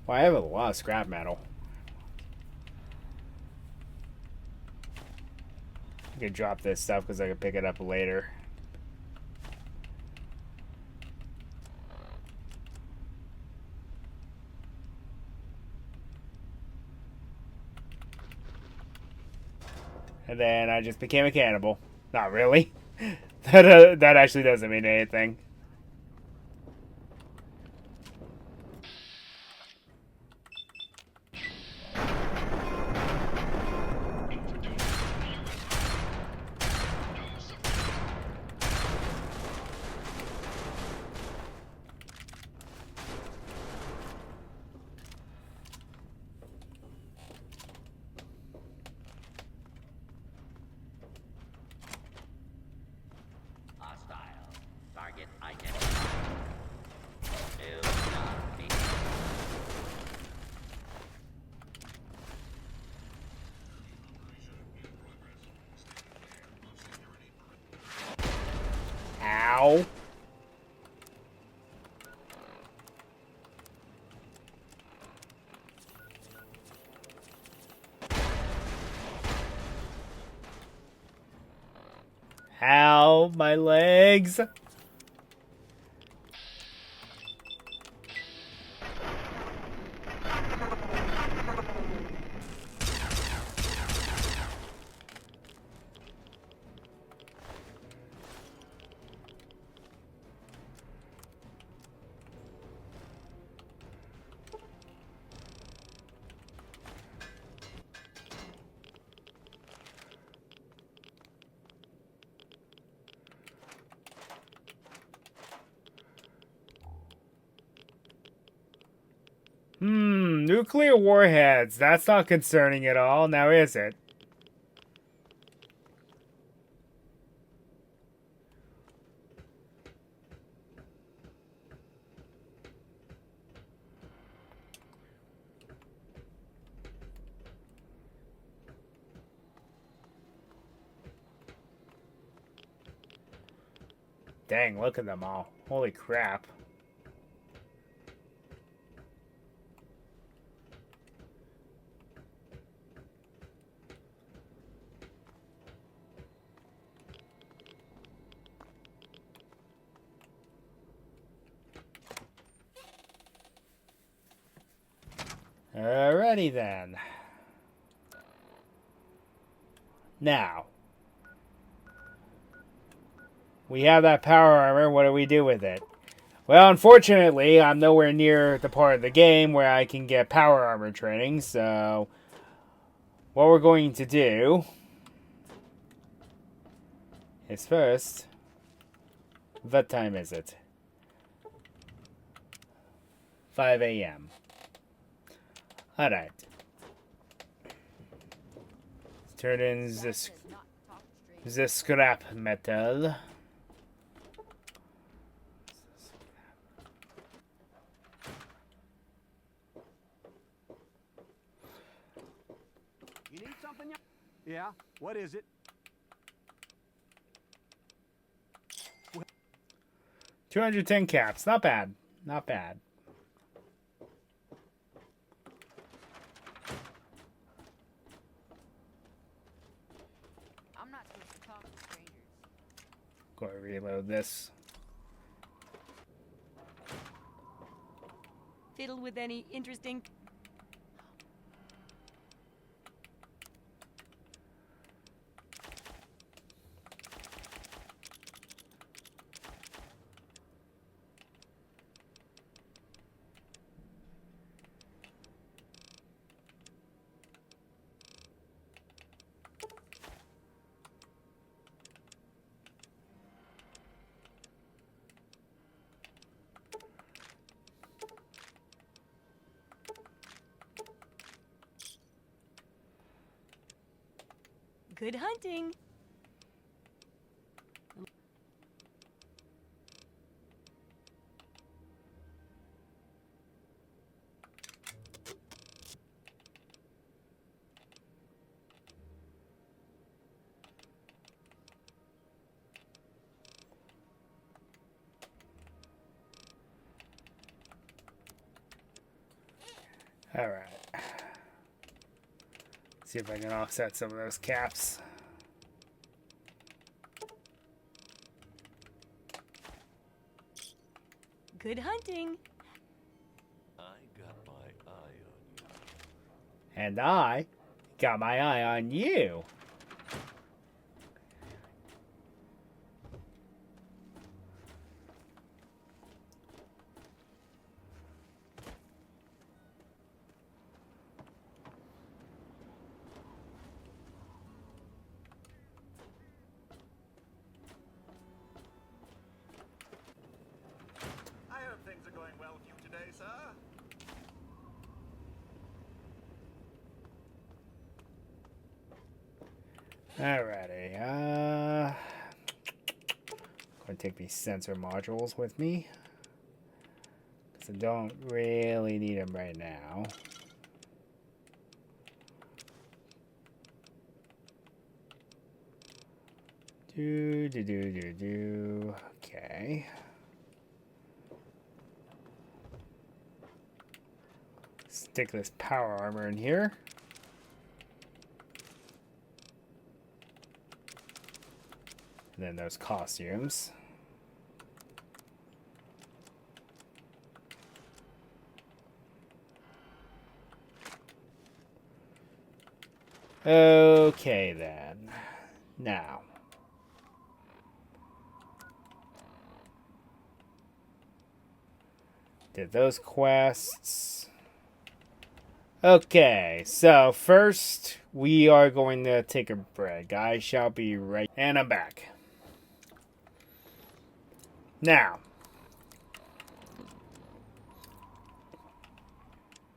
Well, I have a lot of scrap metal. I could drop this stuff because I could pick it up later. And then I just became a cannibal. Not really. That actually doesn't mean anything. Target identified. Do not be. Ow. Ow, my legs. Nuclear warheads. That's not concerning at all, now is it? Dang, look at them all. Holy crap. Alrighty then. Now, we have that power armor. What do we do with it? Well, unfortunately, I'm nowhere near the part of the game where I can get power armor training, so what we're going to do is first, what time is it? 5 a.m. Alright. Let's turn in this scrap metal. You need something? Yeah, what is it? 210 caps. Not bad. Not bad. I'm not supposed to talk to strangers. Go ahead and reload this. Fiddle with any interesting... Good hunting. All right. See if I can offset some of those caps. Good hunting. I got my eye on you. And I got my eye on you. I hope things are going well with you today, sir. Alrighty, going to take these sensor modules with me, because I don't really need them right now. Okay. Stick this power armor in here. And then those costumes. Okay, then. Now. Did those quests. Okay, so first we are going to take a break. I shall be right. And I'm back. Now.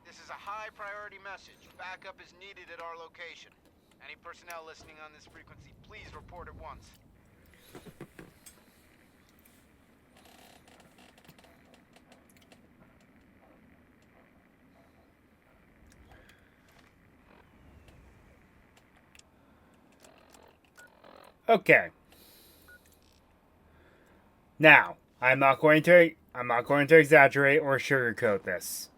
This is a high priority message. Backup is needed at our location. Any personnel listening on this frequency, please report at once. Okay. Now, I'm not going to exaggerate or sugarcoat this.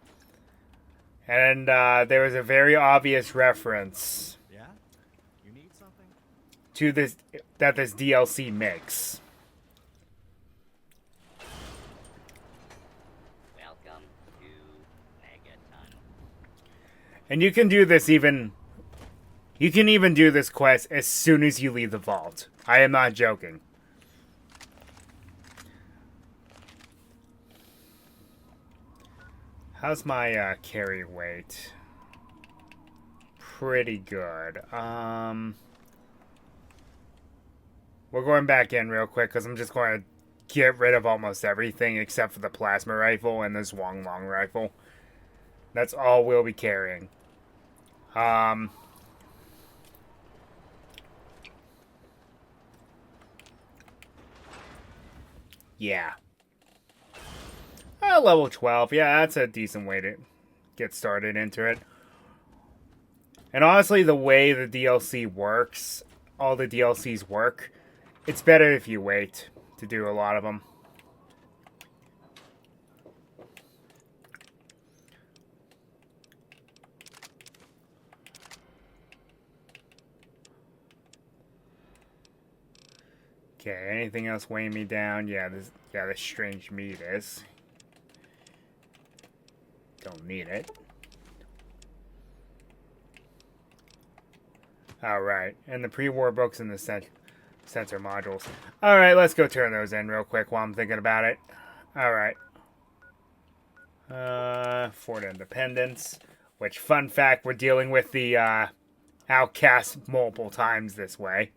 And there was a very obvious reference to this that this DLC makes. Welcome to Megaton. And you can do this even. You can even do this quest as soon as you leave the vault. I am not joking. How's my carry weight? Pretty good. We're going back in real quick because I'm just going to get rid of almost everything except for the plasma rifle and the Zwang Long rifle. That's all we'll be carrying. Yeah. Level 12. Yeah, that's a decent way to get started into it. And honestly, the way the DLC works, all the DLCs work, it's better if you wait to do a lot of them. Okay, anything else weighing me down? Yeah, this strange meat is. Don't need it. Alright, and the pre-war books and the sensor modules. Alright, let's go turn those in real quick while I'm thinking about it. Alright. Fort Independence. Which, fun fact, we're dealing with the outcast multiple times this way.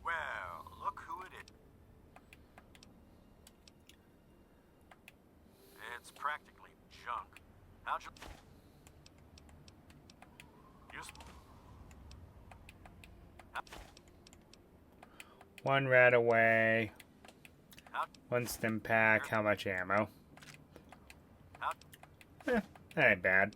Well, look who it is. It's practically junk. How'd you... One rat away. One stim pack. How much ammo? That ain't bad.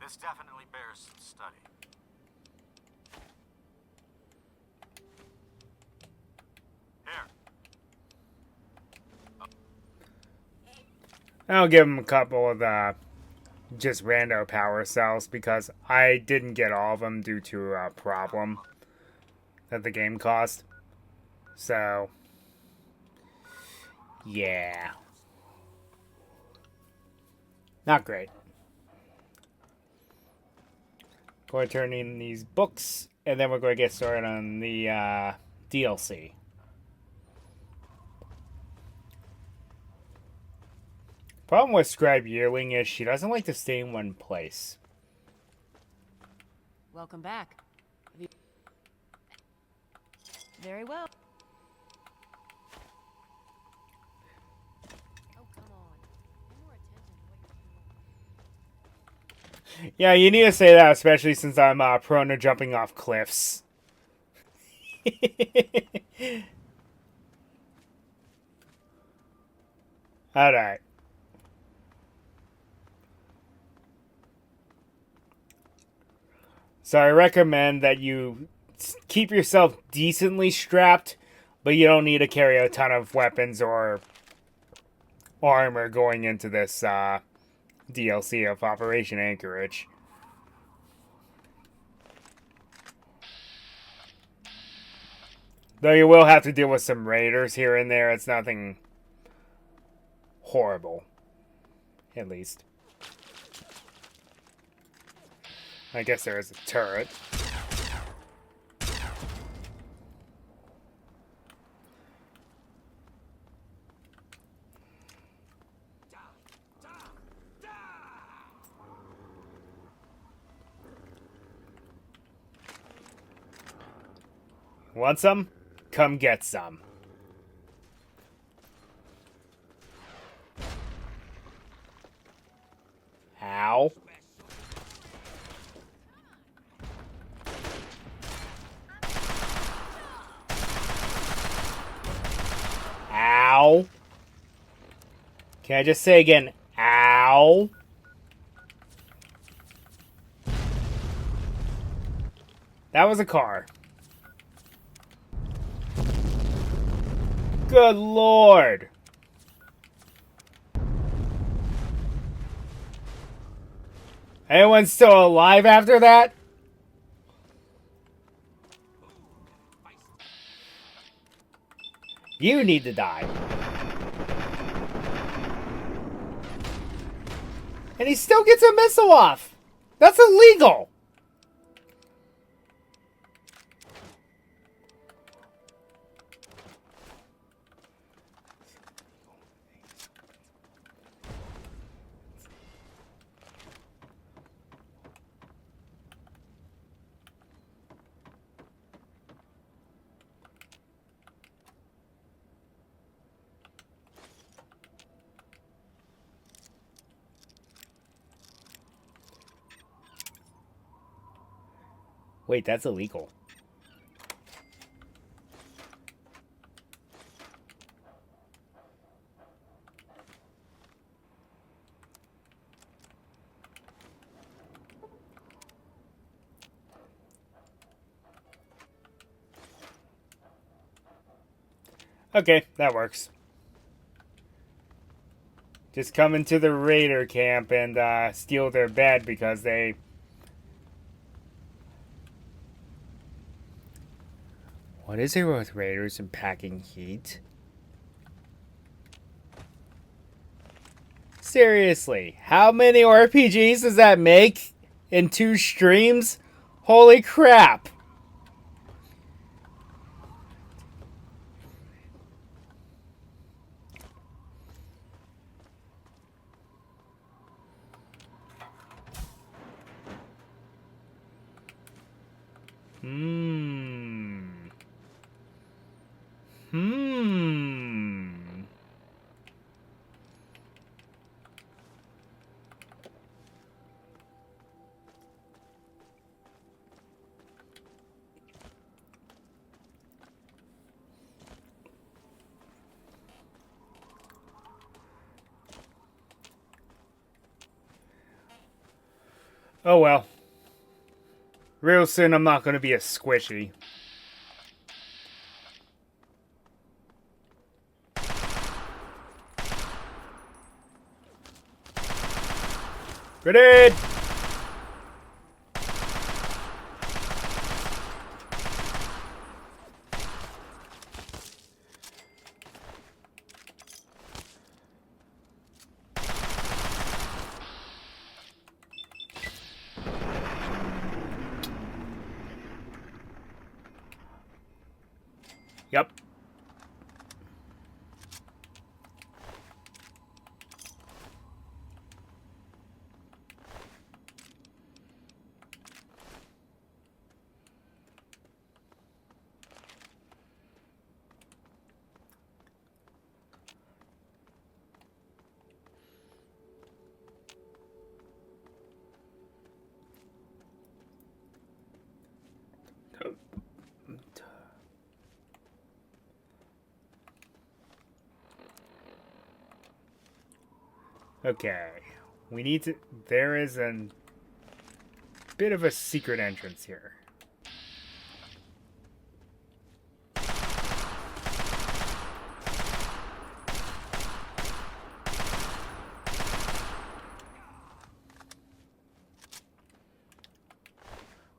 This definitely bears some study. Here. I'll give him a couple of just rando power cells because I didn't get all of them due to a problem that the game caused. So, yeah. Not great. Going to turn in these books, and then we're going to get started on the DLC. Problem with Scribe Yearling is she doesn't like to stay in one place. Welcome back. Very well. Oh, come on. Pay more attention to what you're Yeah, you need to say that, especially since I'm prone to jumping off cliffs. Alright. So I recommend that you keep yourself decently strapped, but you don't need to carry a ton of weapons or armor going into this DLC of Operation Anchorage. Though you will have to deal with some raiders here and there. It's nothing horrible. At least. I guess there is a turret. Want some? Come get some. Ow. Ow. Can I just say again, ow? That was a car. Good Lord. Anyone still alive after that? You need to die. And he still gets a missile off. That's illegal. Wait, that's illegal. Okay, that works. Just come into the raider camp and steal their bed because they... What is it with raiders and packing heat? Seriously, how many RPGs does that make in 2 streams? Holy crap! Oh well. Real soon I'm not going to be a squishy. Grenade! Yep. Okay. We need to... There is a bit of a secret entrance here.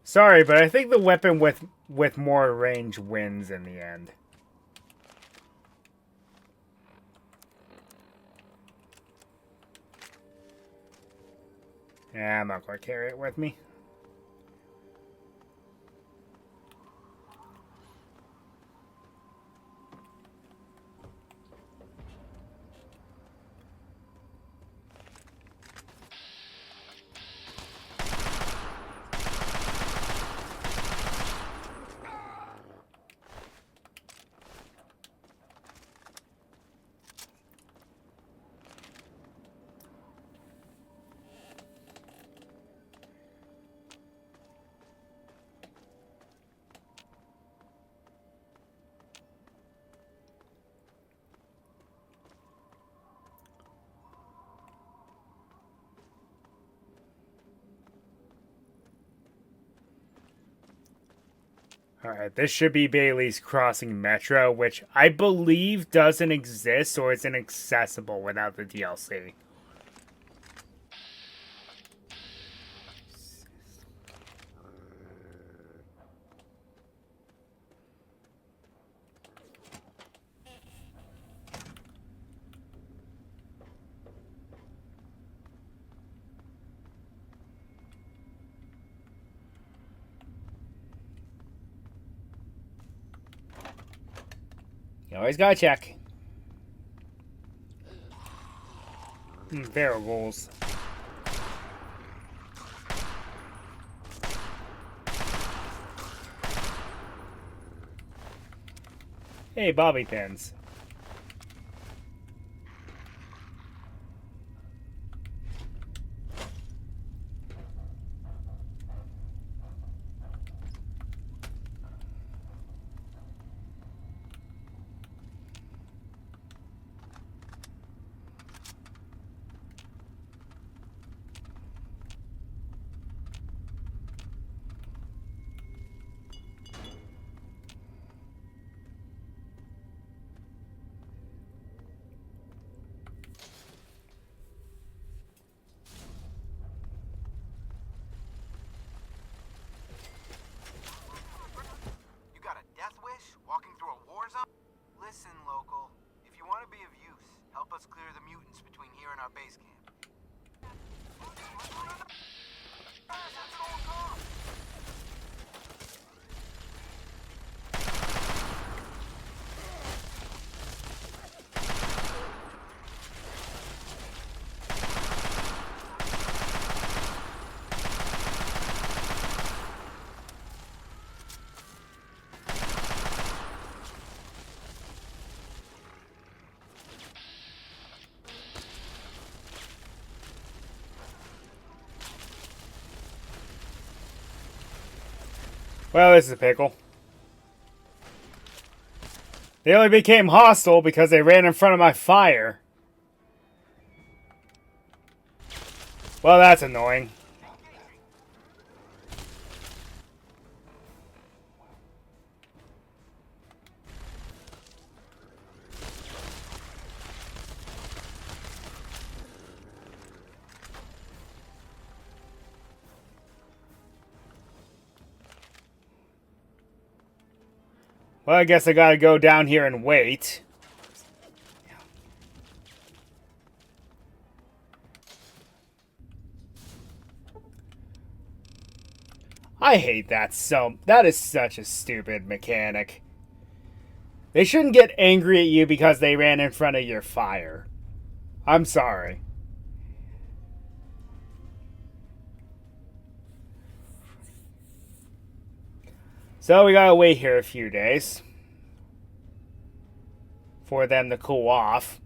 Sorry, but I think the weapon with more range wins in the end. Yeah, I'm not going to carry it with me. Alright, this should be Bailey's Crossing Metro, which I believe doesn't exist or is inaccessible without the DLC. You always gotta check. Variables. Hey, bobby pins. Listen, local. If you want to be of use, help us clear the mutants between here and our base camp. Well, this is a pickle. They only became hostile because they ran in front of my fire. Well, that's annoying. Well, I guess I gotta go down here and wait. I hate that so. That is such a stupid mechanic. They shouldn't get angry at you because they ran in front of your fire. I'm sorry. So we gotta wait here a few days for them to cool off.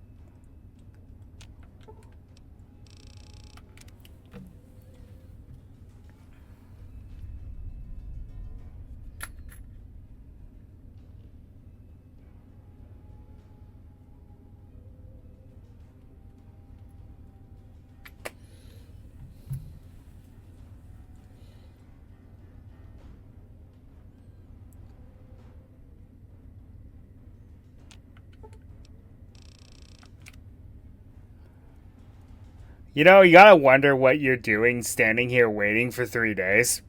You know, you gotta wonder what you're doing standing here waiting for 3 days.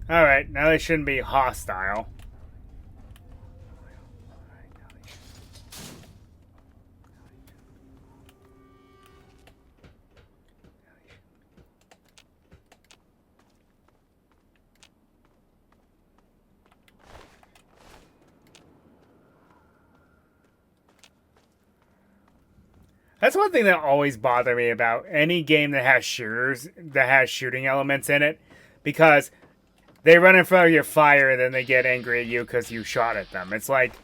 Alright, now they shouldn't be hostile. That's one thing that always bothered me about any game that has shooters, that has shooting elements in it, because they run in front of your fire and then they get angry at you because you shot at them. It's like,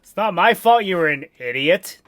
it's not my fault you were an idiot.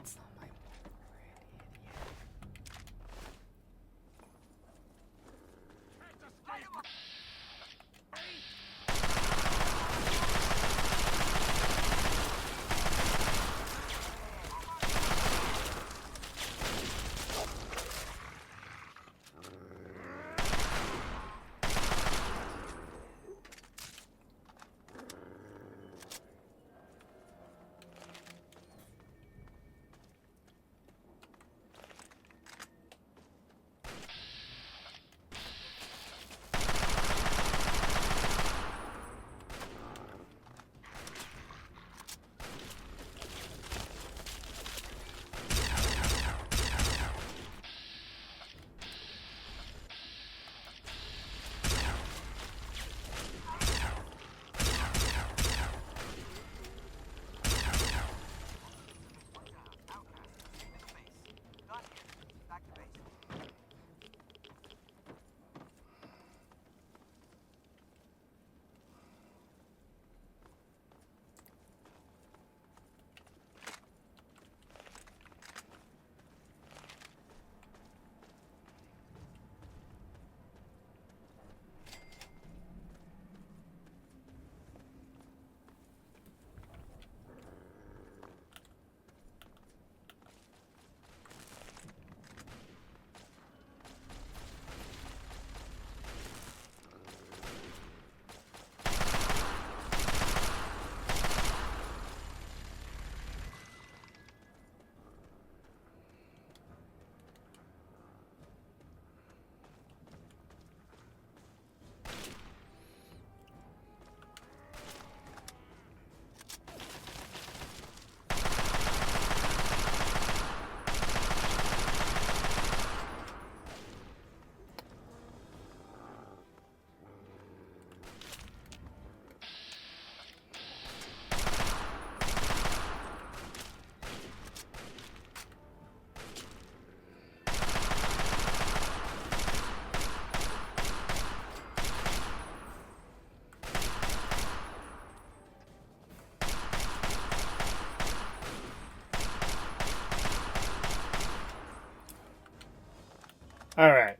Alright.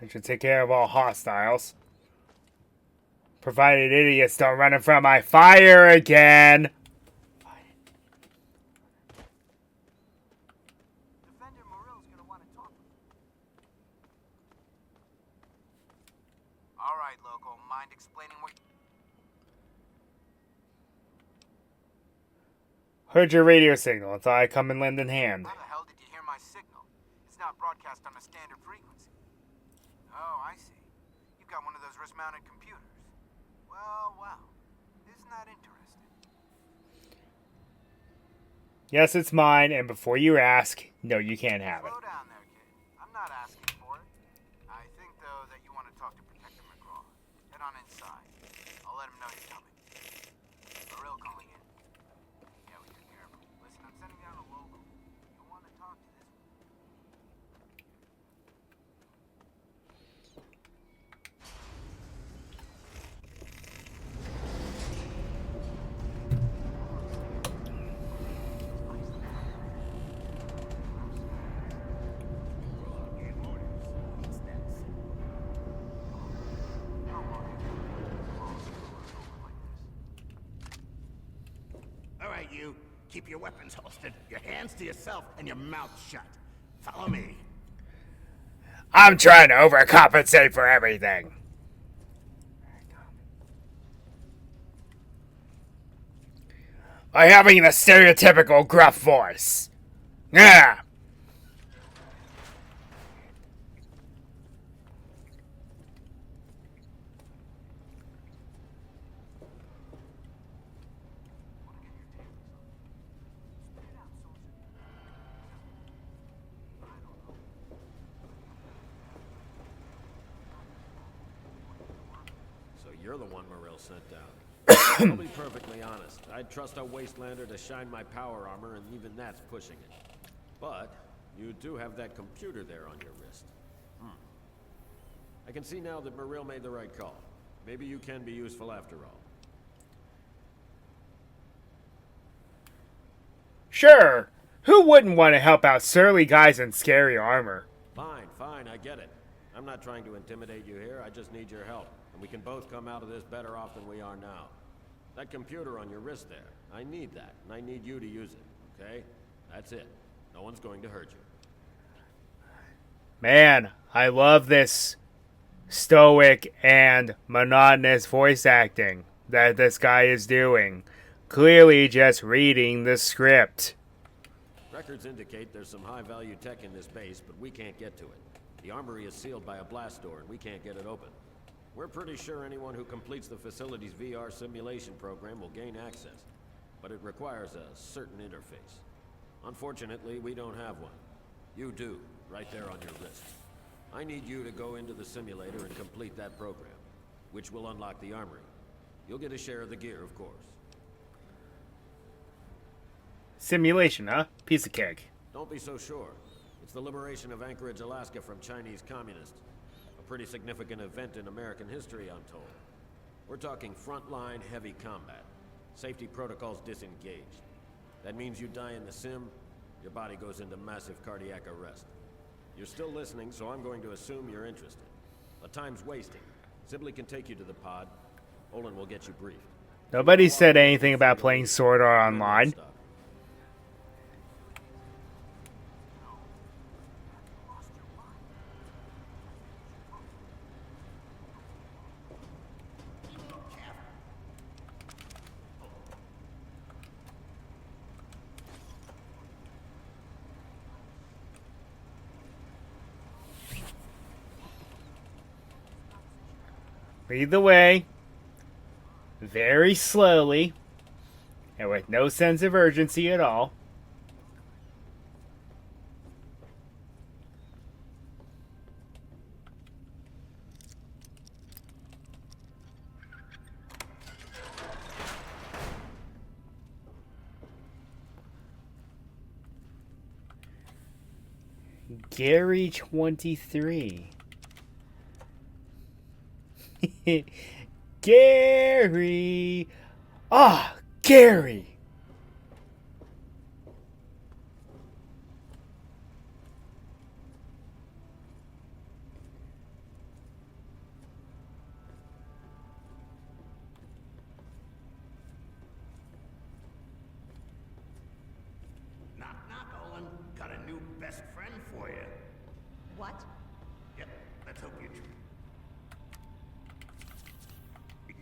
I should take care of all hostiles. Provided idiots don't run in front of my fire again. Alright, Loco, mind explaining what... Heard your radio signal. I thought I'd come and lend a hand. How the hell did you hear my signal? It's not broadcast on a standard frequency. Oh, I see. You've got one of those wrist-mounted computers. Well, well. Isn't that interesting? Yes, it's mine, and before you ask, no, you can't have it. Slow down there, kid. I'm not asking for it. I think, though, that you want to talk to Protector McGraw. Head on inside. I'll let him know you're coming. Morrill calling in. Yeah, we took care of him. Listen, I'm sending down a local. You'll want to talk to this one. All right, you. Keep your weapons holstered, your hands to yourself, and your mouth shut. Follow me. I'm trying to overcompensate for everything. By having the stereotypical gruff voice. Yeah. So you're the one Morrill sent down. I'll be perfectly honest. I'd trust a Wastelander to shine my power armor, and even that's pushing it. But you do have that computer there on your wrist. I can see now that Morrill made the right call. Maybe you can be useful after all. Sure. Who wouldn't want to help out surly guys in scary armor? Fine, I get it. I'm not trying to intimidate you here, I just need your help. And we can both come out of this better off than we are now. That computer on your wrist there, I need that, and I need you to use it, okay? That's it. No one's going to hurt you. Man, I love this stoic and monotonous voice acting that this guy is doing. Clearly just reading the script. Records indicate there's some high-value tech in this base, but we can't get to it. The armory is sealed by a blast door, and we can't get it open. We're pretty sure anyone who completes the facility's VR simulation program will gain access, but it requires a certain interface. Unfortunately, we don't have one. You do, right there on your wrist. I need you to go into the simulator and complete that program, which will unlock the armory. You'll get a share of the gear, of course. Simulation, huh? Piece of cake. Don't be so sure. It's the liberation of Anchorage, Alaska from Chinese communists. A pretty significant event in American history, I'm told. We're talking frontline heavy combat. Safety protocols disengaged. That means you die in the sim, your body goes into massive cardiac arrest. You're still listening, so I'm going to assume you're interested. But time's wasting. Sibley can take you to the pod. Olin will get you briefed. Nobody said anything about playing Sword Art Online. Lead the way. Very slowly. And with no sense of urgency at all. Gary 23. Gary! Ah, Gary! Knock, knock, Olin. Got a new best friend for you. What? Yep, let's hope you're true.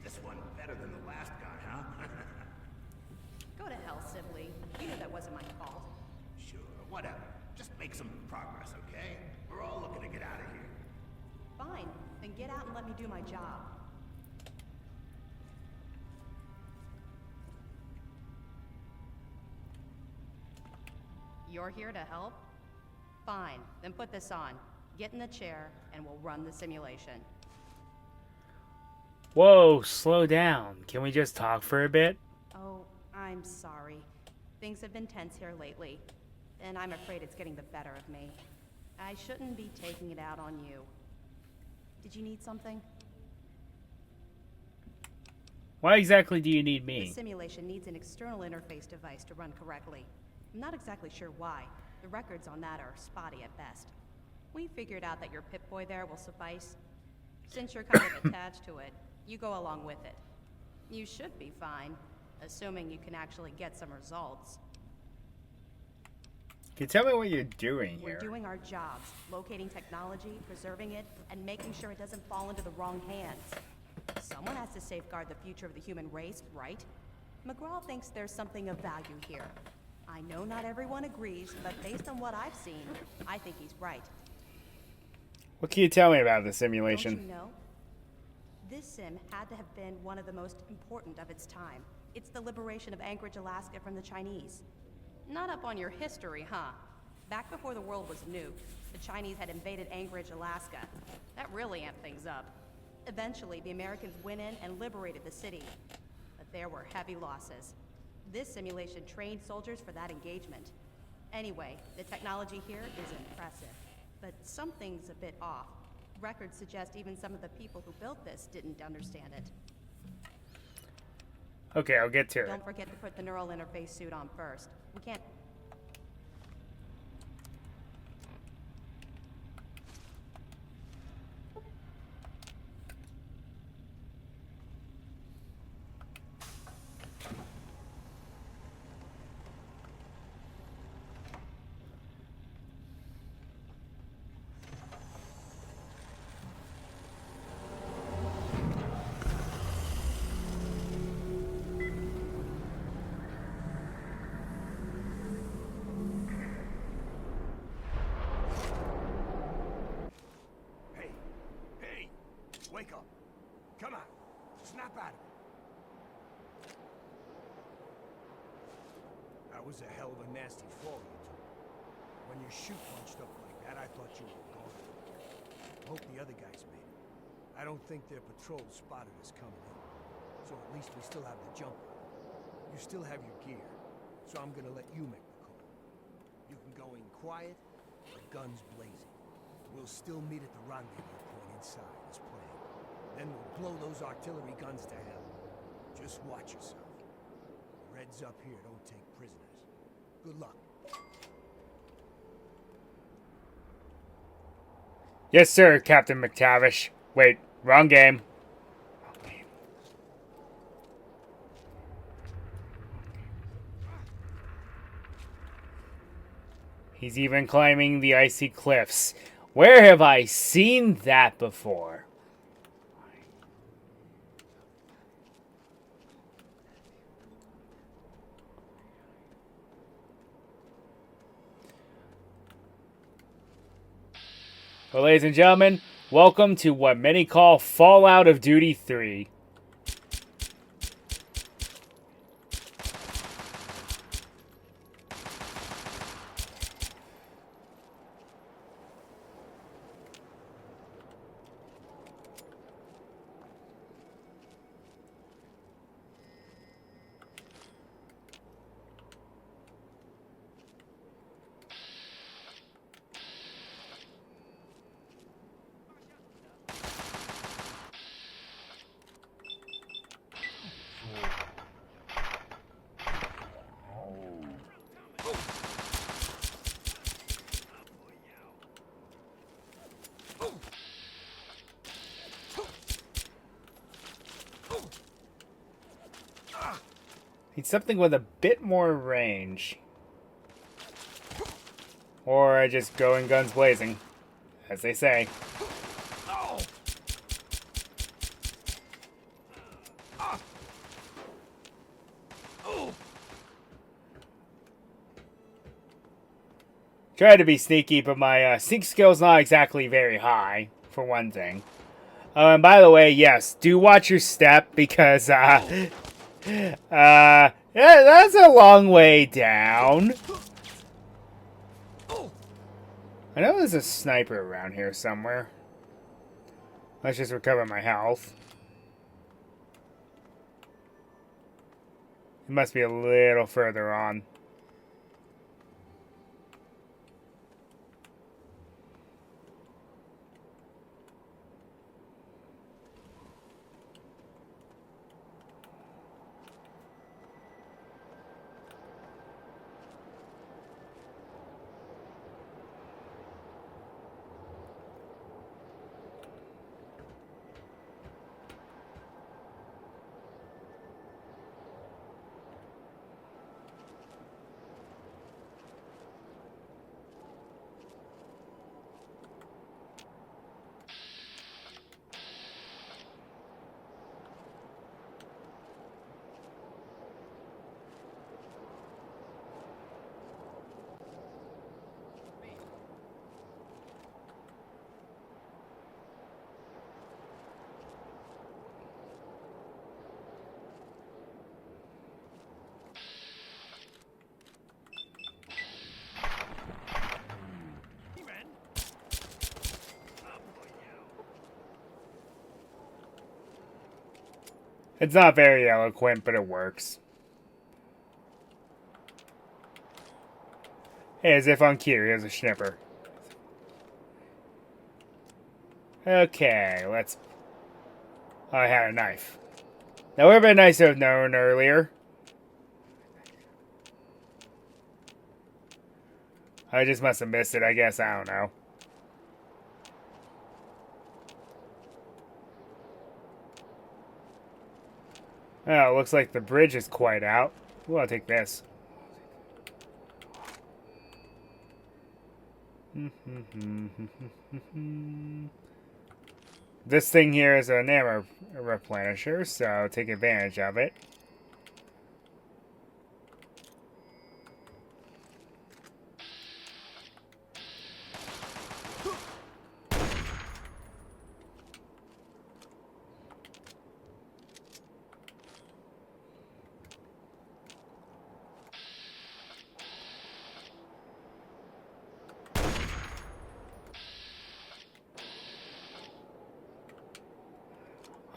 This one better than the last guy, huh? Go to hell, Sibley. You know that wasn't my fault. Sure, whatever. Just make some progress, okay? We're all looking to get out of here. Fine. Then get out and let me do my job. You're here to help? Fine. Then put this on. Get in the chair, and we'll run the simulation. Whoa, slow down. Can we just talk for a bit? Oh, I'm sorry. Things have been tense here lately, and I'm afraid it's getting the better of me. I shouldn't be taking it out on you. Did you need something? Why exactly do you need The me? simulation needs an external interface device to run correctly. I'm not exactly sure why. The records on that are spotty at best. We figured out that your Pip-Boy there will suffice. Since you're kind of attached to it, you go along with it. You should be fine, assuming you can actually get some results. Can you tell me what you're doing We're here? doing our jobs, locating technology, preserving it, and making sure it doesn't fall into the wrong hands. Someone has to safeguard the future of the human race, right? McGraw thinks there's something of value here. I know not everyone agrees, but based on what I've seen, I think he's right. What can you tell me about the Don't simulation? you know? This sim had to have been one of the most important of its time. It's the liberation of Anchorage, Alaska from the Chinese. Not up on your history, huh? Back before the world was nuked, the Chinese had invaded Anchorage, Alaska. That really amped things up. Eventually, the Americans went in and liberated the city. But there were heavy losses. This simulation trained soldiers for that engagement. Anyway, the technology here is impressive. But something's a bit off. Records suggest even some of the people who built this didn't understand it. Okay, I'll get to it. Don't forget to put the neural interface suit on first. We can't... Hey! Wake up! Come on! Snap out of it! That was a hell of a nasty fall you took. When your chute bunched up like that, I thought you were gone. Hope the other guys made it. I don't think their patrol spotted us coming in. So at least we still have the jumper. You still have your gear, so I'm gonna let you make the call. You can go in quiet, or guns blazing. We'll still meet at the rendezvous point inside, as planned. Then we'll blow those artillery guns to hell. Just watch yourself. The Reds up here don't take prisoners. Good luck. Yes, sir, Captain McTavish. Wait, wrong game. He's even climbing the icy cliffs. Where have I seen that before? Well, ladies and gentlemen, welcome to what many call Fallout of Duty 3. Need something with a bit more range. Or I just go in guns blazing, as they say. Try to be sneaky, but my sneak skill's not exactly very high, for one thing. Oh, and by the way, yes, do watch your step, because, yeah, that's a long way down. I know there's a sniper around here somewhere. Let's just recover my health. It must be a little further on. It's not very eloquent, but it works. Hey, as if on cue, here's a schnipper. Okay, let's... Oh, I had a knife. That would have been nice to have known earlier. I just must have missed it, I guess. I don't know. Oh, looks like the bridge is quite out. Ooh, I'll take this. This thing here is an ammo replenisher, so take advantage of it.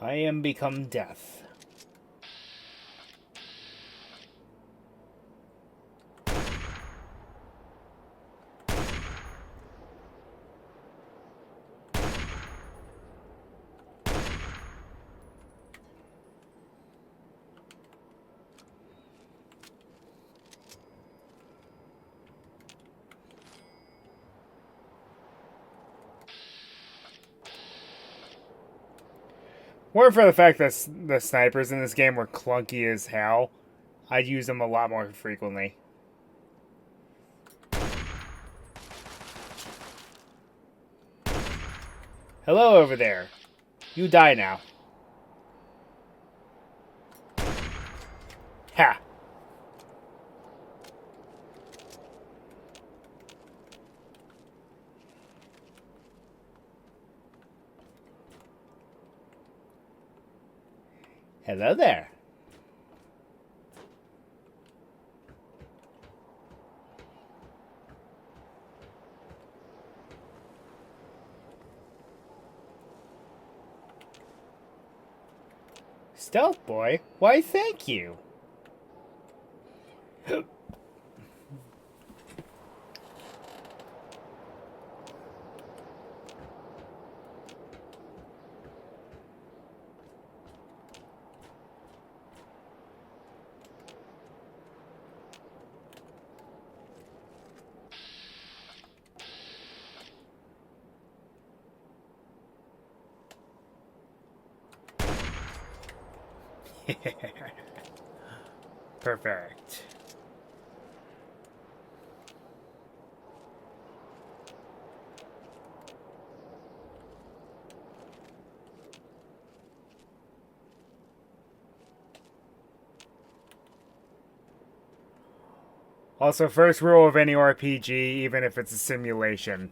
I am become death. Or for the fact that the snipers in this game were clunky as hell, I'd use them a lot more frequently. Hello over there. You die now. Ha! Hello there. Stealth boy? Why, thank you. Perfect. Also, first rule of any RPG, even if it's a simulation.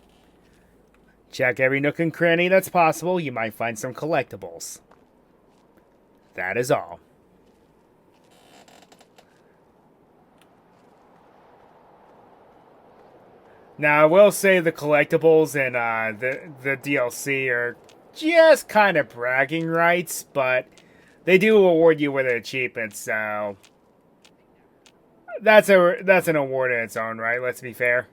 Check every nook and cranny that's possible. You might find some collectibles. That is all. Now, I will say the collectibles and the DLC are just kind of bragging rights, but they do award you with an achievement, so that's an award in its own right. Let's be fair.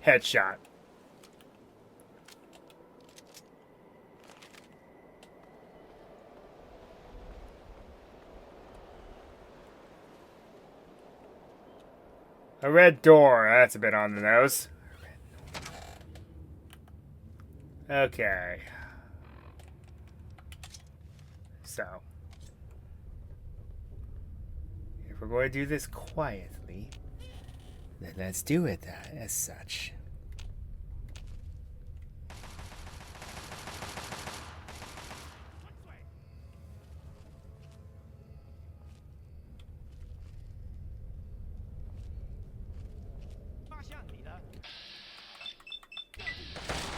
Headshot. A red door. That's a bit on the nose. Okay. So, if we're going to do this quietly, then let's do it as such.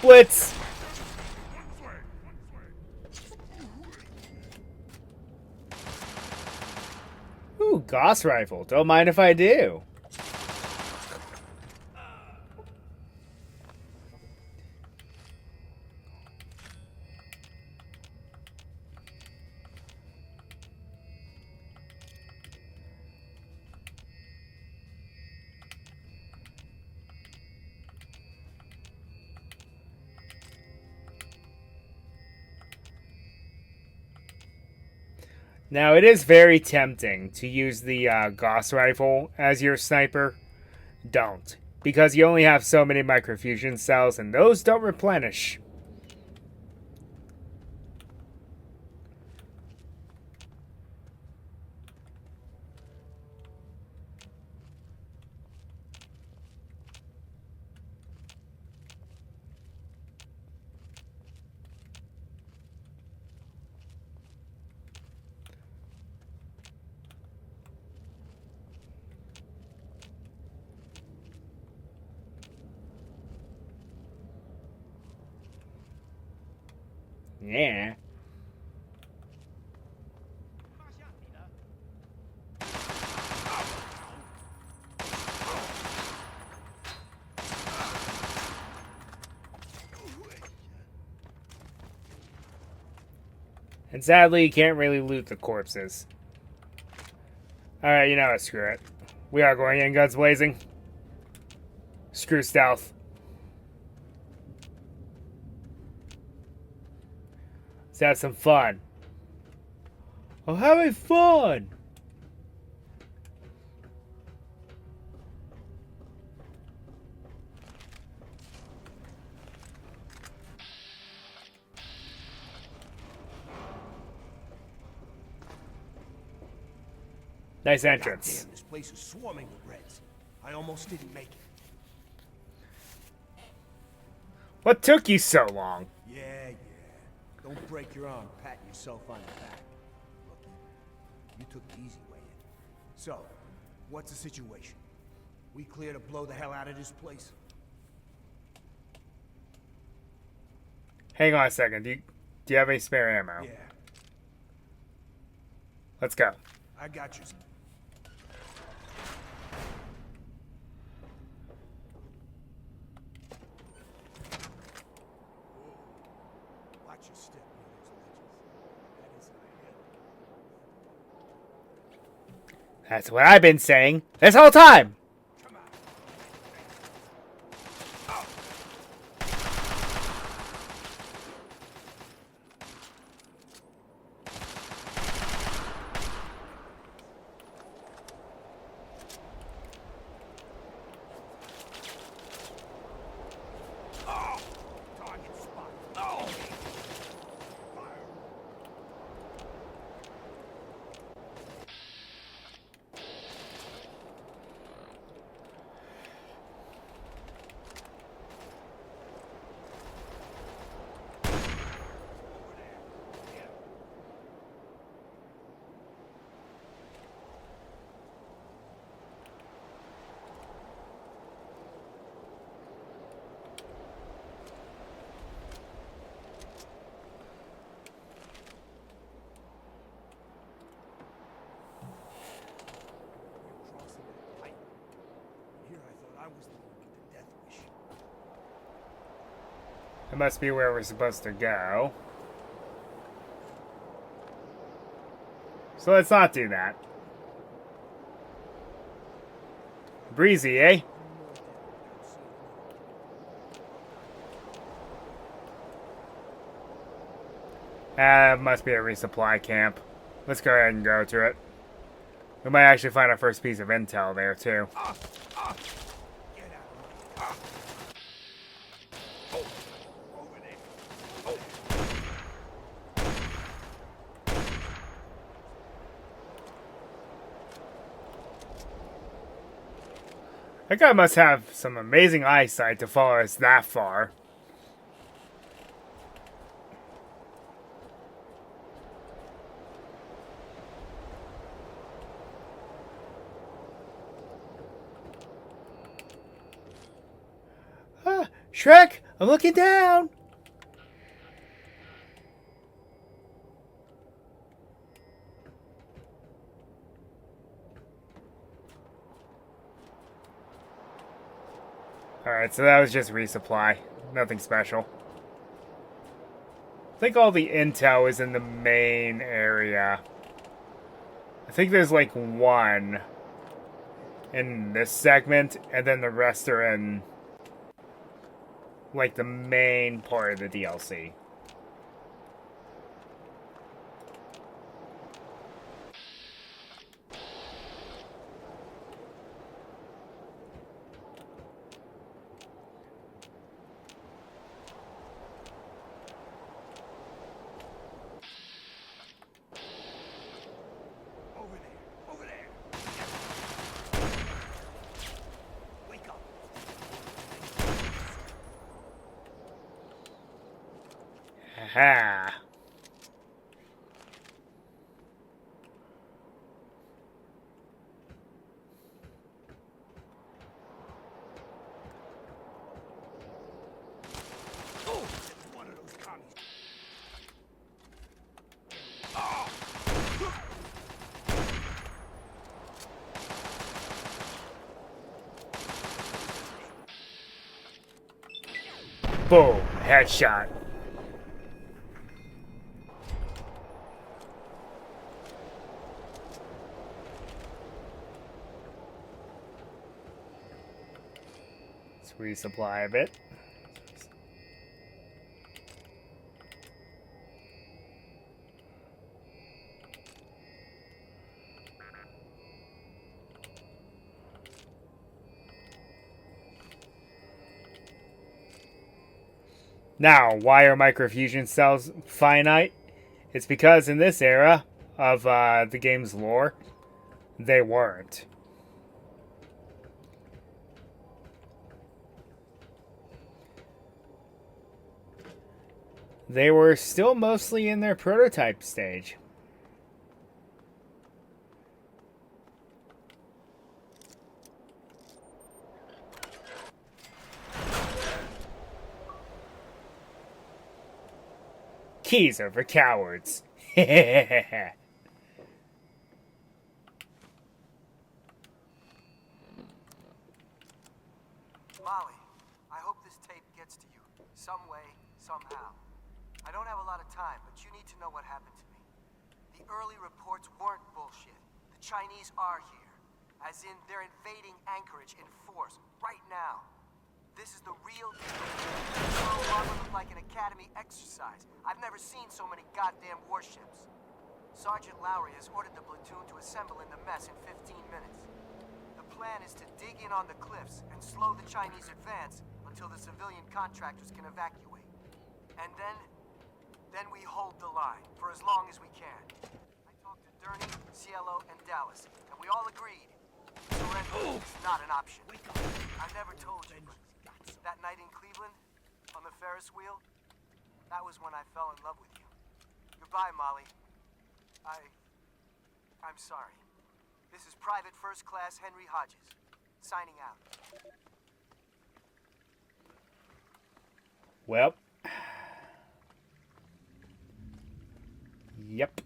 Blitz! Ooh, Gauss rifle. Don't mind if I do. Now, it is very tempting to use the Gauss rifle as your sniper. Don't. Because you only have so many microfusion cells, and those don't replenish. Yeah. And sadly, you can't really loot the corpses. Alright, you know what, screw it. We are going in guns blazing. Screw stealth. Let's have some fun. I'm having fun! Nice entrance. Damn, this place is swarming with Reds. I almost didn't make it. What took you so long? Yeah. Don't break your arm patting yourself on the back. Look, you took the easy way in. So, what's the situation? We clear to blow the hell out of this place? Hang on a second. Do you have any spare ammo? Yeah. Let's go. I got you. Watch your step near those ledges. That isn't a hill. That's what I've been saying this whole time! That must be where we're supposed to go. So let's not do that. Breezy, eh? Must be a resupply camp. Let's go ahead and go to it. We might actually find our first piece of intel there, too. That guy must have some amazing eyesight to follow us that far. Ah, Shrek, I'm looking down. Alright, so that was just resupply. Nothing special. I think all the intel is in the main area. I think there's like one in this segment, and then the rest are in like the main part of the DLC. Aha. Boom. Headshot. Let's resupply a bit. Now, why are microfusion cells finite? It's because in this era of the game's lore, they weren't. They were still mostly in their prototype stage. Keys are for cowards. Molly, I hope this tape gets to you. Some way, somehow. I don't have a lot of time, but you need to know what happened to me. The early reports weren't bullshit. The Chinese are here. As in, they're invading Anchorage in force, right now. This is the real deal. Pearl Harbor looked like an Academy exercise. I've never seen so many goddamn warships. Sergeant Lowry has ordered the platoon to assemble in the mess in 15 minutes. The plan is to dig in on the cliffs and slow the Chinese advance until the civilian contractors can evacuate. And then we hold the line for as long as we can. I talked to Durney, Cielo, and Dallas, and we all agreed surrender is not an option. I never told you, but that night in Cleveland, on the Ferris wheel, that was when I fell in love with you. Goodbye, Molly. I'm sorry. This is Private First Class Henry Hodges, signing out. Well. Yep.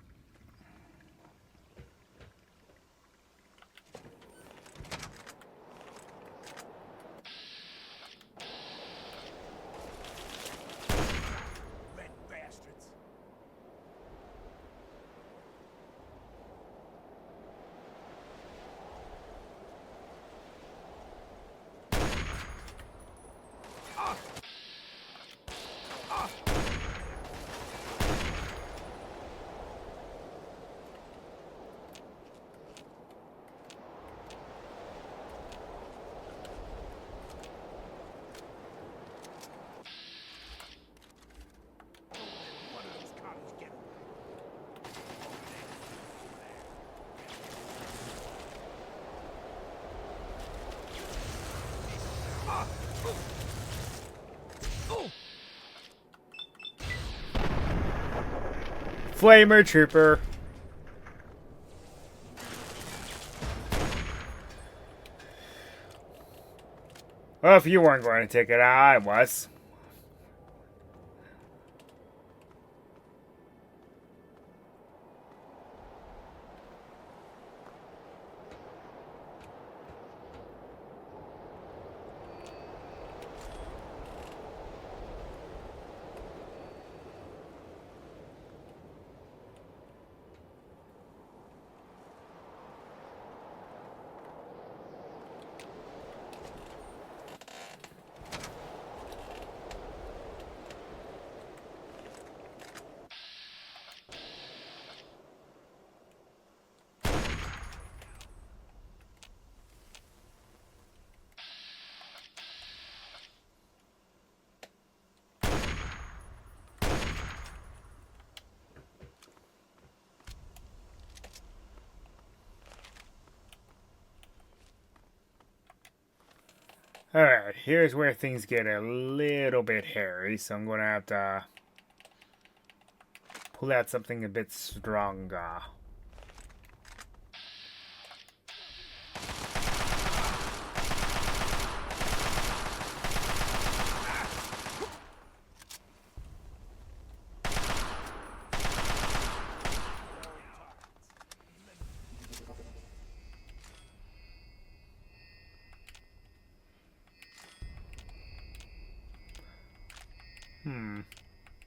Red bastards. Flamer Trooper. Well, if you weren't going to take it, I was. Alright, here's where things get a little bit hairy, so I'm going to have to pull out something a bit stronger.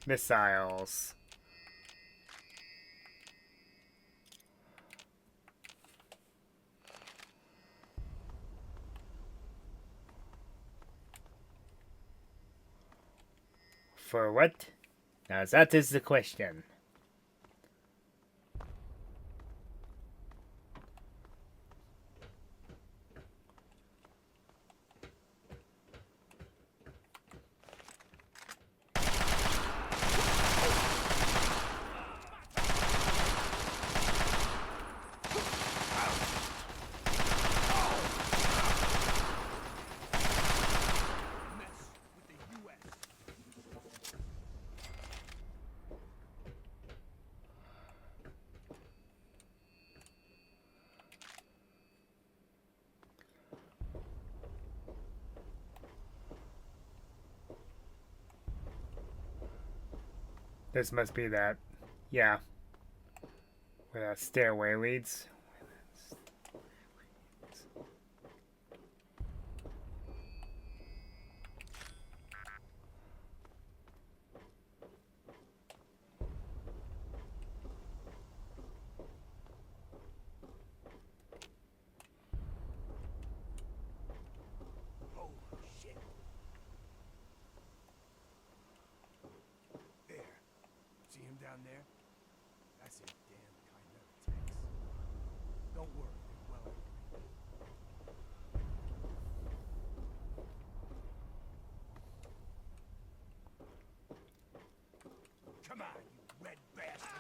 Missiles. For what? Now that is the question. This must be that, yeah, where that stairway leads. Down there? That's a damn chimera tanks. Don't worry, they're well upgraded. Come on, you red bastards!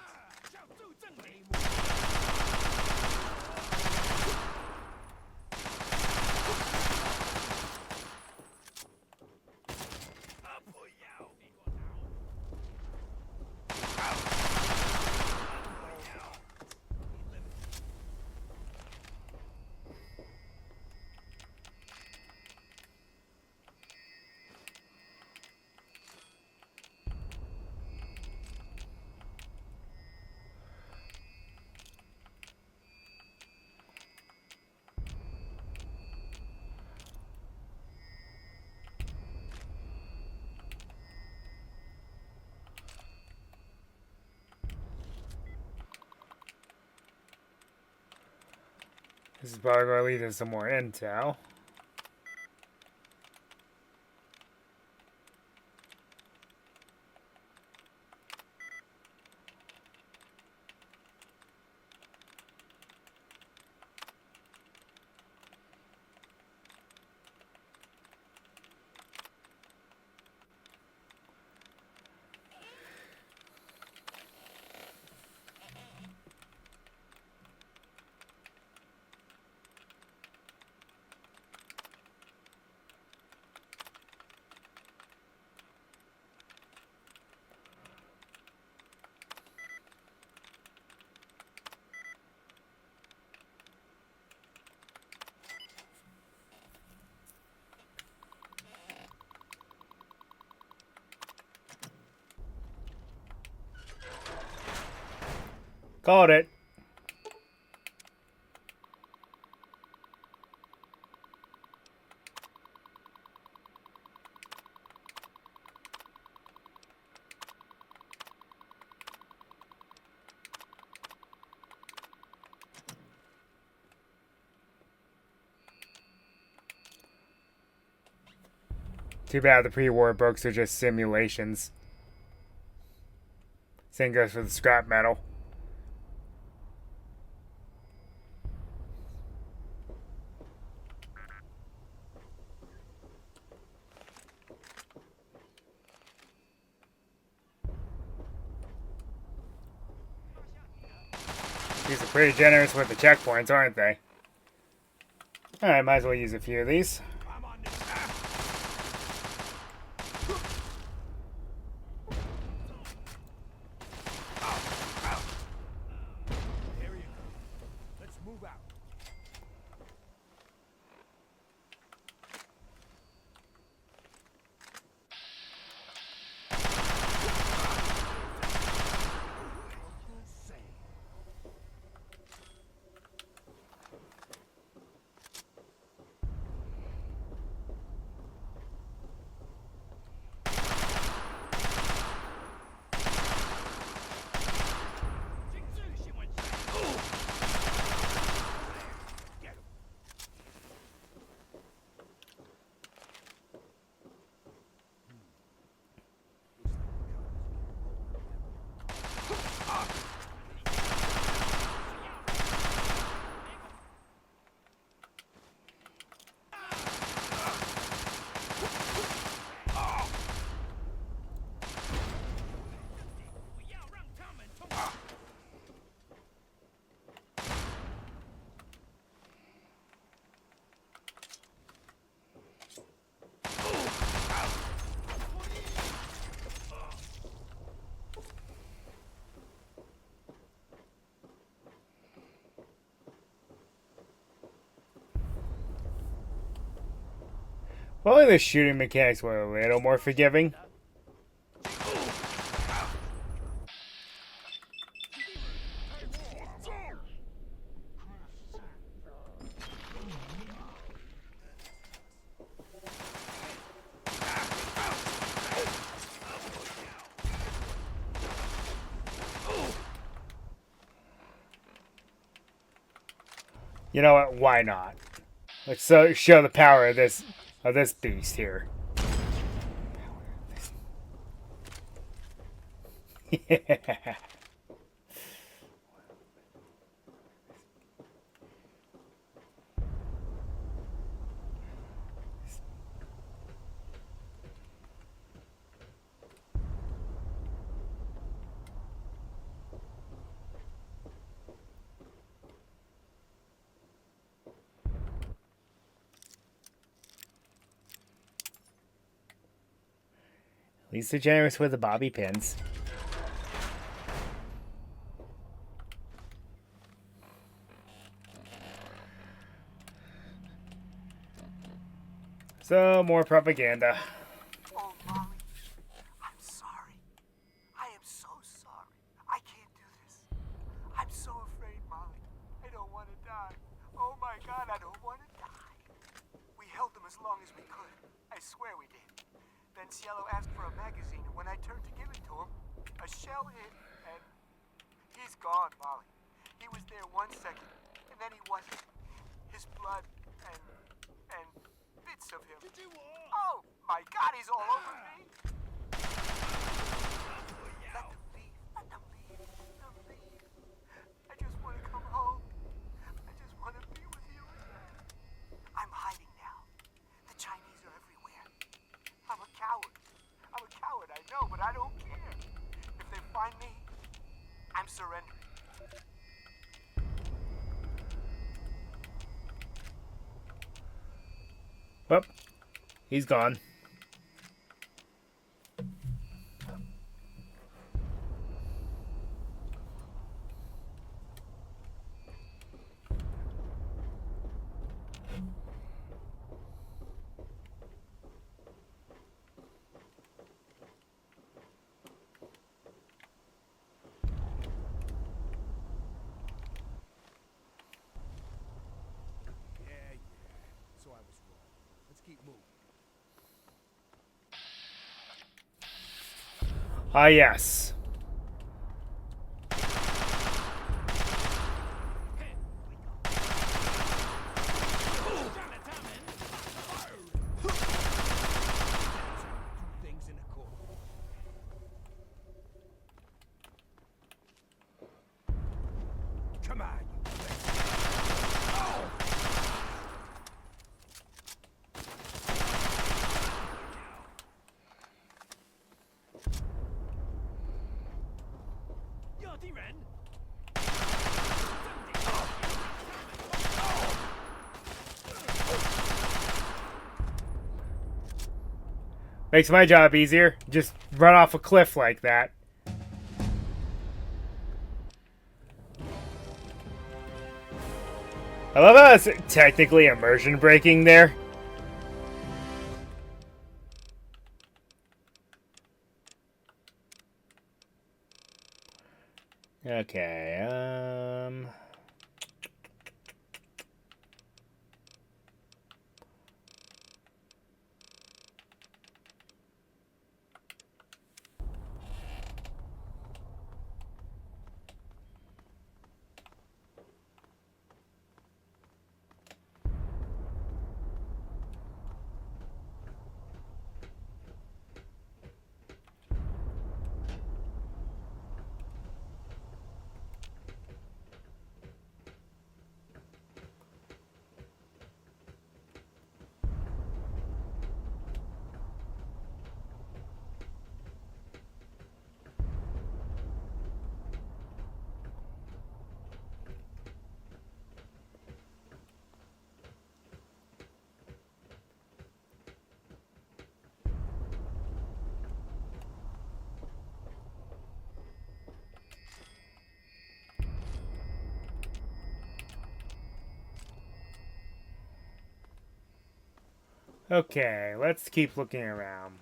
This is probably going to lead to some more intel. Called it. Too bad the pre-war books are just simulations. Same goes for the scrap metal. These are pretty generous with the checkpoints, aren't they? Alright, might as well use a few of these. If only the shooting mechanics were a little more forgiving. You know what? Why not? Let's show the power of this beast here. Yeah. At least they're generous with the bobby pins. So, more propaganda. Oh, Molly, I'm sorry. I am so sorry. I can't do this. I'm so afraid, Molly. I don't want to die. Oh my God, I don't want to die. We held them as long as we could. I swear we did. Then Cielo asked for a magazine, and when I turned to give it to him, a shell hit, and he's gone, Molly. He was there 1 second, and then he wasn't. His blood and bits of him. Oh my God, he's all over me. Let them leave. Let them leave. Let them leave. I just want to come home. I just want to be with you again. I'm hiding now. The Chinese are everywhere. I'm a coward. I'm a coward, I know, but I don't care. If they find me, I'm surrendering. Well, he's gone. So I was wrong. Let's keep moving. Ah, yes. Things in the court. Come on, you. Oh! Makes my job easier. Just run off a cliff like that. I love how it's technically immersion breaking there. Okay, Okay, let's keep looking around.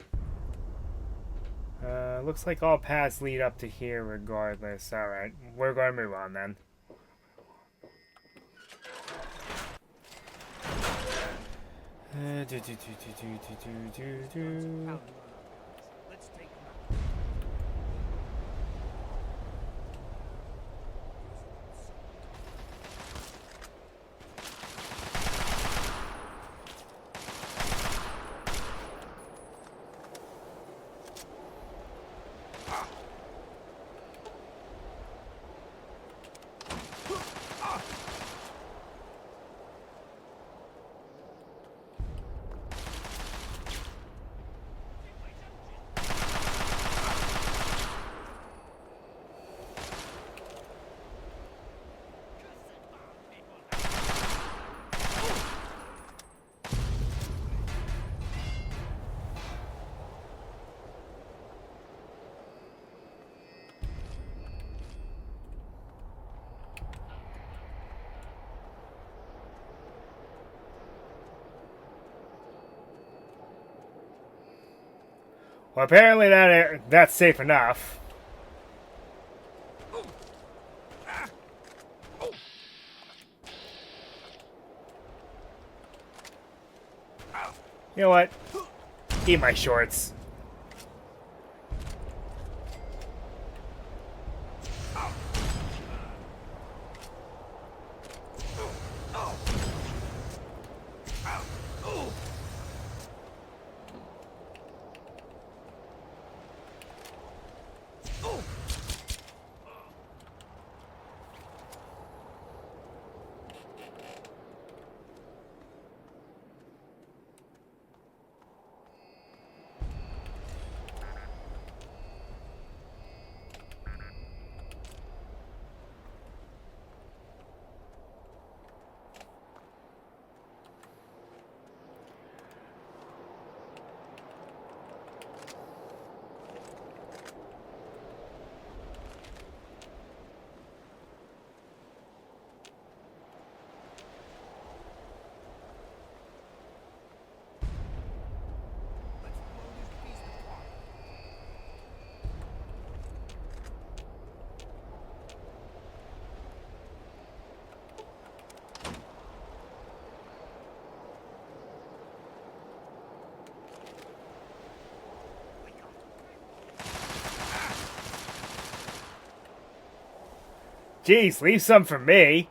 Looks like all paths lead up to here regardless. Alright, we're going to move on then. Well, apparently that's safe enough. You know what? Eat my shorts. Jeez, leave some for me.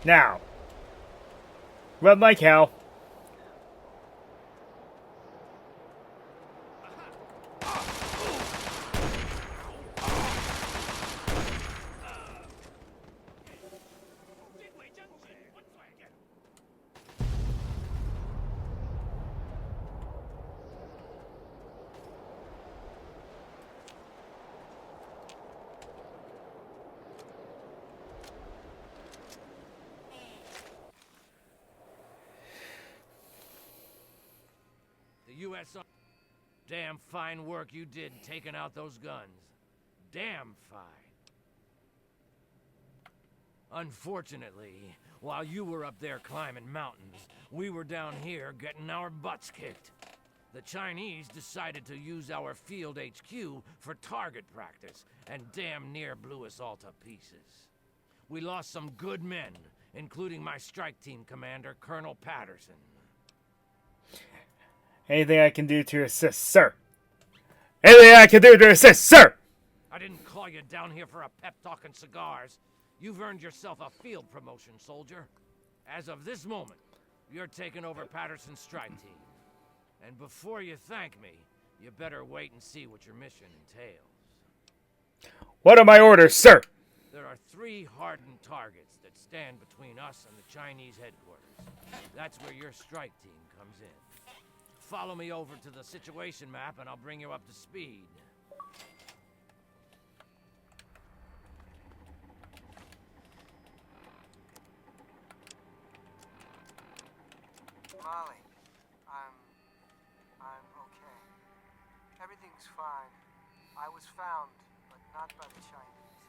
Now, run like hell. U.S. Damn fine work you did taking out those guns. Damn fine. Unfortunately, while you were up there climbing mountains, we were down here getting our butts kicked. The Chinese decided to use our field HQ for target practice, and damn near blew us all to pieces. We lost some good men, including my strike team commander, Colonel Patterson. Anything I can do to assist, sir? Anything I can do to assist, sir? I didn't call you down here for a pep talk and cigars. You've earned yourself a field promotion, soldier. As of this moment, you're taking over Patterson's strike team. And before you thank me, you better wait and see what your mission entails. What are my orders, sir? There are 3 hardened targets that stand between us and the Chinese headquarters. That's where your strike team comes in. Follow me over to the situation map and I'll bring you up to speed. Molly, I'm okay. Everything's fine. I was found, but not by the Chinese.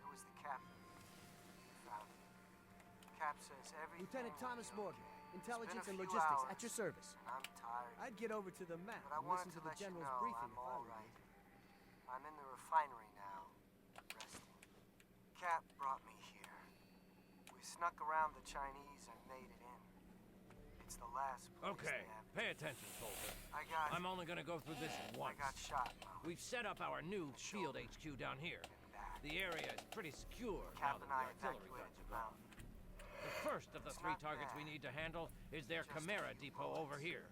It was the captain who found me. Cap says everything. Lieutenant Thomas Morgan, Intelligence and few Logistics, hours, at your service. And I'm tired. I'd get over to the map But I and wanted listen to to the let you general's know briefing I'm if I all were right. you. I'm in the refinery now, resting. Cap brought me here. We snuck around the Chinese and made it in. It's the last place Okay, they have. pay attention, soldier. I'm only gonna go through this once. I got shot, We've set up our new field HQ down here. The area is pretty secure now Cap that and the I artillery evacuated guns the are gone. mountain. The first of the It's 3 not targets bad. we need to handle is their Chimera depot over here.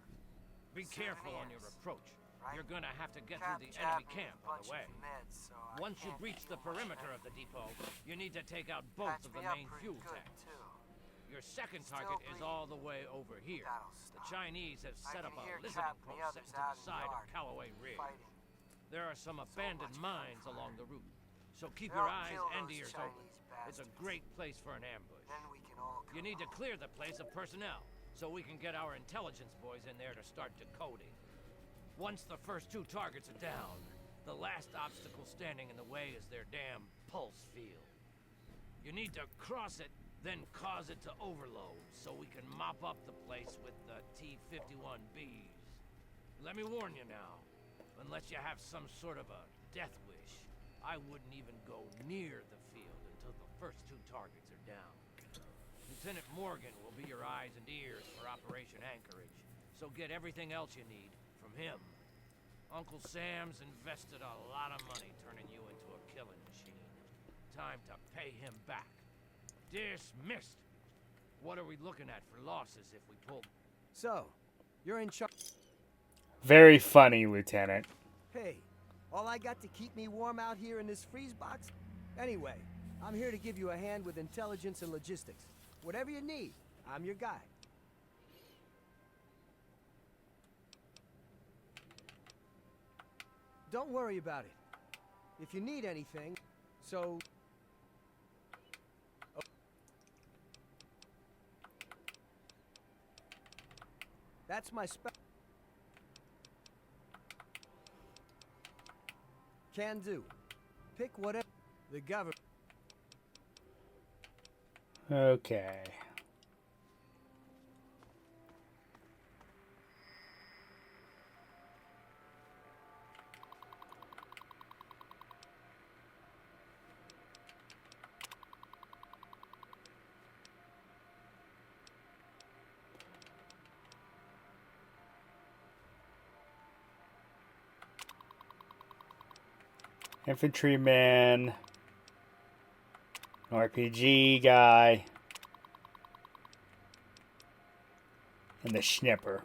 Be careful on your approach. You're gonna have to get Cap through the enemy jabbed me camp with a on the bunch way. of meds, so I Once you can't breach do the much perimeter of the depot, you need to take out both Patched of the me up main pretty fuel good, tanks. too. Your second Still target is bleeding. all the way over here. The Chinese have I set can up a hear listening Cap and the post others set to out the in the side of yard, Callaway Ridge. fighting. There are some abandoned mines along the route, so keep They'll your eyes kill and those ears open. Chinese It's a bastards. great place for an ambush. Then we can all You need to clear the place of personnel, so we can get our intelligence boys in there to start decoding. Once the first 2 targets are down, the last obstacle standing in the way is their damn pulse field. You need to cross it, then cause it to overload, so we can mop up the place with the T-51Bs. Let me warn you now, unless you have some sort of a death wish, I wouldn't even go near the field until the first 2 targets are down. Lieutenant Morgan will be your eyes and ears for Operation Anchorage, so get everything else you need from him. Uncle Sam's invested a lot of money turning you into a killing machine. Time to pay him back. Dismissed! What are we looking at for losses if we pull... So, you're in charge. Very funny, Lieutenant. Hey, all I got to keep me warm out here in this freeze box? Anyway, I'm here to give you a hand with intelligence and logistics. Whatever you need, I'm your guy. Don't worry about it. If you need anything, so... Oh. That's my Can do. Pick whatever. The government. Okay. Infantryman, RPG guy, and the Schnipper.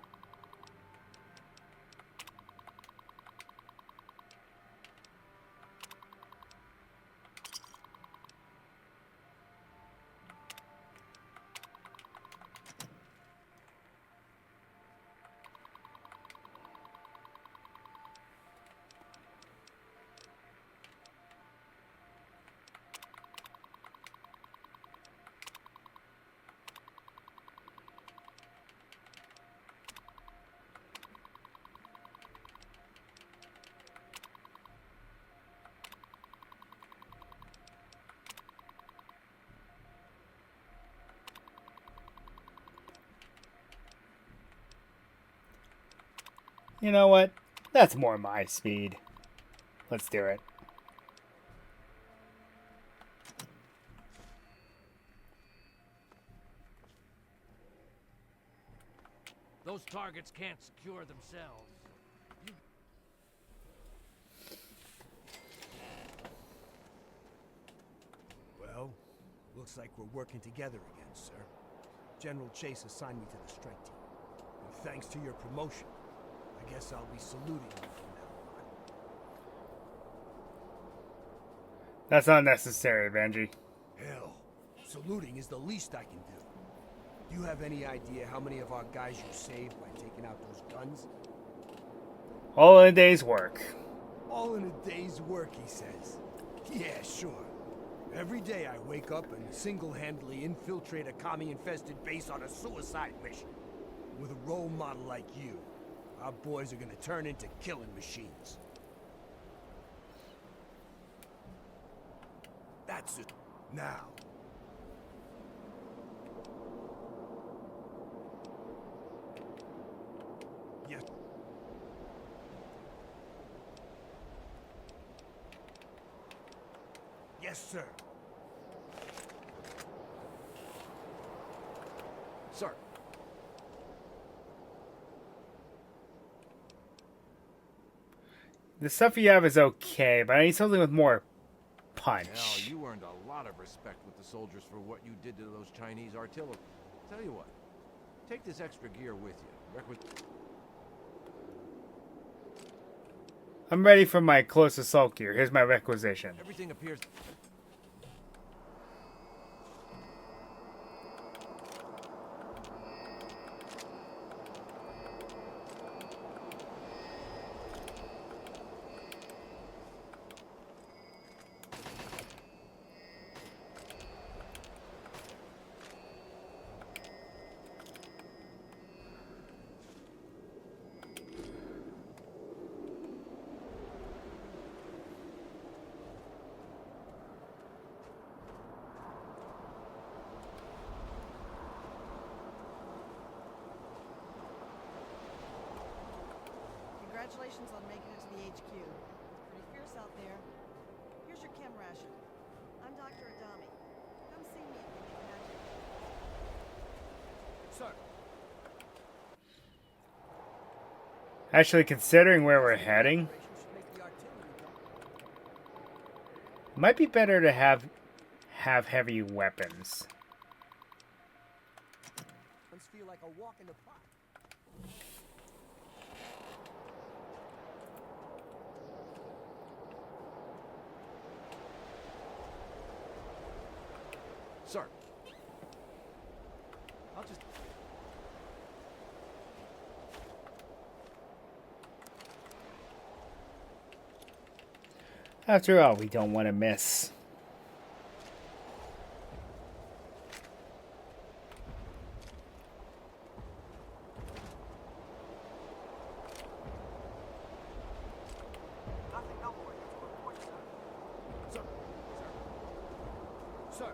You know what? That's more my speed. Let's do it. Those targets can't secure themselves. Well, looks like we're working together again, sir. General Chase assigned me to the strike team. And thanks to your promotion, I guess I'll be saluting you from now on. That's not necessary, Benji. Hell, saluting is the least I can do. Do you have any idea how many of our guys you saved by taking out those guns? All in a day's work. All in a day's work, he says. Yeah, sure. Every day I wake up and single-handedly infiltrate a commie-infested base on a suicide mission. With a role model like you, our boys are gonna turn into killing machines. That's it. Now. Yes. Yes, sir. Sir. The stuff you have is okay, but I need something with more punch. Hell, you earned a lot of respect with the soldiers for what you did to those Chinese artillery. Tell you what, take this extra gear with you. I'm ready for my close assault gear. Here's my requisition. Everything appears... Congratulations on making it to the HQ. Pretty fierce out there. Here's your chem ration. I'm Dr. Adami. Come see me if you need magic. Sir. Actually, considering where we're heading, it might be better to have heavy weapons. Must feel like a walk in the park. Sir. I'll just... After all, we don't want to miss. Sir.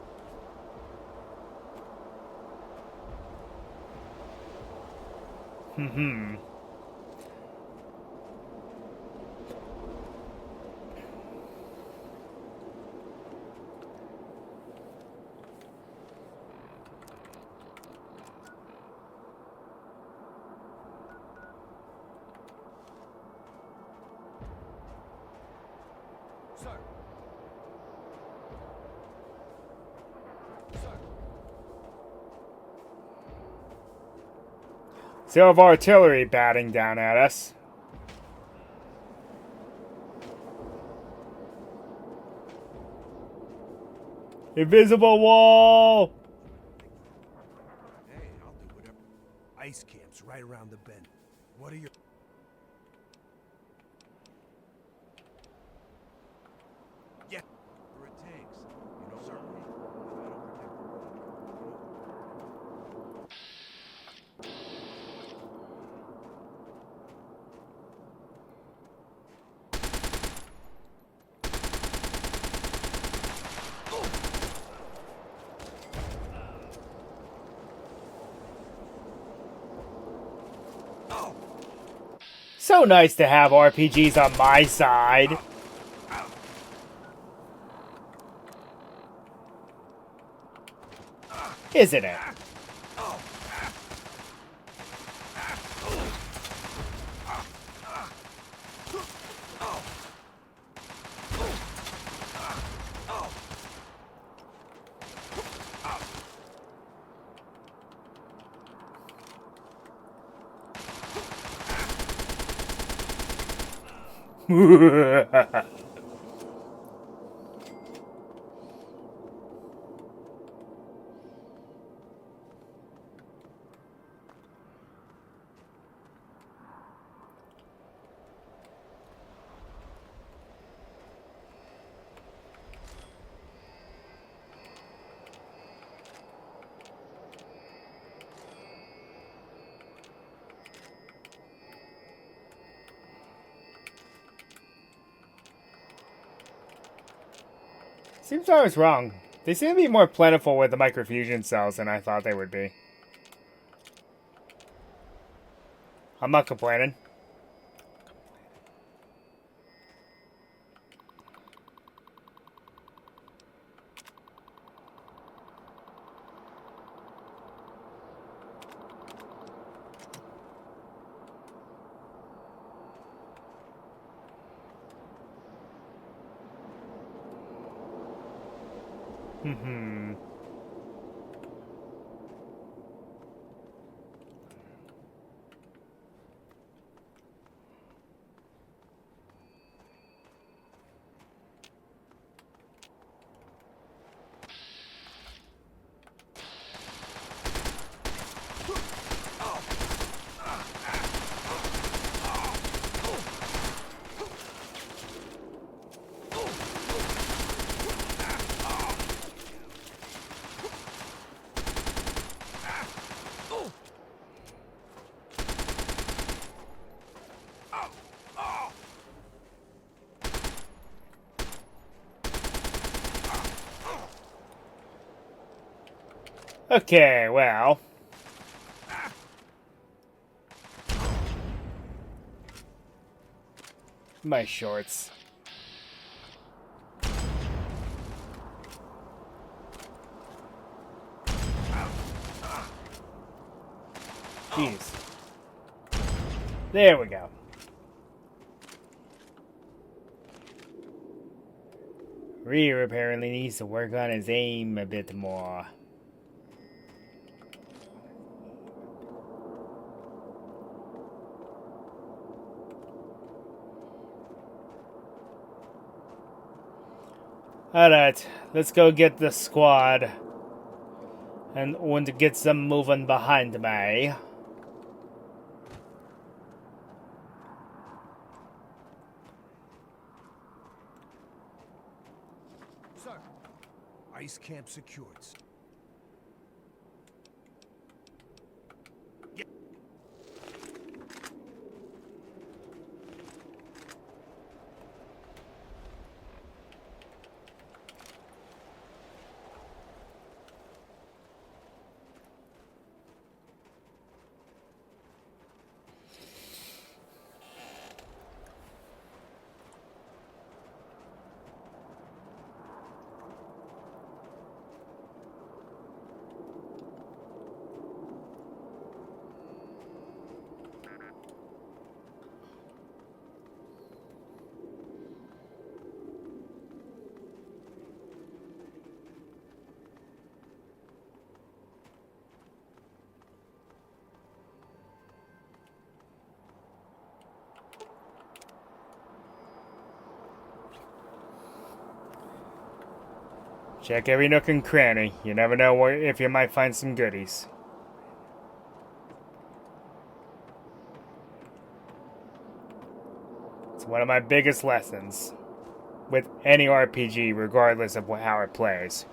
Hmm. Sir. Still have artillery batting down at us. Invisible wall! Hey, I'll do whatever. Ice camp's right around the bend. What are your... Yeah. Whatever it takes. You know, certainly. If I don't protect the world, So nice to have RPGs on my side. Isn't it? Seems I was wrong. They seem to be more plentiful with the microfusion cells than I thought they would be. I'm not complaining. Hmm. Okay, well. My shorts. Jeez. There we go. Ryu apparently needs to work on his aim a bit more. Alright, let's go get the squad. And want to get them moving behind me. Sir, ice camp secured. Check every nook and cranny. You never know where, if you might find some goodies. It's one of my biggest lessons with any RPG, regardless of how it plays.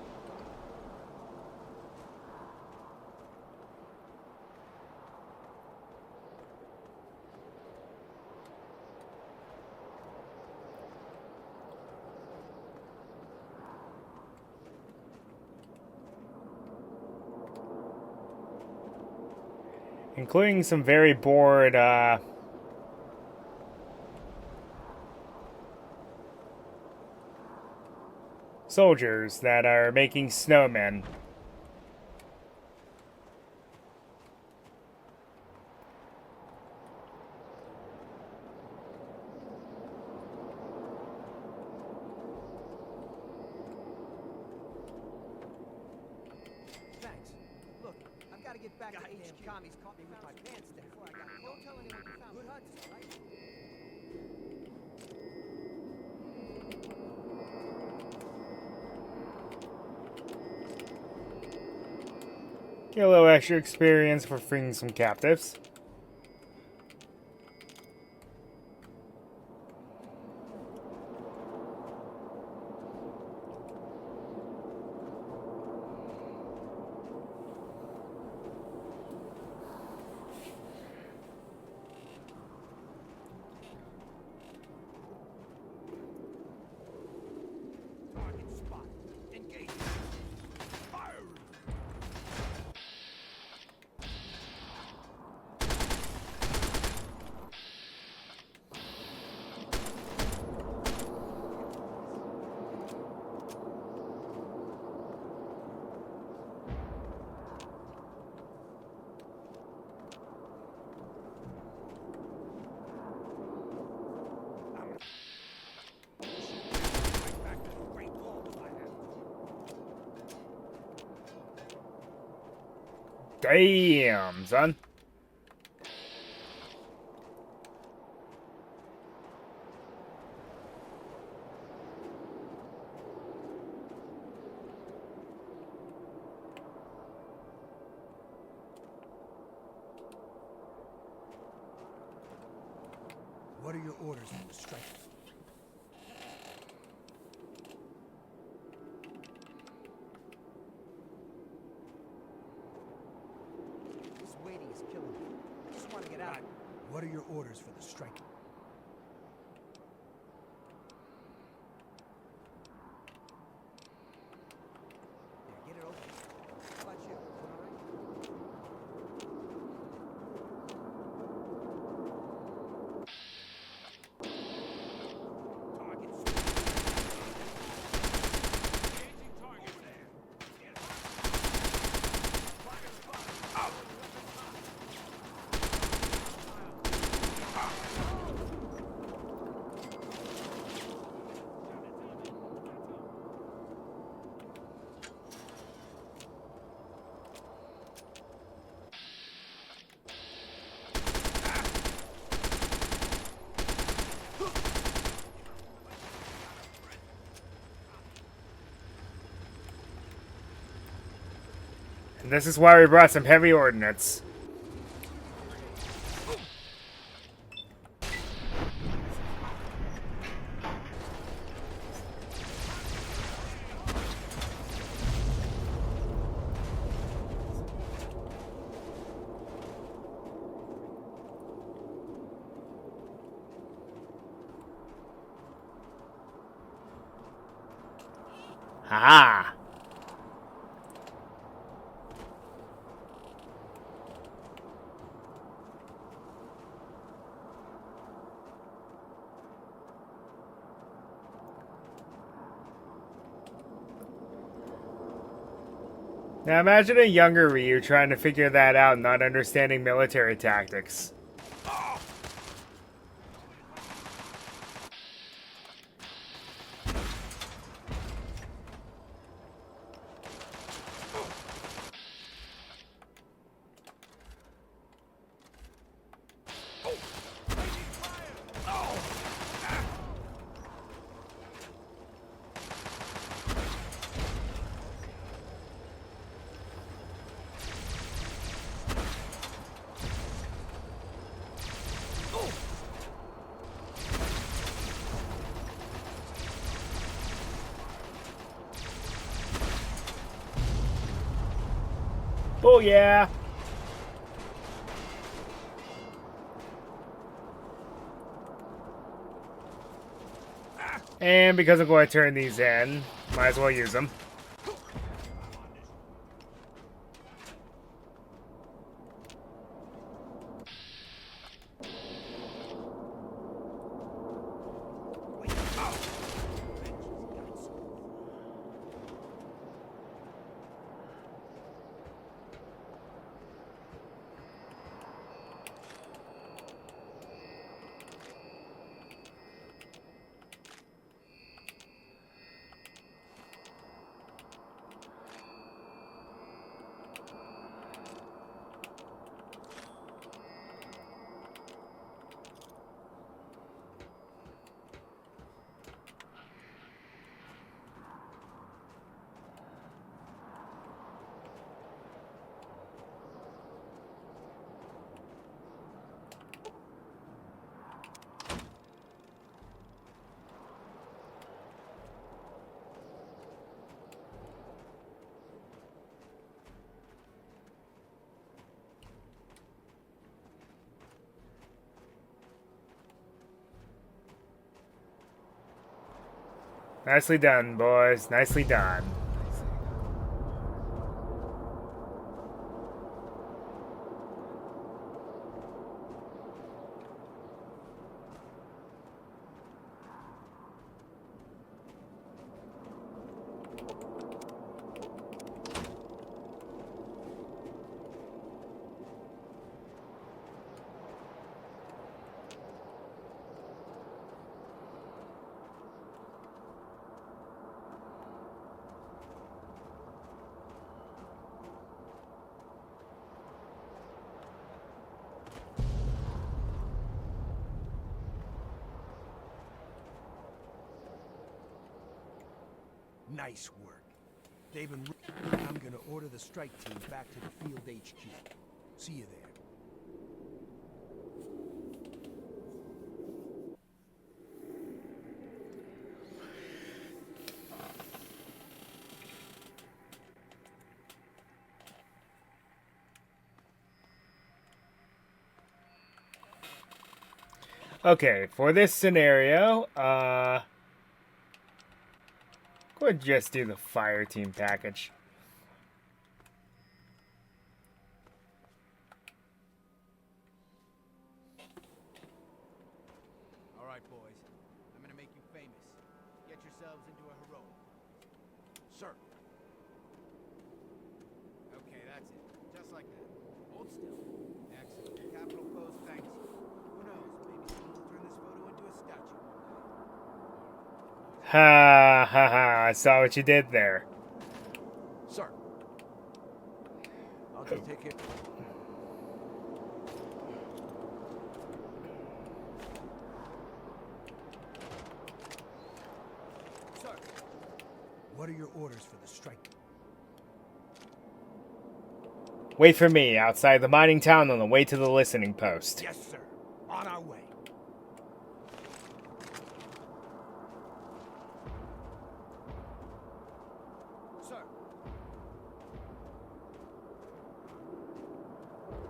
Including some very bored, soldiers that are making snowmen. Thanks. Look, I've got to get back to HQ. Commies caught me with my pants down. Before I got Don't tell anyone you found Good Hudson, right? Get a little extra experience for freeing some captives. Target spot. Engage. Fire! Damn, son. What are your orders for the strike? This waiting is killing me. I just want to get out. What are your orders for the strike? Get it open. How about you? All right? And this is why we brought some heavy ordnance. Ha! Now imagine a younger Ryu trying to figure that out and not understanding military tactics. Oh yeah! And because I'm going to turn these in, might as well use them. Nicely done, boys. Nicely done. Nice work. They've been. I'm gonna order the strike team back to the field HQ. See you there. Okay, for this scenario, go ahead and just do the fire team package. All right, boys. I'm gonna make you famous. Get yourselves into a heroic. Sir. Okay, that's it. Just like that. Hold still. Excellent. Capital Post thanks you. Who knows? Maybe someone will turn this photo into a statue. Ha ha ha, I saw what you did there. Sir. I'll just take it. Sir, what are your orders for the strike? Wait for me outside the mining town on the way to the listening post. Yes, sir. On our way. Sir.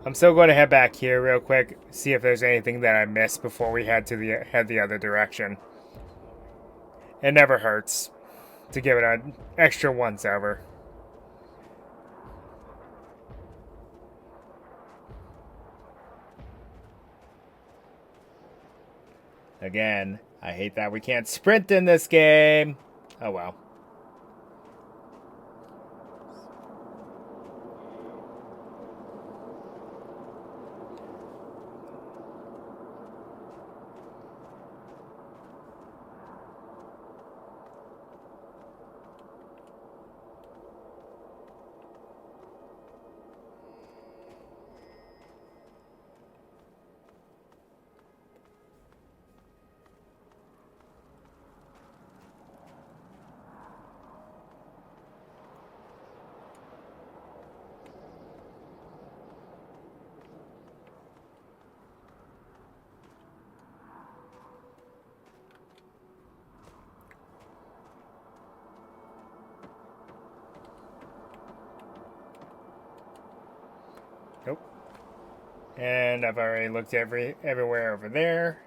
I'm still going to head back here real quick, see if there's anything that I missed before we head the other direction. It never hurts to give it an extra once over. Again, I hate that we can't sprint in this game. Oh well. Nope. And I've already looked everywhere over there.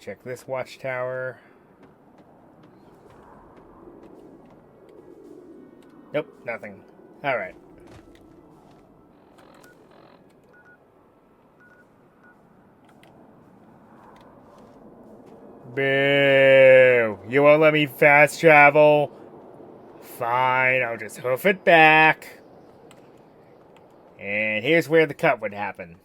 Check this watchtower. Nope, nothing. Alright. Boo! You won't let me fast travel? Fine, I'll just hoof it back. And here's where the cut would happen.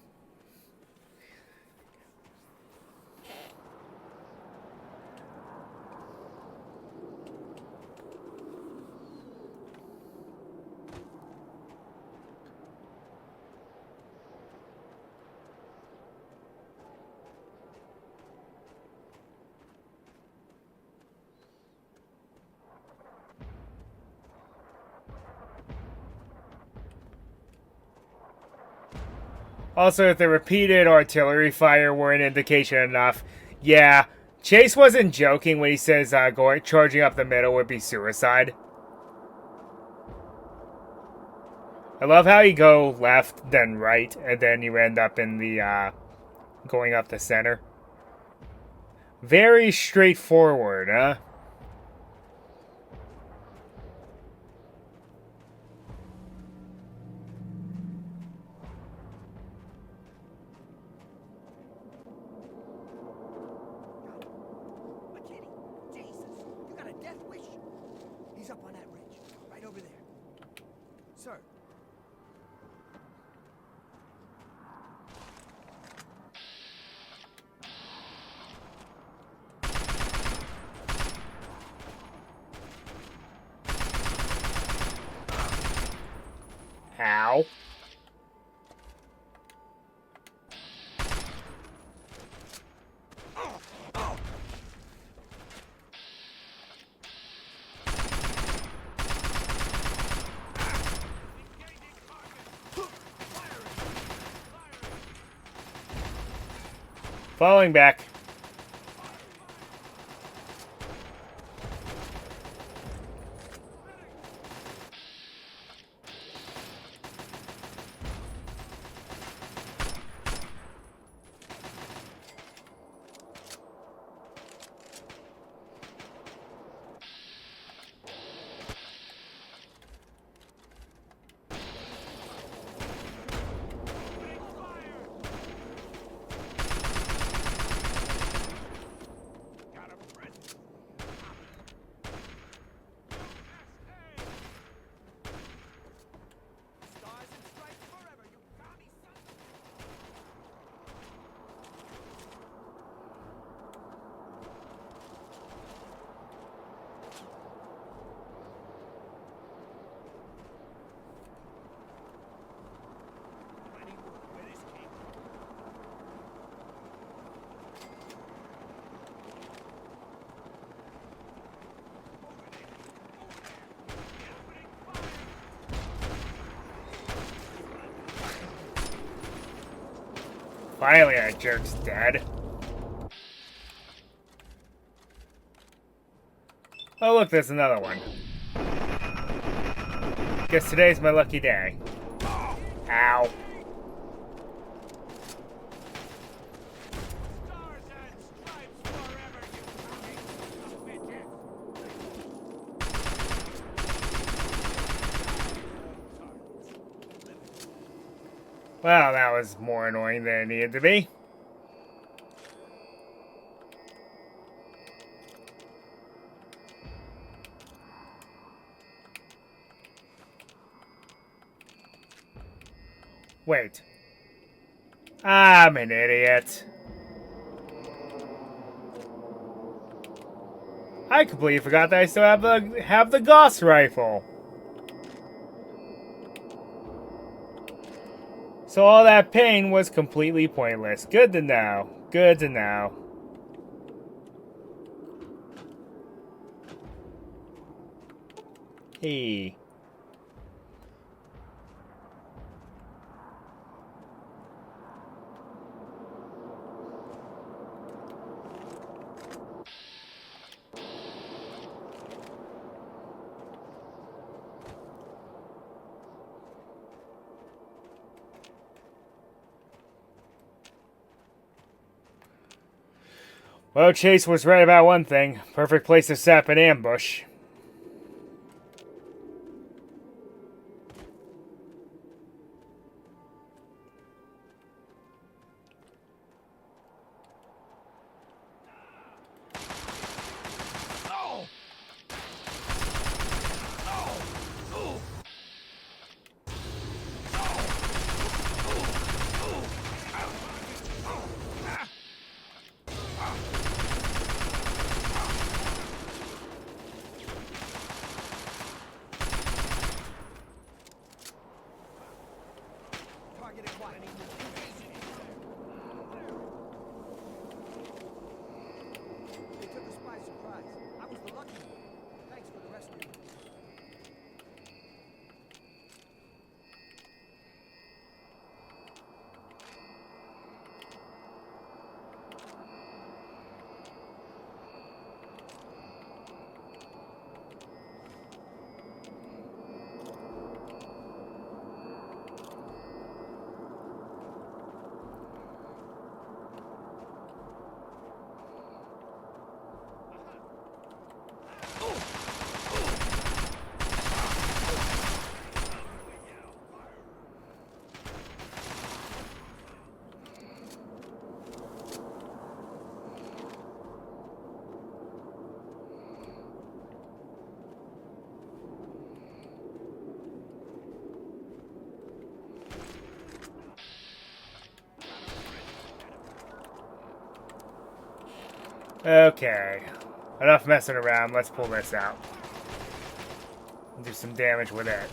Also, if the repeated artillery fire were an indication enough, yeah, Chase wasn't joking when he says charging up the middle would be suicide. I love how you go left, then right, and then you end up in the, going up the center. Very straightforward, huh? You got a death wish? He's up on that ridge, right over there. Sir. Ow. Falling back. Finally, that jerk's dead. Oh, look, there's another one. Guess today's my lucky day. Ow. Well, that was more annoying than it needed to be. Wait. I'm an idiot. I completely forgot that I still have the Gauss rifle. So all that pain was completely pointless. Good to know. Good to know. Hey. Well, Chase was right about one thing. Perfect place to set up an ambush. Okay. Enough messing around. Let's pull this out. Do some damage with it.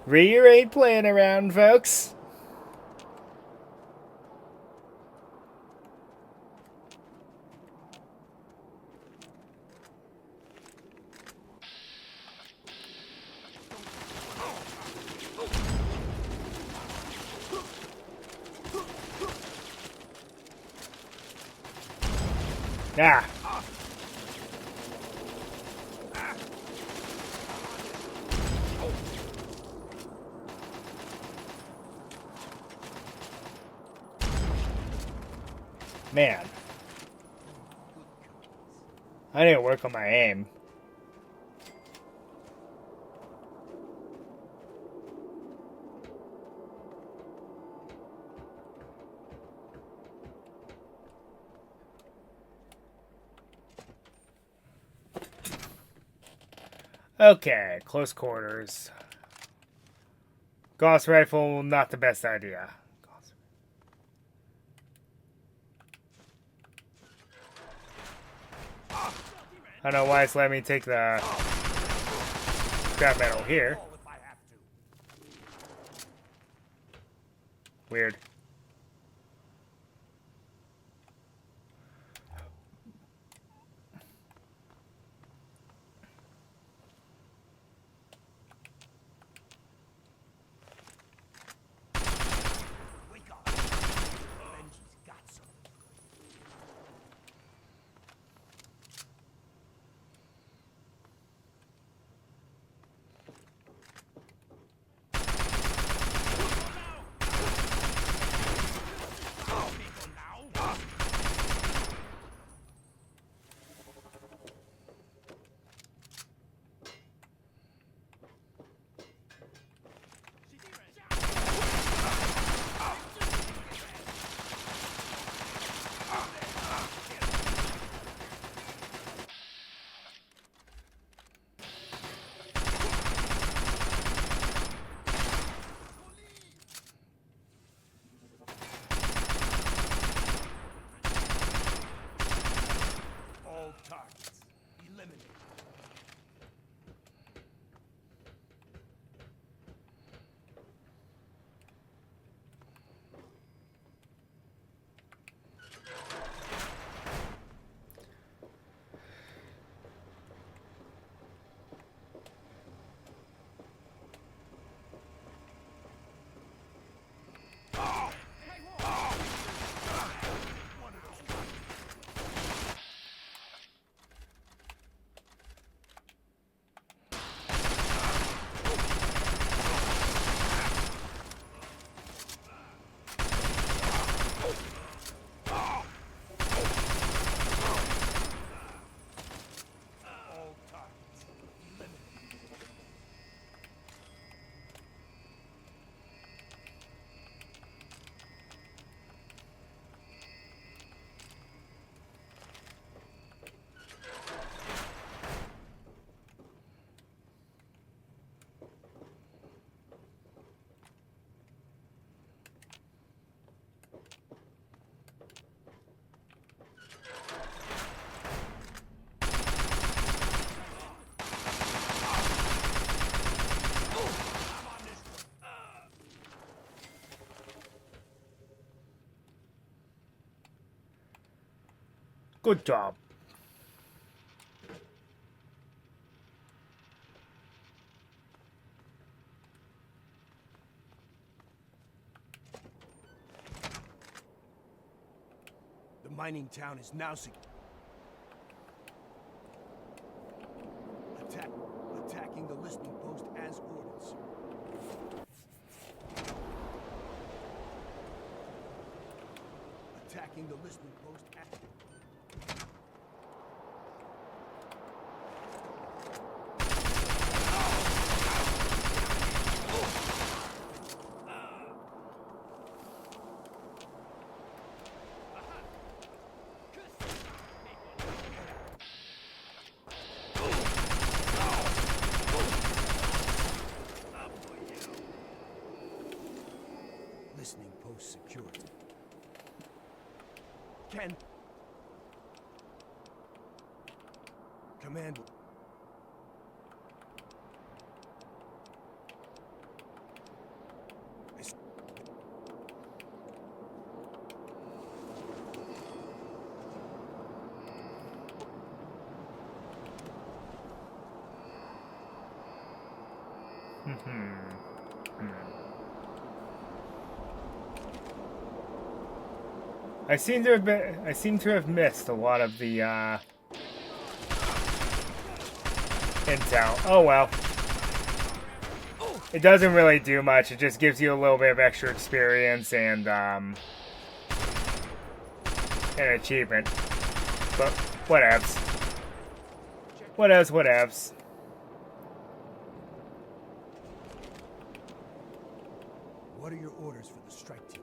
Ryu ain't playing around, folks. Ah. Man. I need to work on my aim. Okay, close quarters. Gauss rifle, not the best idea. I don't know why it's letting me take the scrap metal here. Weird. Good job. mining town is now attacking the listening post as ordered, sir. Attacking the listening post as... Listening post secured. Ken. Command. I seem to have missed a lot of the intel. Oh well. It doesn't really do much. It just gives you a little bit of extra experience and an achievement. But whatevs. Whatevs. What are your orders for the strike team?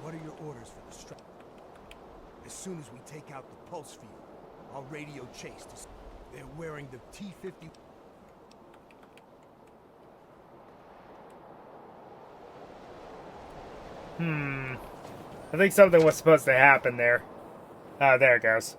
What are your orders for the strike? As soon as we take out the pulse field, I'll radio Chase to... They're wearing the T-50... I think something was supposed to happen there. Oh, there it goes.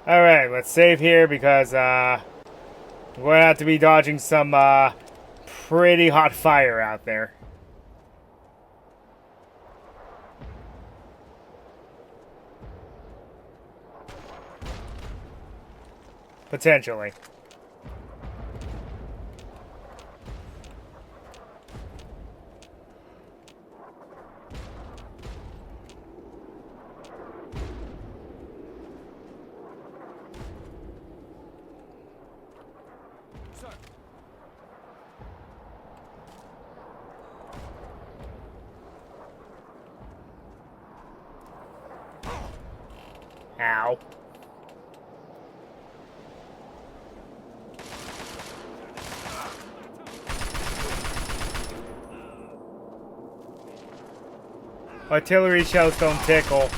Alright, let's save here because we're going to have to be dodging some pretty hot fire out there. Potentially. Ow. Artillery shells don't tickle.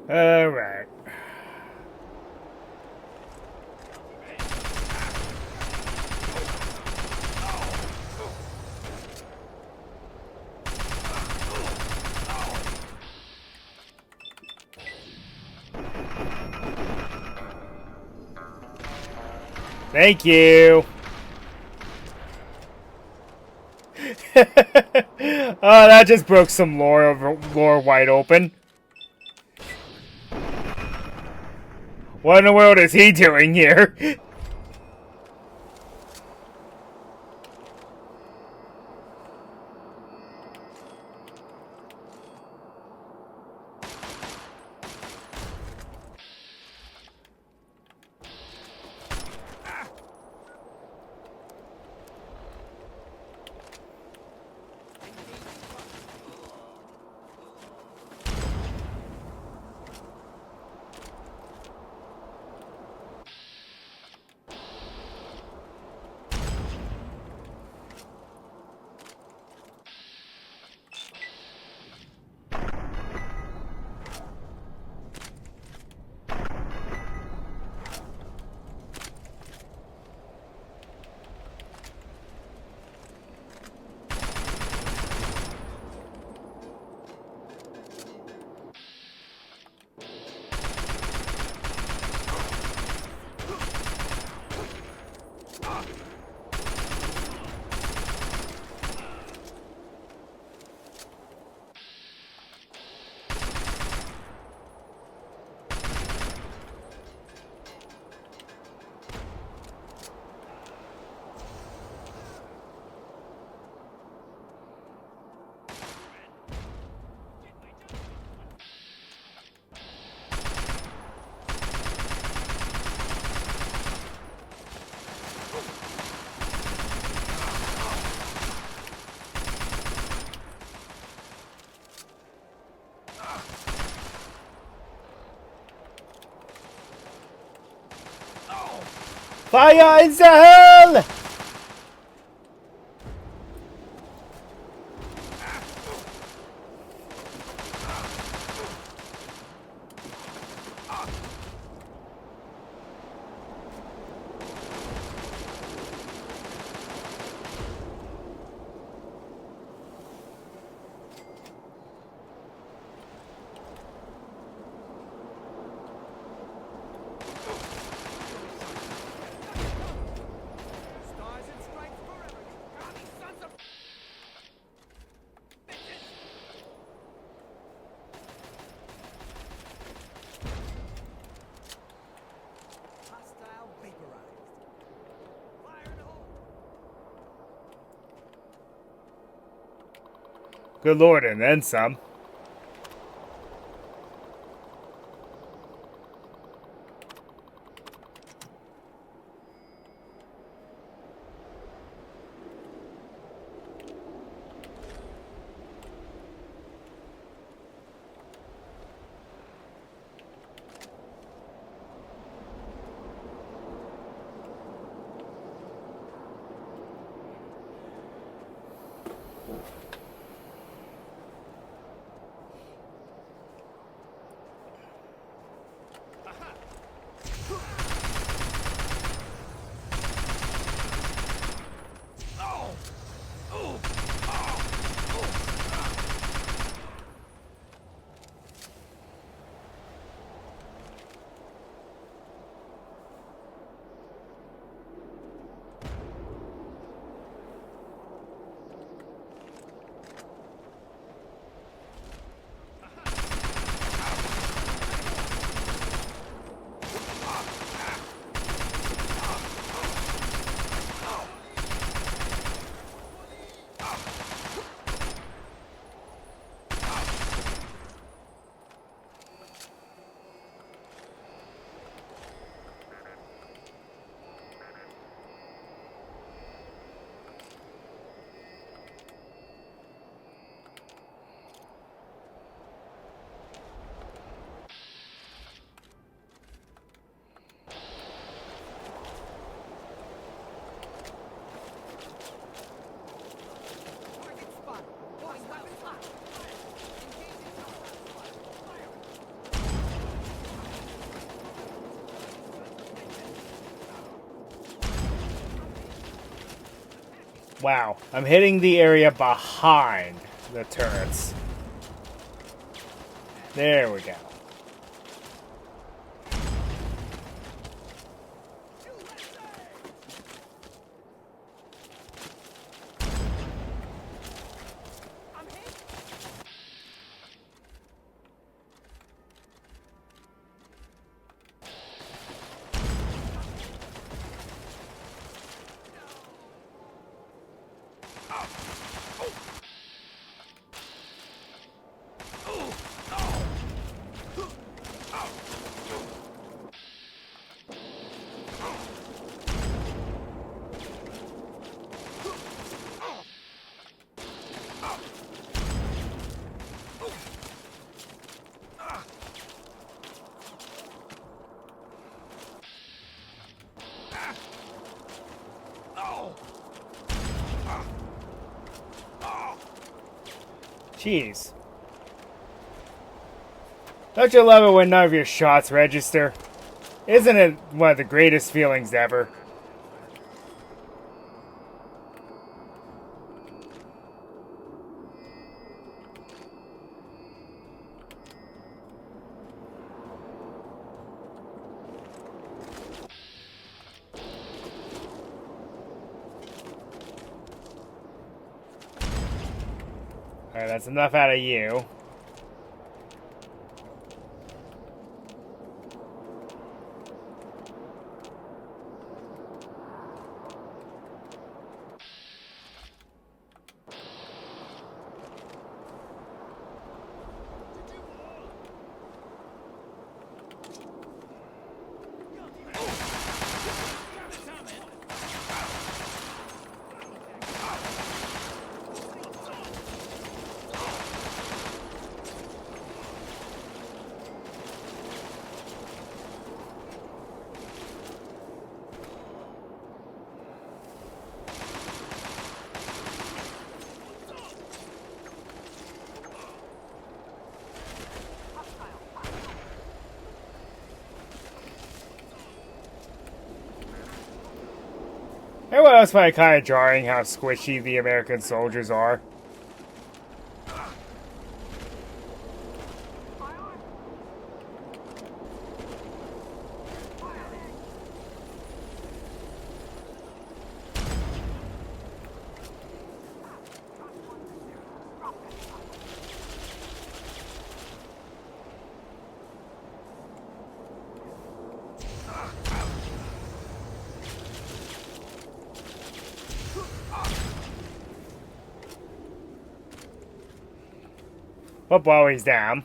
Alright. Thank you. Oh, that just broke some lore wide open. What in the world is he doing here? Fire in the hell! Hostile vaporized. Fire in the hole. Good lord, and then some. Wow, I'm hitting the area behind the turrets. There we go. Jeez. Don't you love it when none of your shots register? Isn't it one of the greatest feelings ever? Alright, that's enough out of you. Everyone else find it kind of jarring how squishy the American soldiers are. Up while he's down.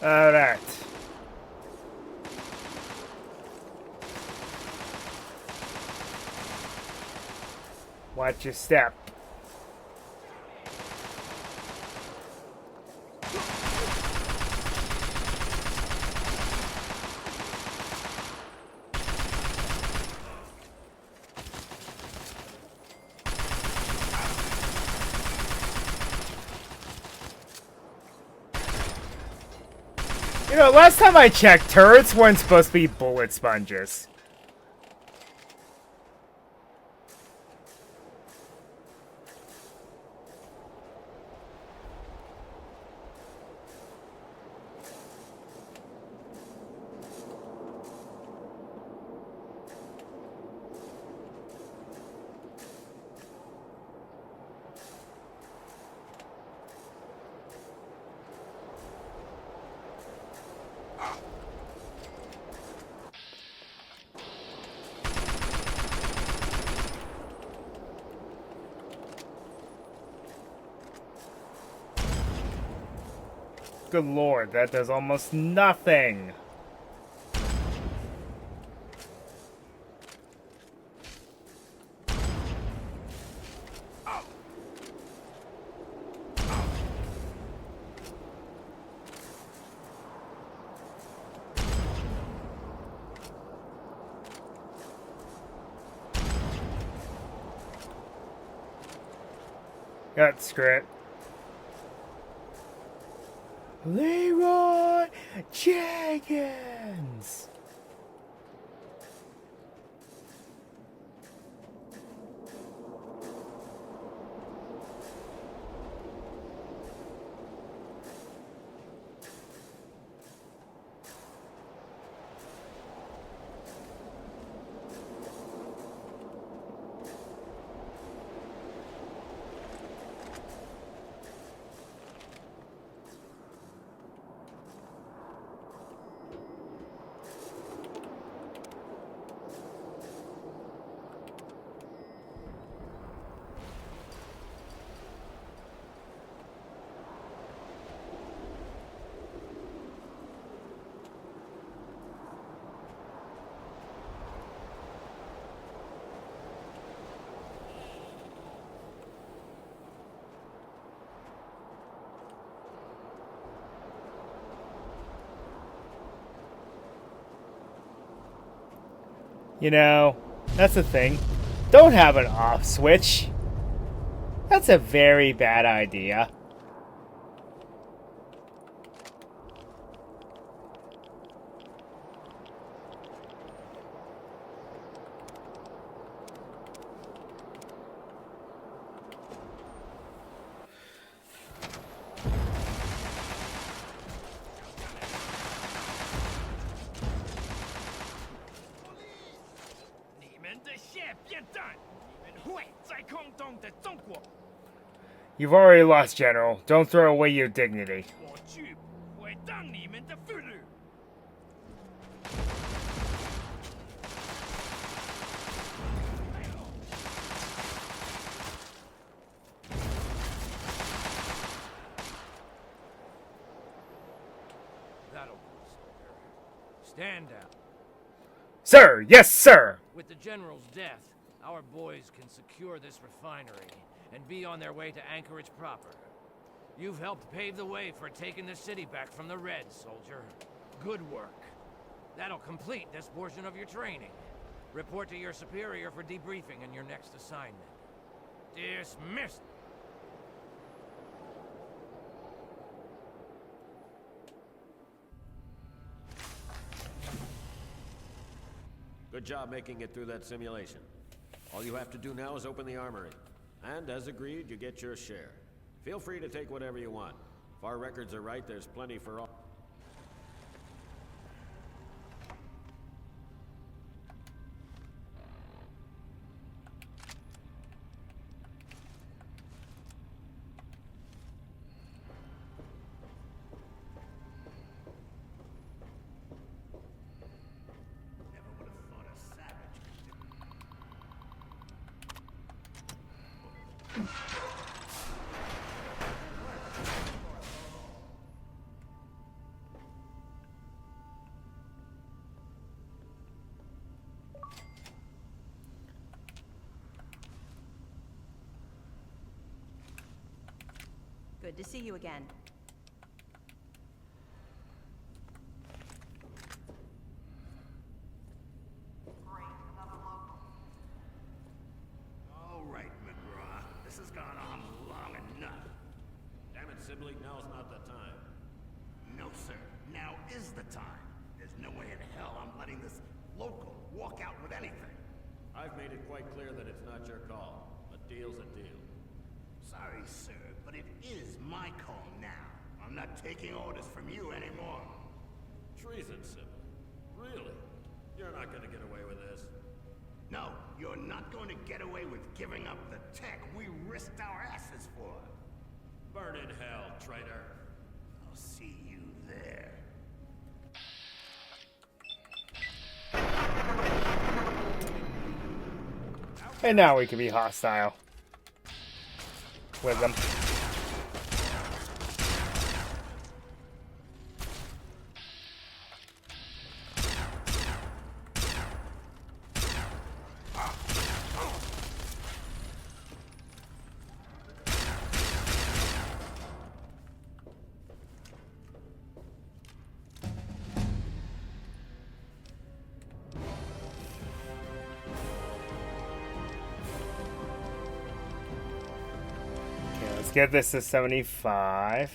Alright. Watch your step. You know, last time I checked, turrets weren't supposed to be bullet sponges. Good lord, that does almost nothing. Yeah, screw it. Leroy Jenkins! You know, that's the thing. Don't have an off switch. That's a very bad idea. You've already lost, General. Don't throw away your dignity. That'll do, soldier. Stand down. Sir! Yes, sir! With the General's death, our boys can secure this refinery and be on their way to Anchorage proper. You've helped pave the way for taking the city back from the Reds, soldier. Good work. That'll complete this portion of your training. Report to your superior for debriefing in your next assignment. Dismissed! Good job making it through that simulation. All you have to do now is open the armory. And as agreed, you get your share. Feel free to take whatever you want. If our records are right, there's plenty for all. Good to see you again. All right, McGraw. This has gone on long enough. Damn it, Sibley, now's not the time. No, sir. Now is the time. There's no way in hell I'm letting this local walk out with anything. I've made it quite clear that it's not your call. A deal's a deal. Sorry, sir, but it is my call now. I'm not taking orders from you anymore. Treason, Sibley. Really? You're not gonna get away with this. No, you're not going to get away with giving up the tech we risked our asses for. Burn in hell, traitor. I'll see you there. And now we can be hostile with them. get this to 75.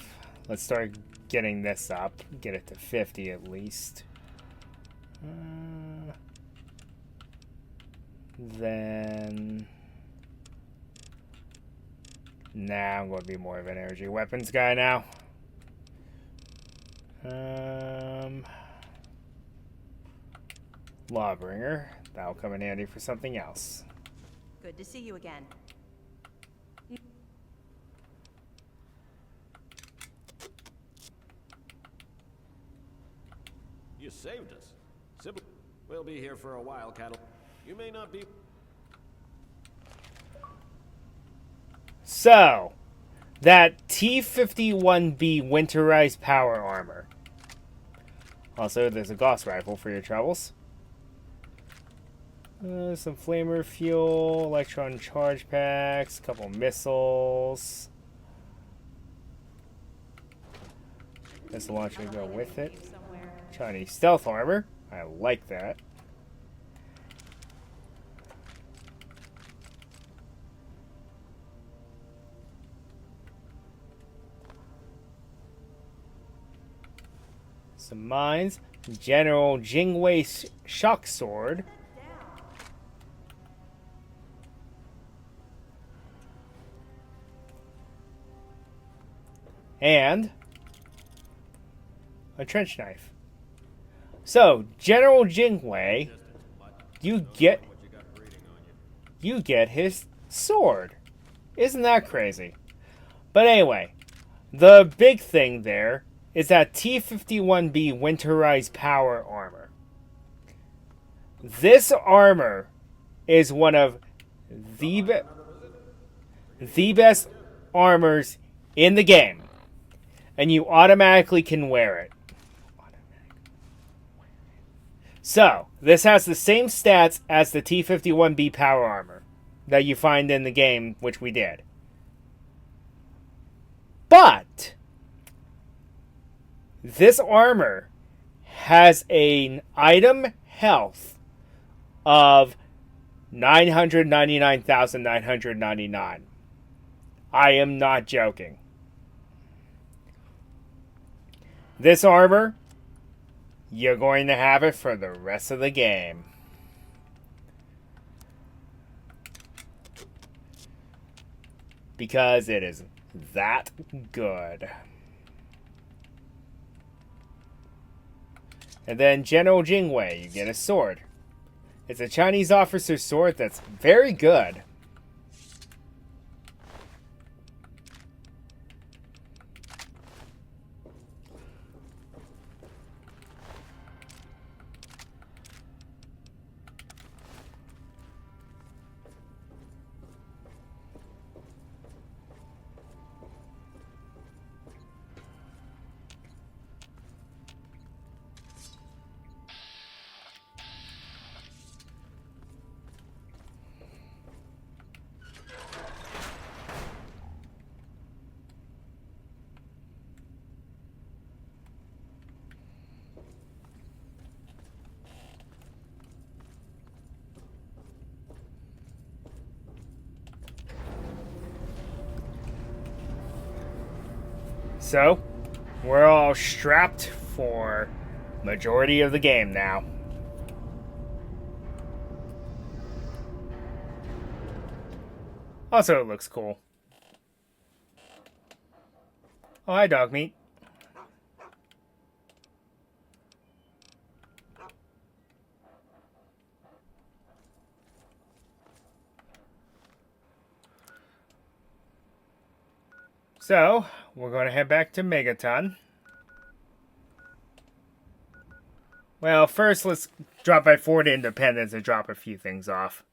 Let's start getting this up. Get it to 50 at least. Then... Now I'm going to be more of an energy weapons guy now. Lawbringer. That'll come in handy for something else. Good to see you again. You saved us. Sybil, we'll be here for a while, Cattle. You may not be... So, that T-51B winterized power armor. Also, there's a Gauss rifle for your troubles. Some flamer fuel, electron charge packs, couple missiles. Missile launcher to go with it. Chinese stealth armor. I like that. Some mines. General Jingwei shock sword. And a trench knife. So, General Jingwei, you get his sword. Isn't that crazy? But anyway, the big thing there is that T-51B winterized power armor. This armor is one of the best armors in the game. And you automatically can wear it. So, this has the same stats as the T-51B power armor that you find in the game, which we did. But this armor has an item health of 999,999. I am not joking. This armor, you're going to have it for the rest of the game. Because it is that good. And then General Jingwei, you get a sword. It's a Chinese officer's sword that's very good. So, we're all strapped for majority of the game now. Also, it looks cool. Oh, hi, dog meat. So, we're going to head back to Megaton. Well, first let's drop by Fort Independence and drop a few things off.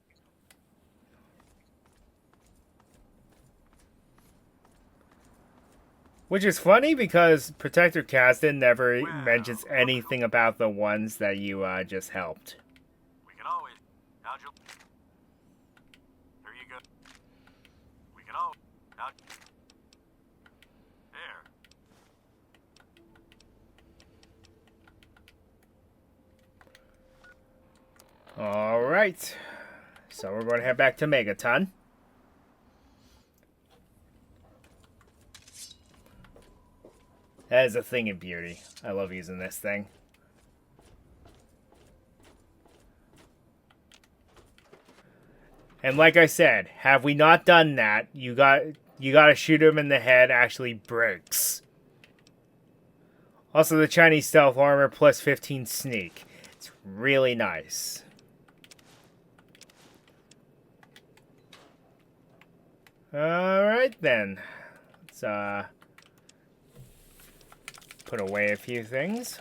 Which is funny because Protector Kasdan never mentions anything about the ones that you just helped. We can always... How'd you... Here you go. We can always... How'd... There. Alright. So we're going to head back to Megaton. That is a thing of beauty. I love using this thing. And like I said, have we not done that, you gotta shoot him in the head actually breaks. Also, the Chinese stealth armor plus 15 sneak. It's really nice. Alright then. Let's put away a few things.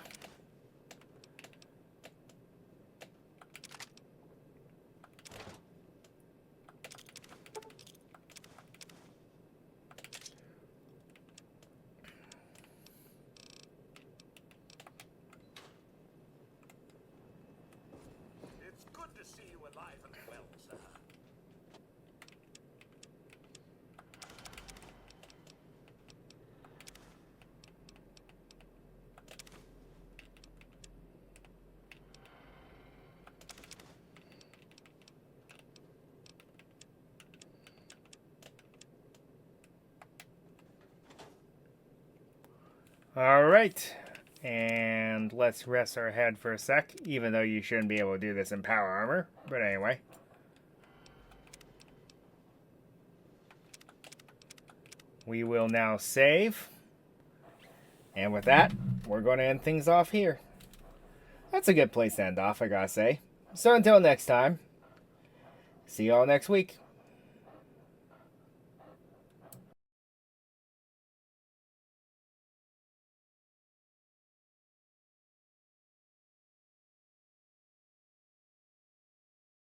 It's good to see you alive and well, sir. Alright. And let's rest our head for a sec, even though you shouldn't be able to do this in power armor. But anyway. We will now save. And with that, we're going to end things off here. That's a good place to end off, I gotta say. So until next time, see y'all next week.